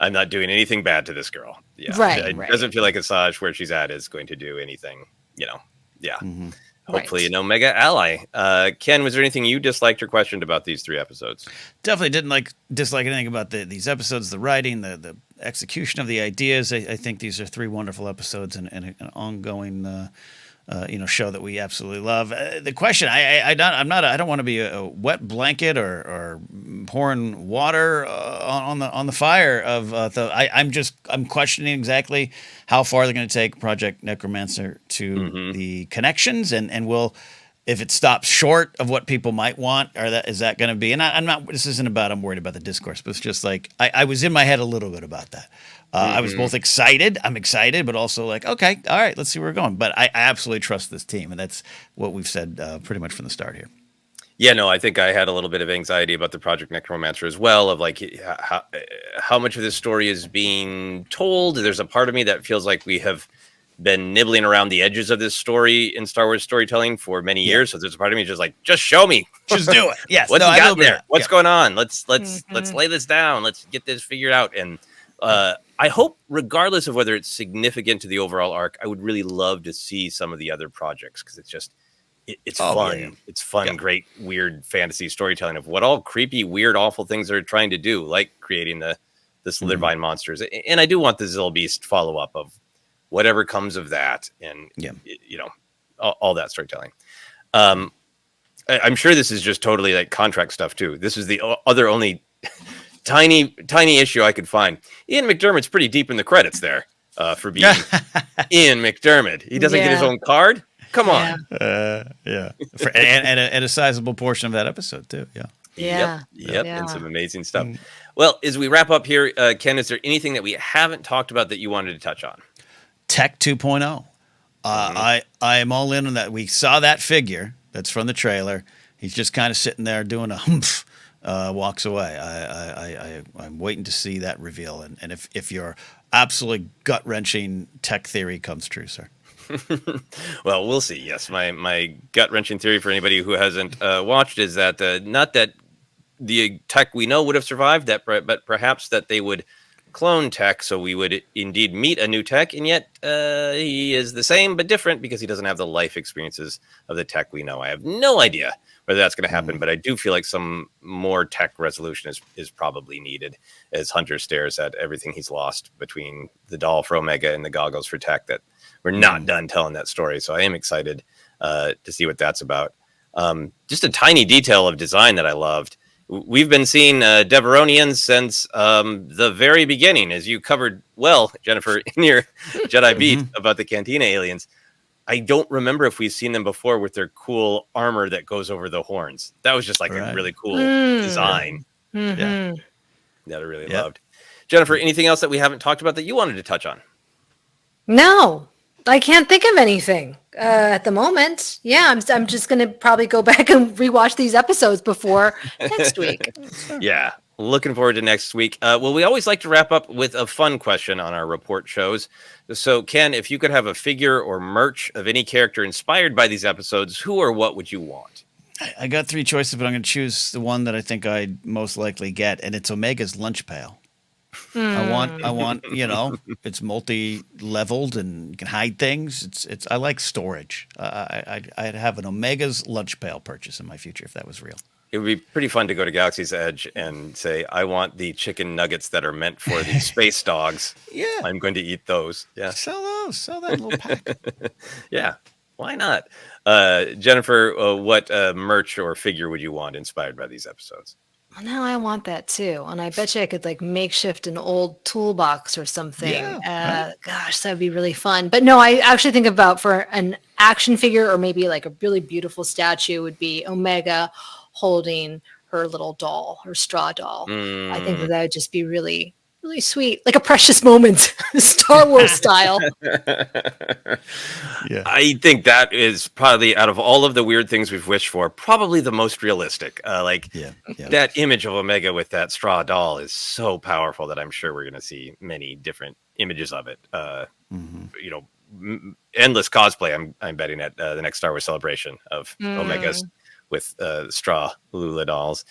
I'm not doing anything bad to this girl. Yeah. Right. It doesn't feel like Asajj, where she's at, is going to do anything. Hopefully an Omega ally. Ken, was there anything you disliked or questioned about these 3 episodes? Definitely didn't dislike anything about these episodes, the writing, the execution of the ideas. I think these are 3 wonderful episodes and an ongoing show that we absolutely love. The question, I don't want to be a wet blanket or pouring water on the fire of I'm questioning exactly how far they're going to take Project Necromancer to the connections, and will, if it stops short of what people might want, is that going to be? And I'm not. This isn't about I'm worried about the discourse, but it's just like I was in my head a little bit about that. I was both excited. I'm excited, but also like, okay, all right, let's see where we're going. But I absolutely trust this team, and that's what we've said pretty much from the start here. Yeah, no, I think I had a little bit of anxiety about the Project Necromancer as well, of like how much of this story is being told. There's a part of me that feels like we have been nibbling around the edges of this story in Star Wars storytelling for many years. So there's a part of me just like, just show me. Just do it. Yes. What's you got there? What's going on? Let's lay this down. Let's get this figured out. And I hope, regardless of whether it's significant to the overall arc, I would really love to see some of the other projects, because it's just it's fun. Yeah. It's fun, great, weird fantasy storytelling of what all creepy, weird, awful things they're trying to do, like creating the Slithervine monsters. And I do want the Zilbeast follow up of whatever comes of that, and all that storytelling. I'm sure this is just totally like contract stuff too. This is the other only tiny issue I could find. Ian McDermott's pretty deep in the credits there for being Ian McDermott. He doesn't get his own card. Come on. And a sizable portion of that episode too. Yep. And some amazing stuff. Well, as we wrap up here, Ken, is there anything that we haven't talked about that you wanted to touch on? Tech 2.0. I am all in on that. We saw that figure that's from the trailer. He's just kind of sitting there doing a humph, walks away. I'm waiting to see that reveal. And if your absolutely gut-wrenching tech theory comes true, sir. Well, we'll see. Yes, my gut-wrenching theory for anybody who hasn't watched is that not that the tech we know would have survived, but perhaps that they would clone tech, so we would indeed meet a new tech, and yet he is the same but different because he doesn't have the life experiences of the tech we know. I have no idea whether that's going to happen, but I do feel like some more tech resolution is probably needed as Hunter stares at everything he's lost between the doll for Omega and the goggles for Tech, that we're not done telling that story. So I am excited to see what that's about. Just a tiny detail of design that I loved. We've been seeing Deveronians since the very beginning, as you covered well, Jennifer, in your Jedi Beat about the Cantina aliens. I don't remember if we've seen them before with their cool armor that goes over the horns. That was just like a really cool design that I really loved. Jennifer, anything else that we haven't talked about that you wanted to touch on? No, I can't think of anything at the moment. Yeah, I'm just going to probably go back and rewatch these episodes before next week. Yeah. Looking forward to next week. Well, we always like to wrap up with a fun question on our report shows. So, Ken, if you could have a figure or merch of any character inspired by these episodes, who or what would you want? I got 3 choices, but I'm going to choose the one that I think I'd most likely get, and it's Omega's lunch pail. I want, it's multi-leveled and you can hide things. I like storage. I'd have an Omega's lunch pail purchase in my future if that was real. It would be pretty fun to go to Galaxy's Edge and say, I want the chicken nuggets that are meant for the space dogs. Yeah. I'm going to eat those. Yeah. Sell those. Sell that little pack. Yeah. Why not? Jennifer, what merch or figure would you want inspired by these episodes? Well, now I want that too. And I bet you I could like makeshift an old toolbox or something. Yeah, Gosh, that would be really fun. But no, I actually think about for an action figure or maybe like a really beautiful statue would be Omega holding her little doll, her straw doll. I think that would just be really, really sweet. Like a precious moment, Star Wars style. Yeah. I think that is probably, out of all of the weird things we've wished for, probably the most realistic. That image of Omega with that straw doll is so powerful that I'm sure we're going to see many different images of it. Endless cosplay. I'm betting at the next Star Wars celebration of Omega's with straw Lula dolls.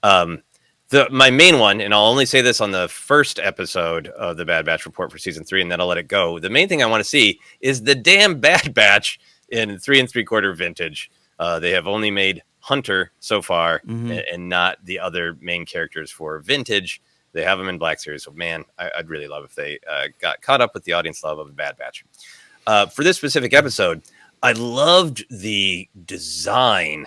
My main one, and I'll only say this on the first episode of the Bad Batch report for season 3, and then I'll let it go. The main thing I want to see is the damn Bad Batch in 3 3/4 vintage. They have only made Hunter so far, and not the other main characters for vintage. They have them in Black Series. So, man, I'd really love if they got caught up with the audience love of the Bad Batch. For this specific episode, I loved the design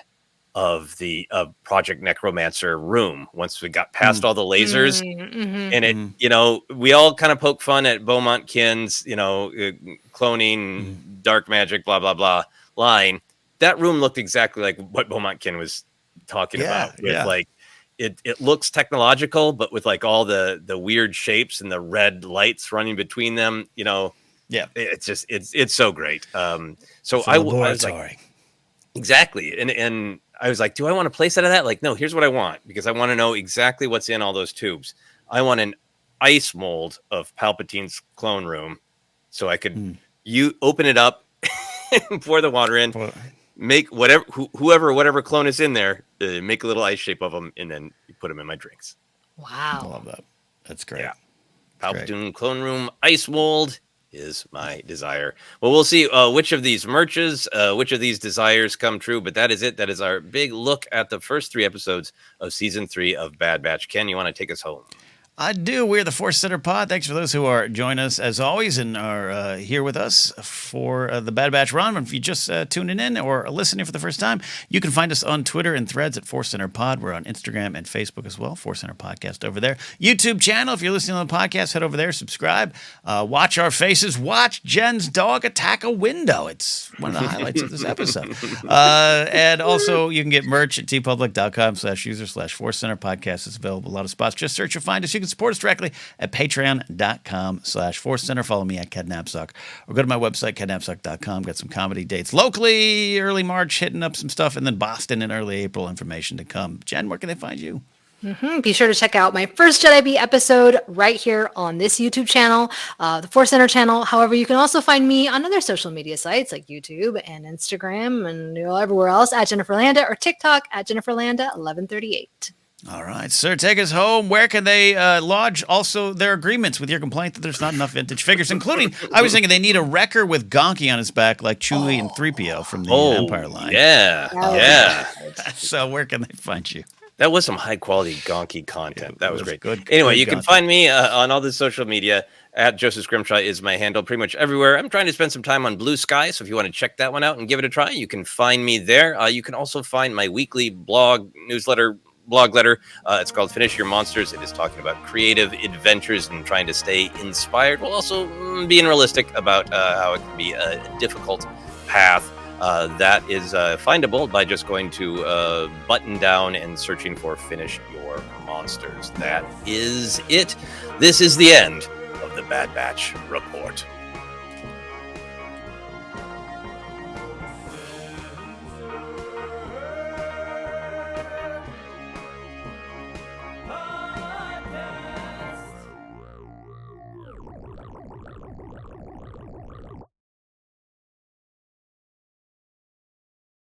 of the Project Necromancer room once we got past all the lasers. And it, we all kind of poke fun at Beaumont Kin's, cloning, dark magic, blah, blah, blah line. That room looked exactly like what Beaumont Kin was talking about. With like, it looks technological, but with like all the weird shapes and the red lights running between them, it's just, it's so great. So I was like, exactly. And I was like, do I want a playset of that? Like, no, here's what I want, because I want to know exactly what's in all those tubes. I want an ice mold of Palpatine's clone room, so I could open it up, pour the water in, make whatever clone is in there, make a little ice shape of them, and then you put them in my drinks. Wow. I love that. That's great. Yeah. Palpatine clone room ice mold is my desire. Well, we'll see which of these merches, which of these desires come true, but that is it. That is our big look at the first 3 episodes of season 3 of Bad Batch. Ken, you want to take us home? I do. We're the ForceCenter Pod. Thanks for those who are joining us as always and are here with us for the Bad Batch run. If you just tuning in or listening for the first time, you can find us on Twitter and Threads at ForceCenter Pod. We're on Instagram and Facebook as well. ForceCenter Podcast over there. YouTube channel. If you're listening on the podcast, head over there, subscribe, watch our faces, watch Jen's dog attack a window. It's one of the highlights of this episode. And also, you can get merch at tpublic.com/user/ForceCenter Podcast. It's available. A lot of spots. Just search or find us. You can support us directly at patreon.com/ForceCenter. Follow me at Ken Napzok, or go to my website, kennapzok.com. Got some comedy dates locally, early March, hitting up some stuff, and then Boston in early April, information to come. Jen, where can they find you? Be sure to check out my first Jedi Beat episode right here on this YouTube channel, the ForceCenter channel. However, you can also find me on other social media sites like YouTube and Instagram and everywhere else at Jennifer Landa, or TikTok at Jennifer Landa 1138. All right, sir, take us home. Where can they lodge also their agreements with your complaint that there's not enough vintage figures, including, I was thinking they need a wrecker with Gonky on his back like Chewie and 3PO from the Empire line. Yeah, That was yeah. So where can they find you? That was some high quality Gonky content. That was great. Good. Anyway, good you can Gonky. find me on all the social media at Joseph Scrimshaw is my handle pretty much everywhere. I'm trying to spend some time on Blue Sky, so if you want to check that one out and give it a try, you can find me there. You can also find my weekly blog letter. It's called Finish Your Monsters. It is talking about creative adventures and trying to stay inspired while also being realistic about how it can be a difficult path. That is findable by just going to button down and searching for Finish Your Monsters. That is it. This is the end of the Bad Batch Report.